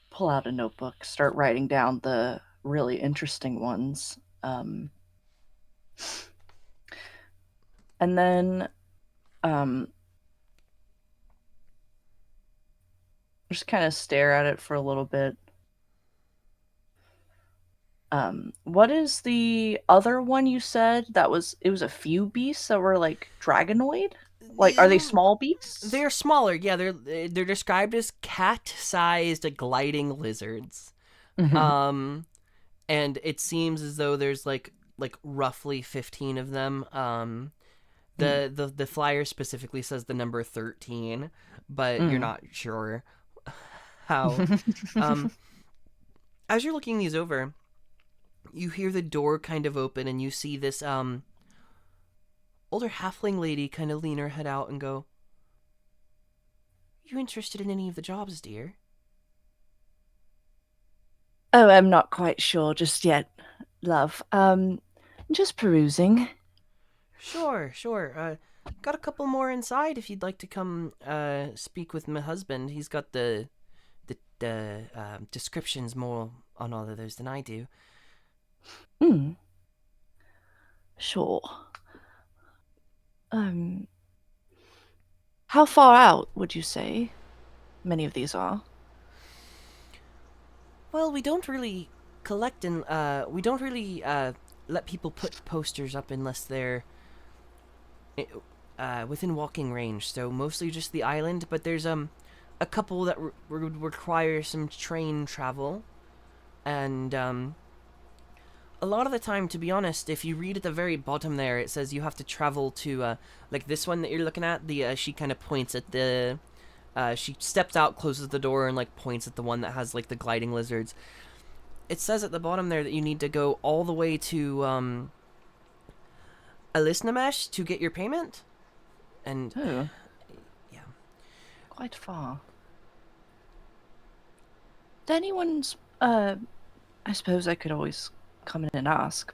pull out a notebook, start writing down the really interesting ones. And then just kind of stare at it for a little bit. What is the other one you said? It was a few beasts that were like dragonoid? Like, are they small beasts? They're smaller, yeah. They're described as cat-sized gliding lizards. And it seems as though there's like roughly 15 of them. The flyer specifically says the number 13, but you're not sure how. As you're looking these over, you hear the door kind of open, and you see this older halfling lady kind of lean her head out and go, "You interested in any of the jobs, dear?" Oh, I'm not quite sure just yet, love. Just perusing. Sure. Got a couple more inside if you'd like to come speak with my husband. He's got the descriptions more on all of those than I do. Sure. How far out would you say many of these are? Well, we don't really collect and we don't really let people put posters up unless they're within walking range. So mostly just the island, but there's a couple that would require some train travel, and a lot of the time, to be honest, if you read at the very bottom there, it says you have to travel to like this one that you're looking at. She kind of points at the. She steps out, closes the door, and like points at the one that has like the gliding lizards. It says at the bottom there that you need to go all the way to Alisnamesh to get your payment, and Oh, yeah. quite far. Did anyone's I suppose I could always come in and ask.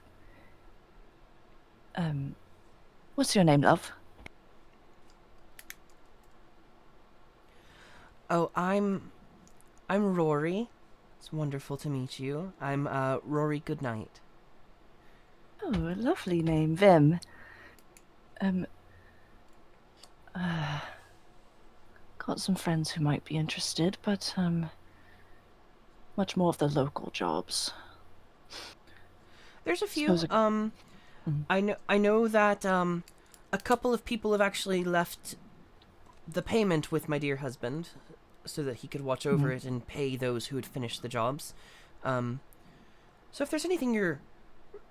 What's your name, love? Oh, I'm Rory. It's wonderful to meet you. I'm Rory Goodnight. Oh, a lovely name, Vim. Got some friends who might be interested, but much more of the local jobs. There's a few. Suppose I know that a couple of people have actually left the payment with my dear husband, so that he could watch over it and pay those who had finished the jobs. So if there's anything you're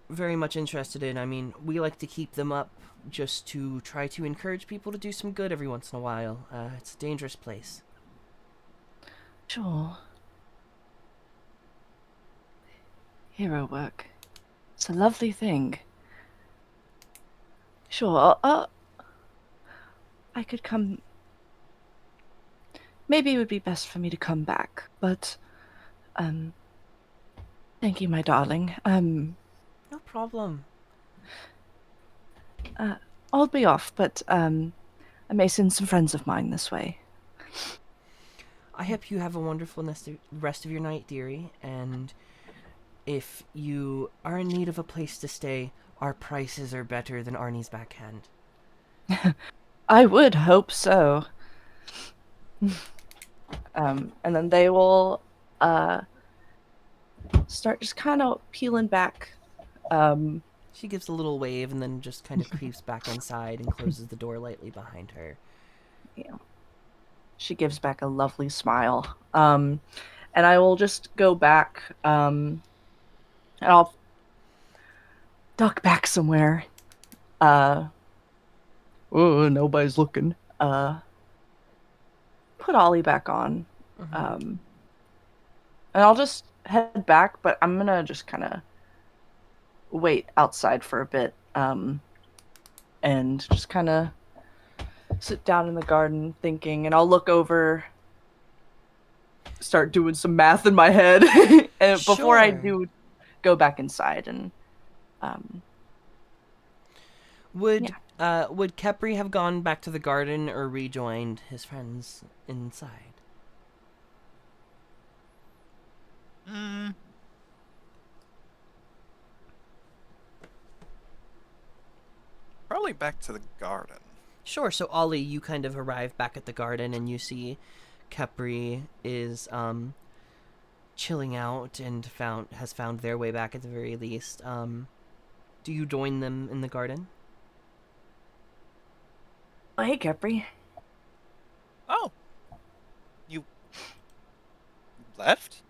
very much interested in, I mean, we like to keep them up just to try to encourage people to do some good every once in a while. It's a dangerous place. Sure. Hero work. It's a lovely thing. Sure, I could come. Maybe it would be best for me to come back, but thank you, my darling. No problem. I'll be off, but I may send some friends of mine this way. I hope you have a wonderful rest of your night, dearie, and if you are in need of a place to stay, our prices are better than Arnie's backhand. I would hope so. And then they will start just kind of peeling back. She gives a little wave and then just kind of creeps back inside and closes the door lightly behind her. She gives back a lovely smile. And I will just go back, and I'll duck back somewhere. Oh, nobody's looking. Put Ollie back on. And I'll just head back, but I'm gonna just kind of wait outside for a bit, and just kind of sit down in the garden thinking, and I'll look over, start doing some math in my head, and before I Sure. do go back inside. And Would Kepri have gone back to the garden or rejoined his friends inside? Probably back to the garden. Sure. So Ollie, you kind of arrive back at the garden and you see Kepri is chilling out and has found their way back at the very least. Do you join them in the garden? oh, hey, Kepri. Oh. You left?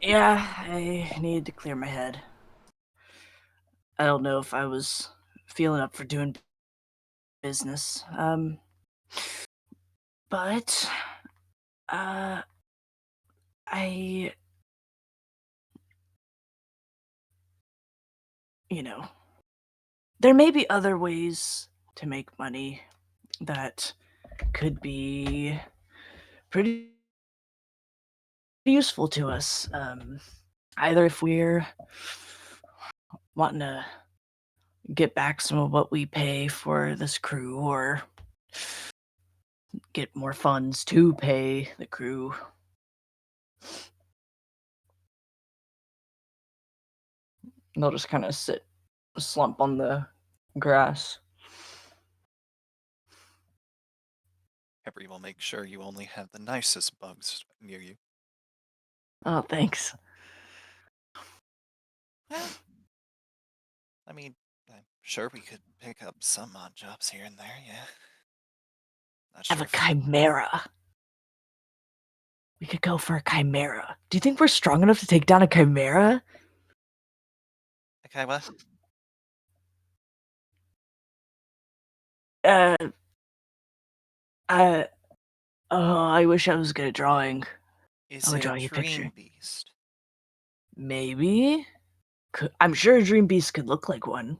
Yeah, I needed to clear my head. I don't know if I was feeling up for doing business. But I, there may be other ways to make money that could be pretty useful to us. Either if we're wanting to get back some of what we pay for this crew, or get more funds to pay the crew. And they'll just kind of slump on the grass. Kepri will make sure you only have the nicest bugs near you. Oh, thanks. Well, I mean, I'm sure we could pick up some odd jobs here and there, yeah. Not I have sure a if- chimera. We could go for a chimera. Do you think we're strong enough to take down a chimera? Okay, what? I wish I was good at drawing. Is I'll it draw a you a dream picture. beast? Maybe. I'm sure a dream beast could look like one.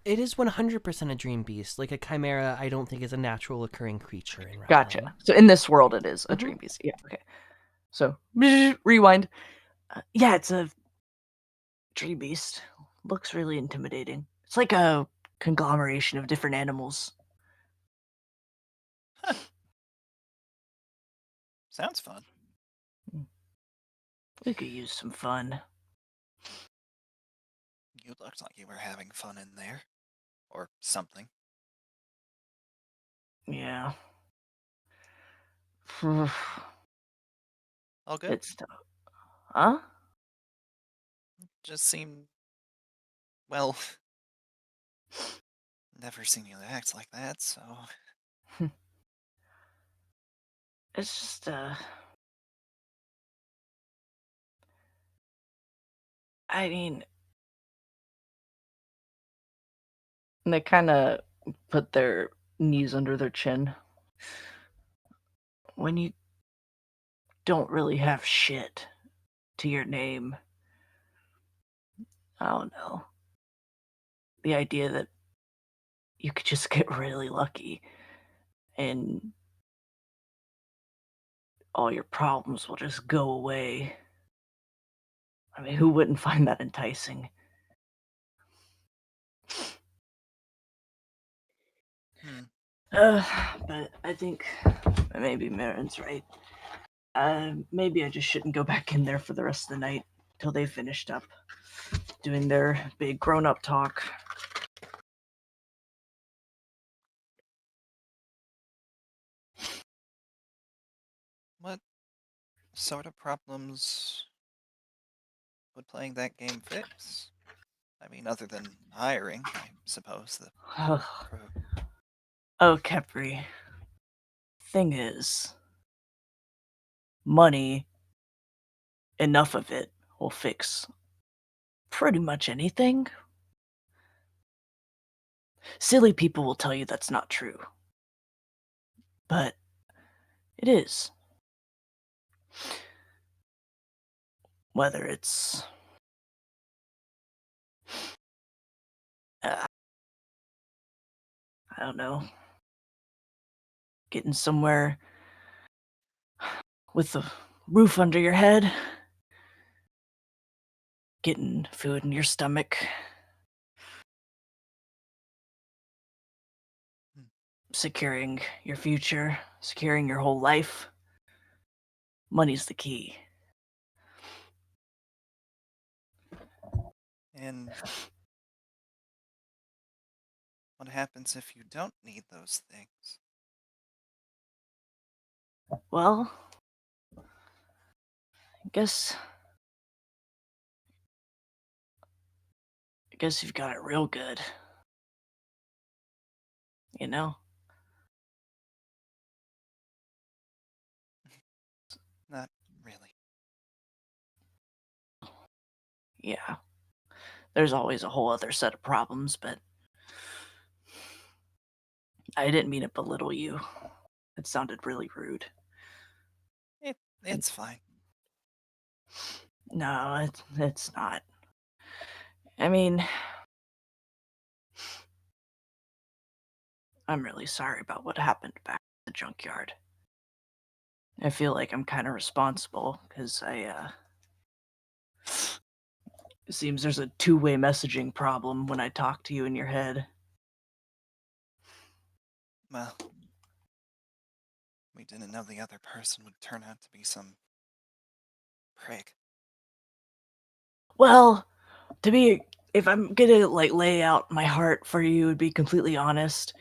It is 100% a dream beast. Like a chimera, I don't think is a natural occurring creature in Ratline. Gotcha. So in this world, it is a Mhm. dream beast. Yeah. Okay. So rewind. Yeah, it's a dream beast. Looks really intimidating. It's like a conglomeration of different animals. Sounds fun. We could use some fun. You looked like you were having fun in there. Or something. Yeah. All good? It's tough. Huh? Just seemed... Well... Never seen you act like that, so... It's just I mean, and they kind of put their knees under their chin. When you don't really have shit to your name, I don't know. The idea that you could just get really lucky and all your problems will just go away. I mean, who wouldn't find that enticing? But I think maybe Marin's right. Maybe I just shouldn't go back in there for the rest of the night till they finished up doing their big grown-up talk. What sort of problems would playing that game fix? I mean, other than hiring, I suppose, the crew. Oh, Kepri. Thing is, money, enough of it, will fix pretty much anything. Silly people will tell you that's not true. But it is. Whether it's I don't know, getting somewhere with a roof under your head, getting food in your stomach, securing your future, securing your whole life. Money's the key. And what happens if you don't need those things? Well, I guess you've got it real good. You know? Not really. Yeah. There's always a whole other set of problems, but I didn't mean to belittle you. It sounded really rude. It's fine. No, it's not. I mean, I'm really sorry about what happened back at the junkyard. I feel like I'm kind of responsible because it seems there's a two-way messaging problem when I talk to you in your head. Well, we didn't know the other person would turn out to be some prick. Well, if I'm gonna lay out my heart for you and be completely honest,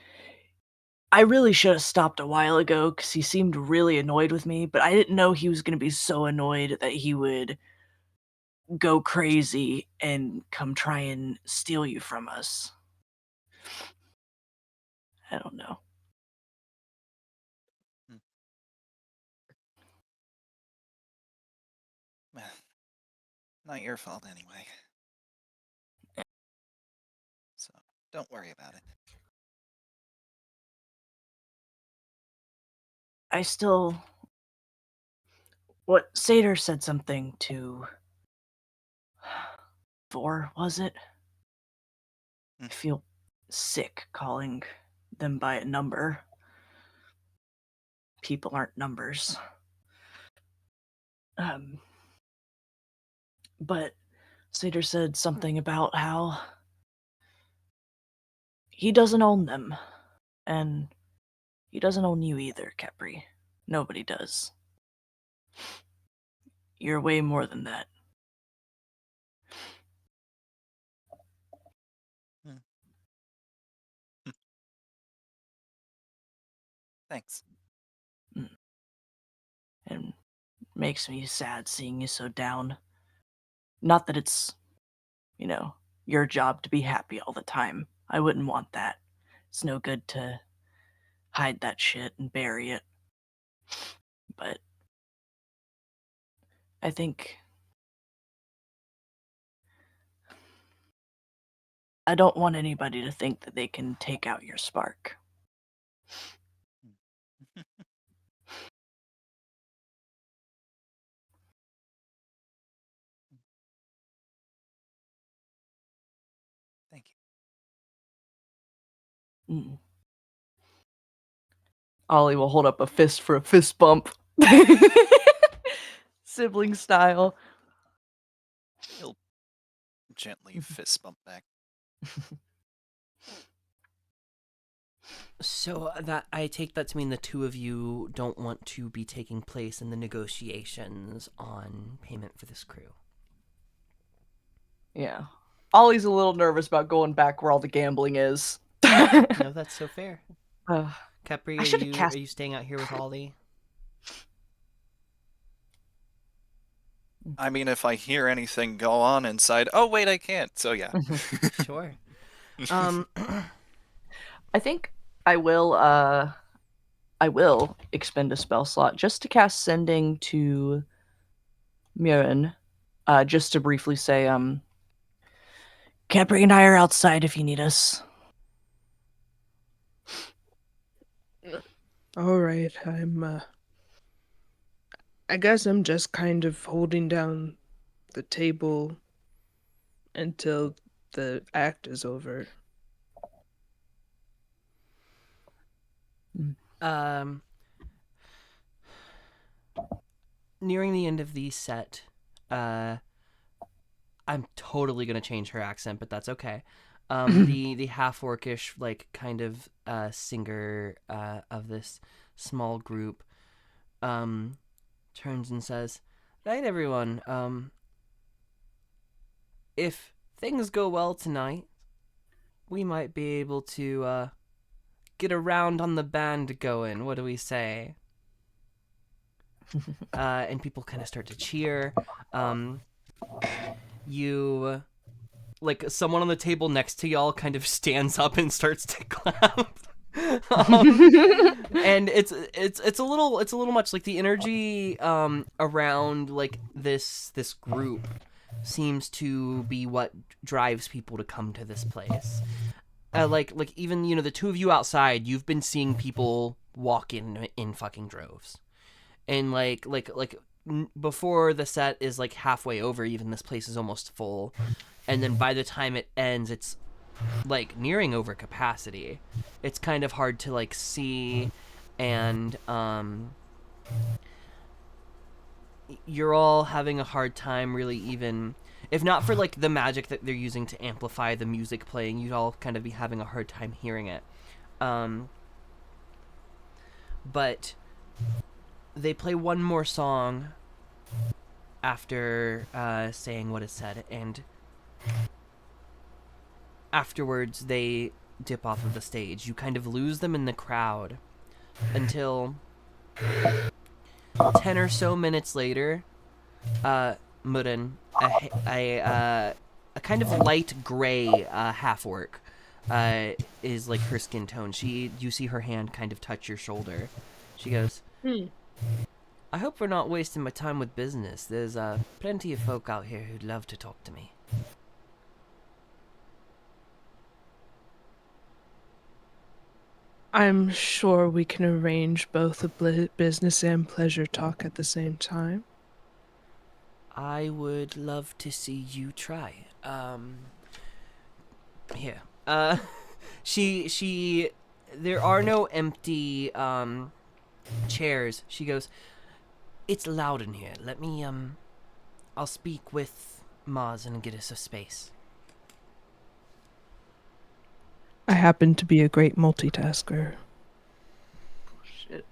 I really should have stopped a while ago because he seemed really annoyed with me, but I didn't know he was gonna be so annoyed that he would go crazy and come try and steal you from us. I don't know. Well, not your fault anyway. So, don't worry about it. I still... What, Satyr said something to... Vor, was it? I feel sick calling them by a number. People aren't numbers. But Satyr said something about how he doesn't own them. And he doesn't own you either, Kepri. Nobody does. You're way more than that. Thanks. And makes me sad seeing you so down. Not that it's, your job to be happy all the time. I wouldn't want that. It's no good to hide that shit and bury it. But I think I don't want anybody to think that they can take out your spark. Thank you. Ollie will hold up a fist for a fist bump. Sibling style. He'll gently fist bump back. So that I take that to mean the two of you don't want to be taking place in the negotiations on payment for this crew. Yeah. Ollie's a little nervous about going back where all the gambling is. No, that's so fair. Uh, Kepri, I should've are you staying out here with Ollie? I mean, if I hear anything go on inside, oh wait, I can't. So yeah. Sure. I think I will expend a spell slot just to cast Sending to Murin, just to briefly say, Camper and I are outside if you need us. All right, I guess I'm just kind of holding down the table until the act is over. Um, nearing the end of the set, I'm totally gonna change her accent, but that's okay. The half orcish like kind of singer of this small group turns and says, "Right, everyone. If things go well tonight, we might be able to get a round on the band going. What do we say?" And people kind of start to cheer. You, like, someone on the table next to y'all kind of stands up and starts to clap. And it's a little much, like, the energy around like this group seems to be what drives people to come to this place. Like even, you know, the two of you outside, you've been seeing people walk in fucking droves. And like before the set is like halfway over, even, this place is almost full. And then by the time it ends, it's like nearing over capacity. It's kind of hard to like see, and you're all having a hard time really, even if not for like the magic that they're using to amplify the music playing, you'd all kind of be having a hard time hearing it. But they play one more song after saying what is said, and afterwards they dip off of the stage. You kind of lose them in the crowd until 10 or so minutes later, Murin, a kind of light gray half-orc, is like her skin tone. You see her hand kind of touch your shoulder. She goes, "I hope we're not wasting my time with business. There's plenty of folk out here who'd love to talk to me." I'm sure we can arrange both a business and pleasure talk at the same time. I would love to see you try. Here. She there are no empty chairs. She goes, "It's loud in here. Let me I'll speak with Maz and get us a space." I happen to be a great multitasker. Shit.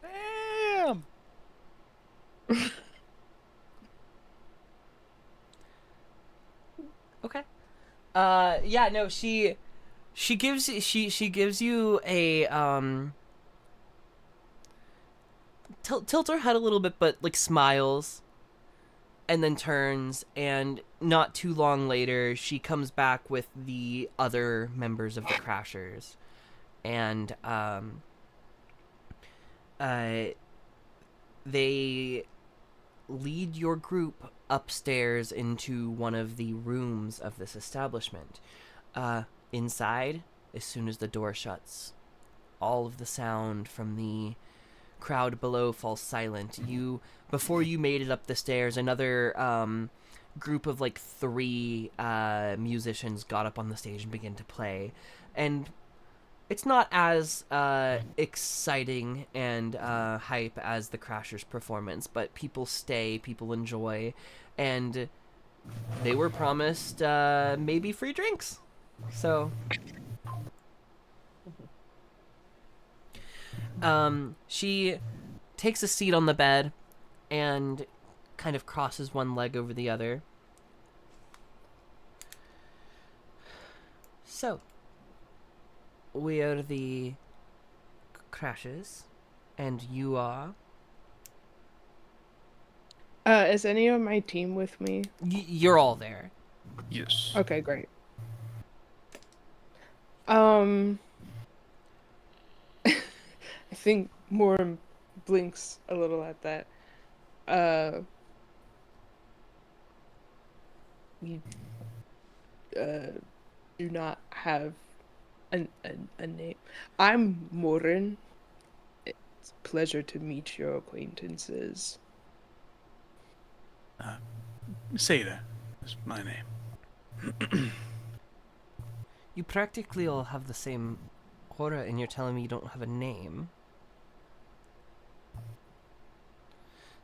Damn. Okay. Yeah, no, she gives you a tilts her head a little bit, but like smiles, and then turns, and not too long later she comes back with the other members of the Crashers, and they lead your group upstairs into one of the rooms of this establishment. Inside, as soon as the door shuts, all of the sound from the crowd below falls silent. Before you made it up the stairs, another group of like 3 musicians got up on the stage and began to play, and it's not as exciting and hype as the Crashers' performance, but people stay, people enjoy, and they were promised maybe free drinks. So she takes a seat on the bed and kind of crosses one leg over the other. "So, we are the Crashers, and you are?" Is any of my team with me? You're all there. Yes. Okay, great. I think Morin blinks a little at that. We do not have a name. I'm Morin. It's a pleasure to meet your acquaintances. Seda is my name. You practically all have the same aura, and you're telling me you don't have a name.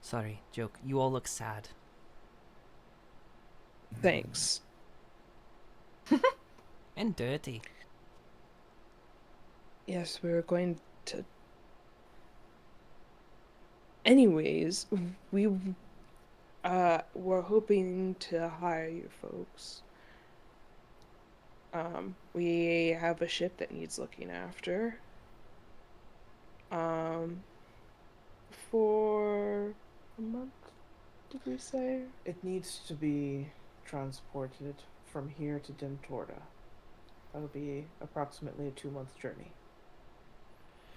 Sorry, joke. You all look sad. Thanks. And dirty. Yes, we were going to. Anyways, we were hoping to hire you folks. We have a ship that needs looking after. For a month, did we say? It needs to be transported from here to Dentorda. That'll be approximately a 2-month journey.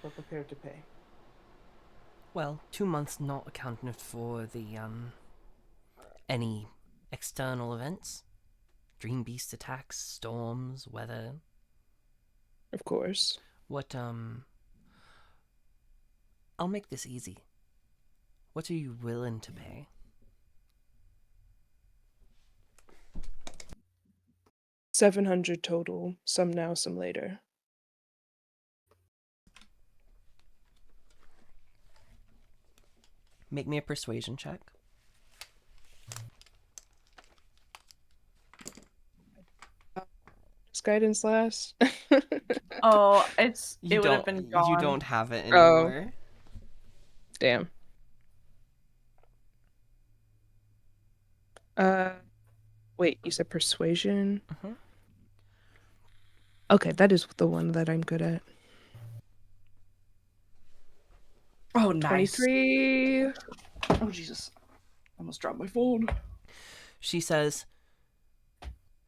We're prepared to pay. Well, 2 months not accounted for the, any external events. Dream beast attacks, storms, weather. Of course. What, I'll make this easy. What are you willing to pay? $700 total. Some now, some later. Make me a persuasion check. Does guidance last? Oh, it You would have don't. been gone. You don't have it Oh. anymore. Damn. Wait, you said persuasion? Mhm. Okay, that is the one that I'm good at. Oh, nice. 23. Oh, Jesus. I almost dropped my phone. She says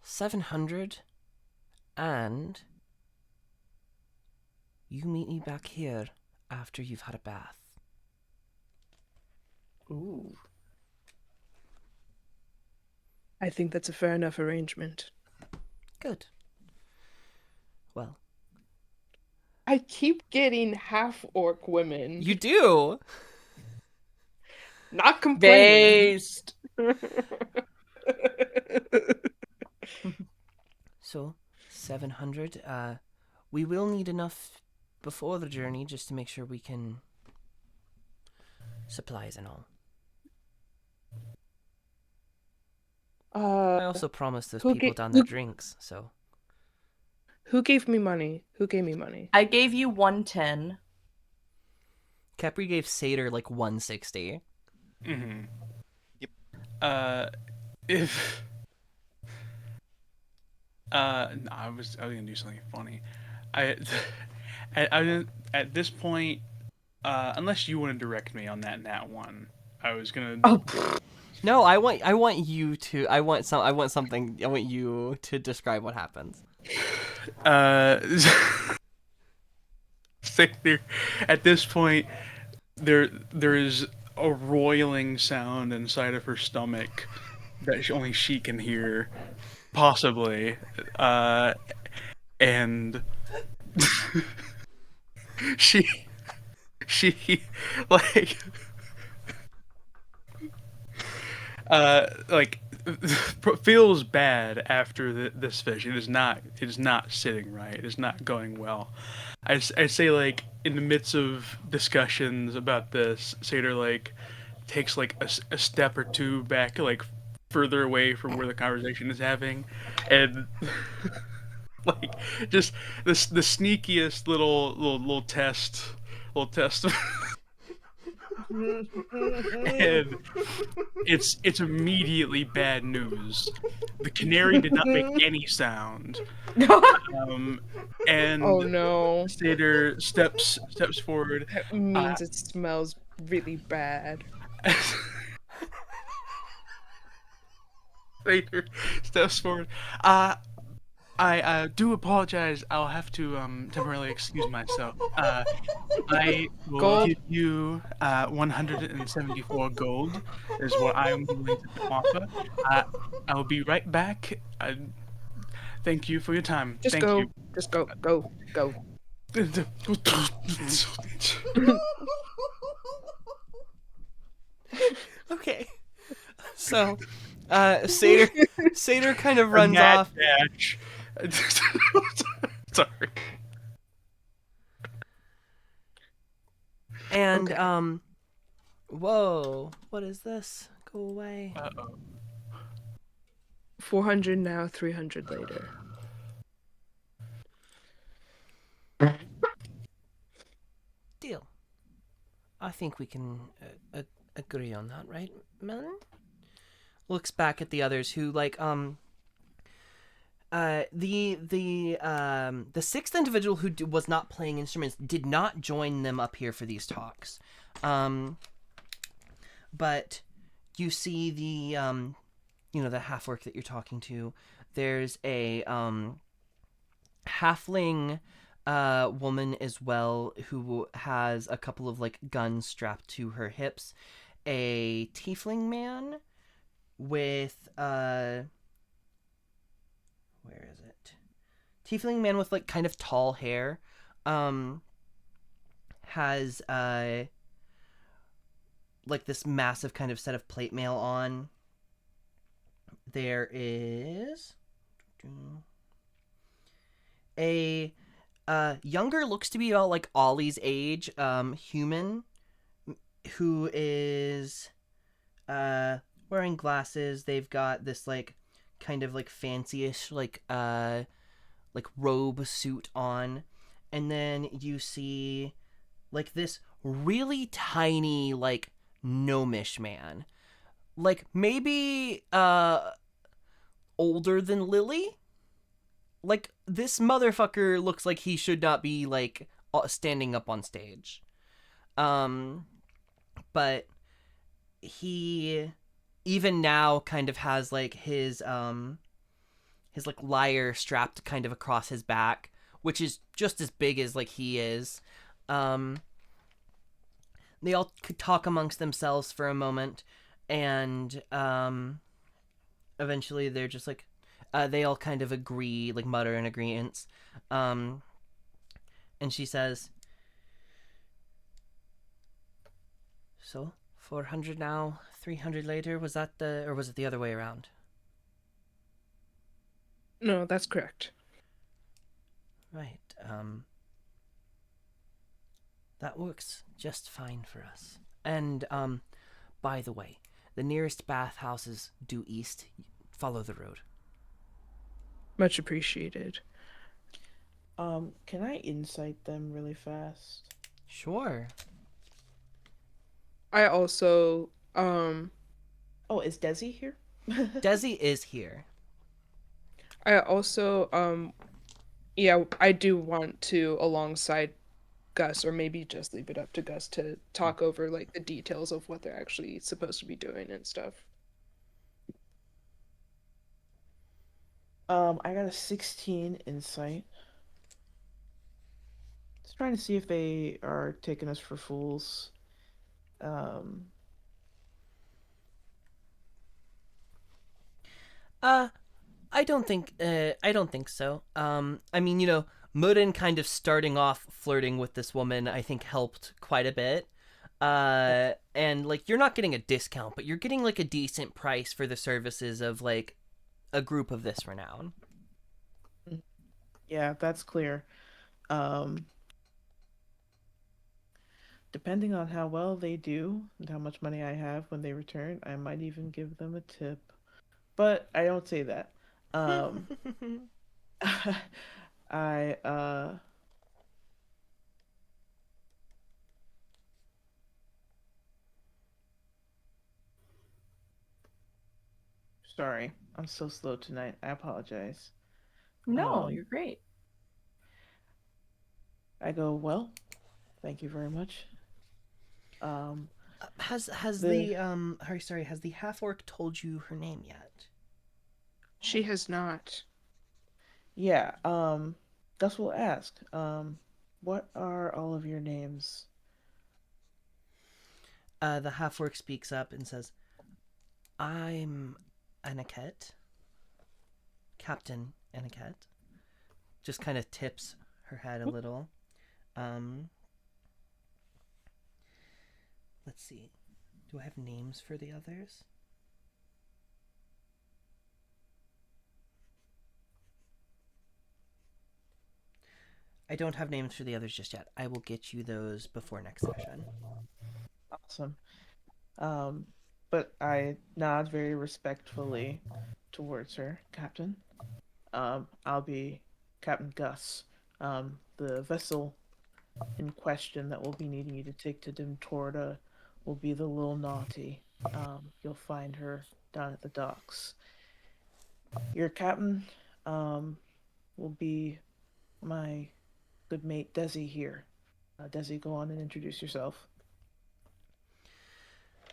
700, and you meet me back here after you've had a bath. Ooh. I think that's a fair enough arrangement. Good. Well, I keep getting half-orc women. you do. Not complaining. Based. So 700. We will need enough before the journey just to make sure we can supplies and all. I also promised those people down there drinks, so. Who gave me money? Who gave me money? I gave you 110. Capri gave Satyr like 160. Mm-hmm. Yep. If no, I was gonna do something funny. I at this point, unless you want to direct me on that one, I was gonna. Oh, No, I want you to. I want something. I want you to describe what happens. Satyr, at this point, there is a roiling sound inside of her stomach that only she can hear, possibly, and she like like feels bad after this fish. It is not sitting right. It is not going well. I say, like, in the midst of discussions about this, Satyr like takes like a step or two back, like further away from where the conversation is having, and like just the sneakiest little test and it's immediately bad news. The canary did not make any sound. And Oh no. Satyr steps forward. That means it smells really bad. Later, steps forward. I do apologize. I'll have to temporarily excuse myself. I will Gold. give you 174 gold is what I am willing to offer. I'll be right back. Thank you for your time. Just Thank go. you. Just go. Go. Go. Okay. So, Seder kind of runs Mad off. dash. Sorry. And Okay. whoa, what is this? Go away. 400 now, 300 later. Deal. I think we can agree on that, right, Melon? Looks back at the others who the sixth individual who was not playing instruments did not join them up here for these talks. But you see the the half-orc that you're talking to. There's a halfling woman as well who has a couple of guns strapped to her hips. A tiefling man with where is it? Tiefling man with kind of tall hair has this massive kind of set of plate mail on. There is a younger, looks to be about Ollie's age, human who is wearing glasses. They've got this kind of fancy-ish robe suit on, and then you see this really tiny gnomish man, maybe older than Lily. This motherfucker looks like he should not be standing up on stage. But he even now kind of has his lyre strapped kind of across his back, which is just as big as he is. They all could talk amongst themselves for a moment, and eventually they're just they all kind of agree, mutter in agreement. And she says, "So 400 now, 300 later. Was that or was it the other way around?" No, that's correct. Right. That works just fine for us. And by the way, the nearest bathhouse is due east. Follow the road. Much appreciated. Can I insight them really fast? Sure. I also Oh, is Desi here? Desi is here. I also yeah, I do want to, alongside Gus, or maybe just leave it up to Gus to talk over the details of what they're actually supposed to be doing and stuff. I got a 16 insight. Just trying to see if they are taking us for fools. I don't think so. I mean, Mudin kind of starting off flirting with this woman, I think helped quite a bit. And you're not getting a discount, but you're getting a decent price for the services of a group of this renown. Yeah, that's clear. Depending on how well they do and how much money I have when they return, I might even give them a tip. But I don't say that. I sorry, I'm so slow tonight. I apologize. No, you're great. I go, well, thank you very much. Has the half orc told you her name yet? She has not. Yeah, Gus will ask, what are all of your names? The half-orc speaks up and says, I'm Aniket. Captain Aniket. Just kind of tips her head a little. Let's see. Do I have names for the others? I don't have names for the others just yet. I will get you those before next session. Awesome. But I nod very respectfully towards her, Captain. I'll be Captain Gus. The vessel in question that we'll be needing you to take to Dimtorda will be the Lil Naughty. You'll find her down at the docks. Your captain, will be my good mate Desi here. Desi, go on and introduce yourself.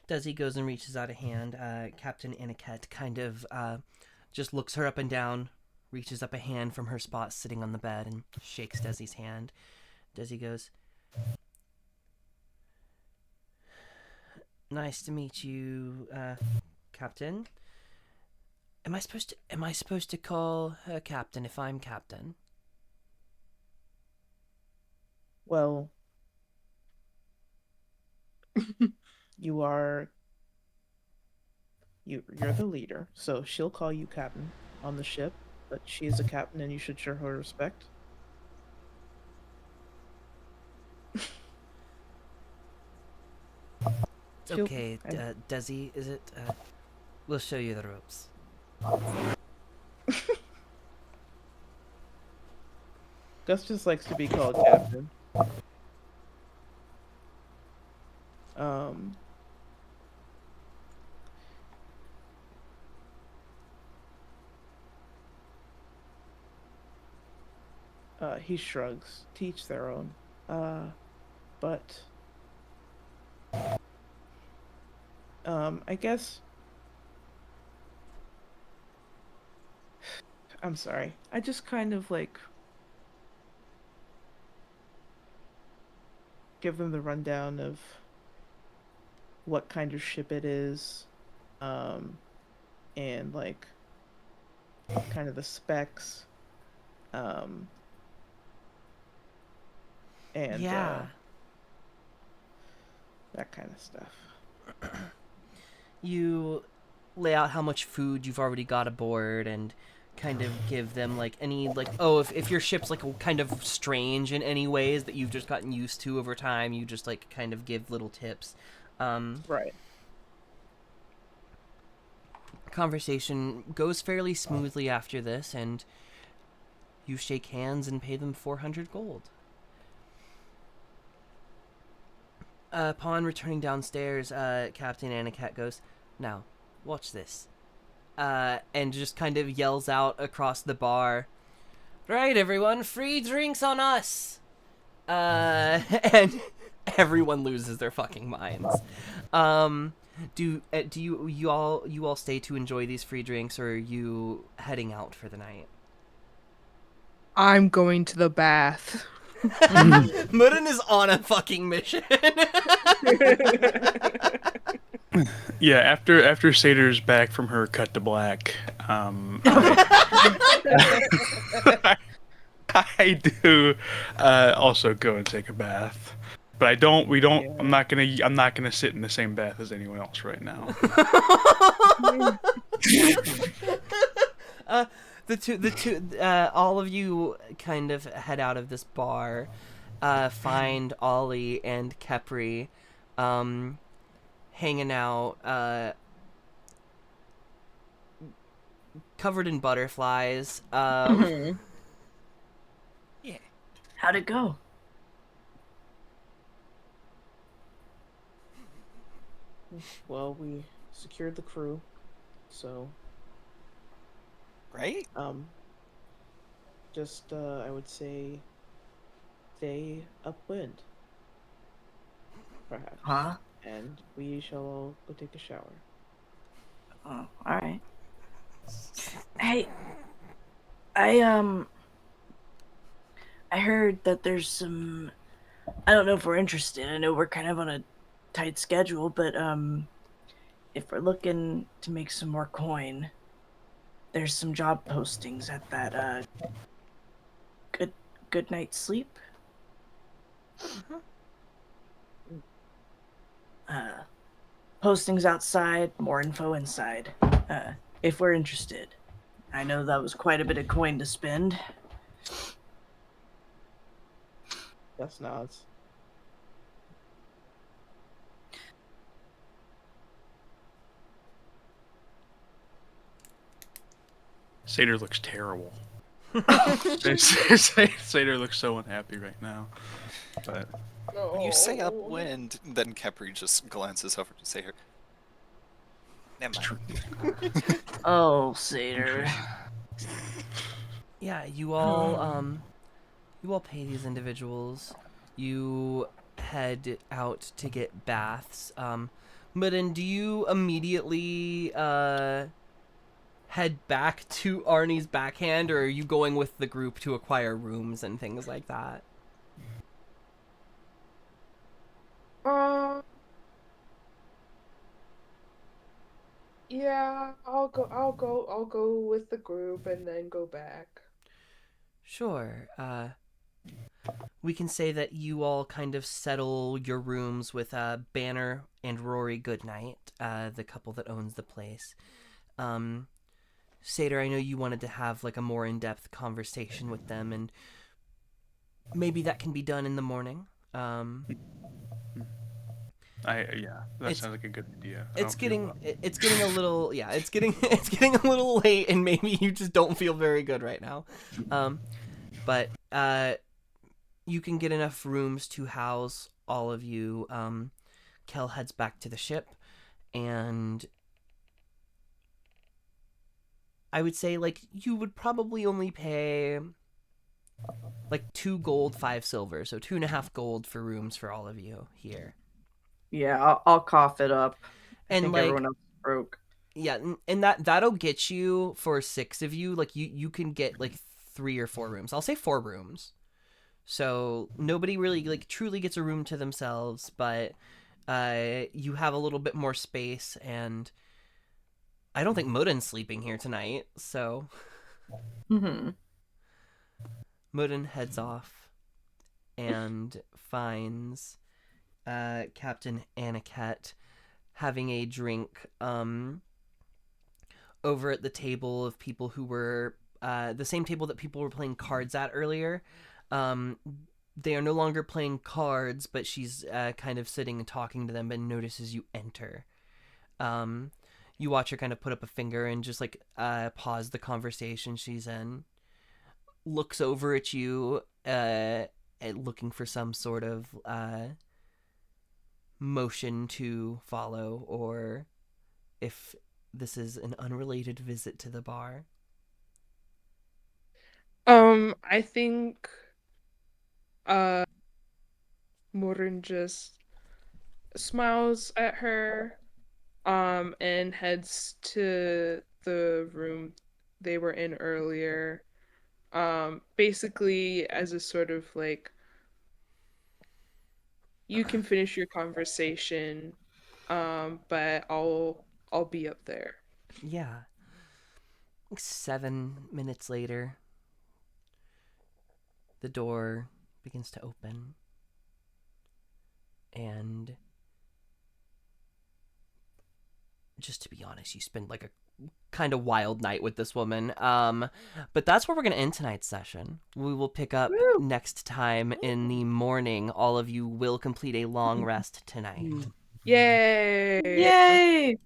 Desi goes and reaches out a hand. Captain Aniket kind of just looks her up and down, reaches up a hand from her spot sitting on the bed, and shakes Desi's hand. Desi goes, "Nice to meet you, Captain. Am I supposed to call her Captain if I'm Captain?" Well, you're the leader, so she'll call you captain on the ship, but she is a captain and you should show her respect. It's okay, Desi, is it? We'll show you the ropes. Gus just likes to be called captain. He shrugs. Teach their own. But I guess I'm sorry. I just kind of like give them the rundown of what kind of ship it is, and like kind of the specs, and Yeah. that kind of stuff. You lay out how much food you've already got aboard and kind of give them like any like, oh, if your ship's like kind of strange in any ways that you've just gotten used to over time, you just like kind of give little tips. Right. Conversation goes fairly smoothly after this, and you shake hands and pay them 400 gold. Upon returning downstairs, Captain Aniket goes, "Now, watch this." And just kind of yells out across the bar, "Right, everyone, free drinks on us!" And everyone loses their fucking minds. Do you all stay to enjoy these free drinks, or are you heading out for the night? I'm going to the bath. Murin is on a fucking mission. Yeah, after Sater's back from her cut to black, I do also go and take a bath, but I don't. We don't. Yeah. I'm not gonna sit in the same bath as anyone else right now. The two, all of you kind of head out of this bar, find Ollie and Kepri, hanging out, covered in butterflies. Yeah. How'd it go? Well, we secured the crew, so Right? just I would say stay upwind, perhaps, Huh? and we shall all go take a shower. Oh, all right. Hey, I heard that there's some. I don't know if we're interested. I know we're kind of on a tight schedule, but if we're looking to make some more coin, there's some job postings at that good night's sleep. Postings outside, more info inside. If we're interested. I know that was quite a bit of coin to spend. Yes, nods. Seder looks terrible. Seder looks so unhappy right now. But You say upwind, then Kepri just glances over to Seder. Never mind. Oh, Seder. Yeah, you all pay these individuals. You head out to get baths. But then do you immediately head back to Arnie's backhand, or are you going with the group to acquire rooms and things like that? Yeah, I'll go with the group and then go back. Sure. We can say that you all kind of settle your rooms with Banner and Rory Goodnight, the couple that owns the place. Seder, I know you wanted to have like a more in-depth conversation with them, and maybe that can be done in the morning. That sounds like a good idea. It's getting a little it's getting a little late, and maybe you just don't feel very good right now. But you can get enough rooms to house all of you. Kel heads back to the ship, and I would say like you would probably only pay like 2 gold, 5 silver, so 2.5 gold for rooms for all of you here. Yeah, I'll cough it up. I And think like everyone else is broke. yeah, and that'll get you for 6 of you. Like you can get like 3 or 4 rooms. I'll say 4 rooms. So nobody really like truly gets a room to themselves, but you have a little bit more space, and I don't think Mudden's sleeping here tonight, so Mudden heads off and finds Captain Aniket having a drink over at the table of people who were the same table that people were playing cards at earlier. They are no longer playing cards, but she's kind of sitting and talking to them, and notices you enter. You watch her kind of put up a finger and just like pause the conversation she's in, looks over at you, looking for some sort of motion to follow, or if this is an unrelated visit to the bar. I think Morin just smiles at her and heads to the room they were in earlier, basically as a sort of like, you can finish your conversation, but I'll be up there. Yeah. 7 minutes later, the door begins to open, and just to be honest, you spend like a kind of wild night with this woman. But that's where we're going to end tonight's session. We will pick up next time in the morning. All of you will complete a long rest tonight. Yay! Yay!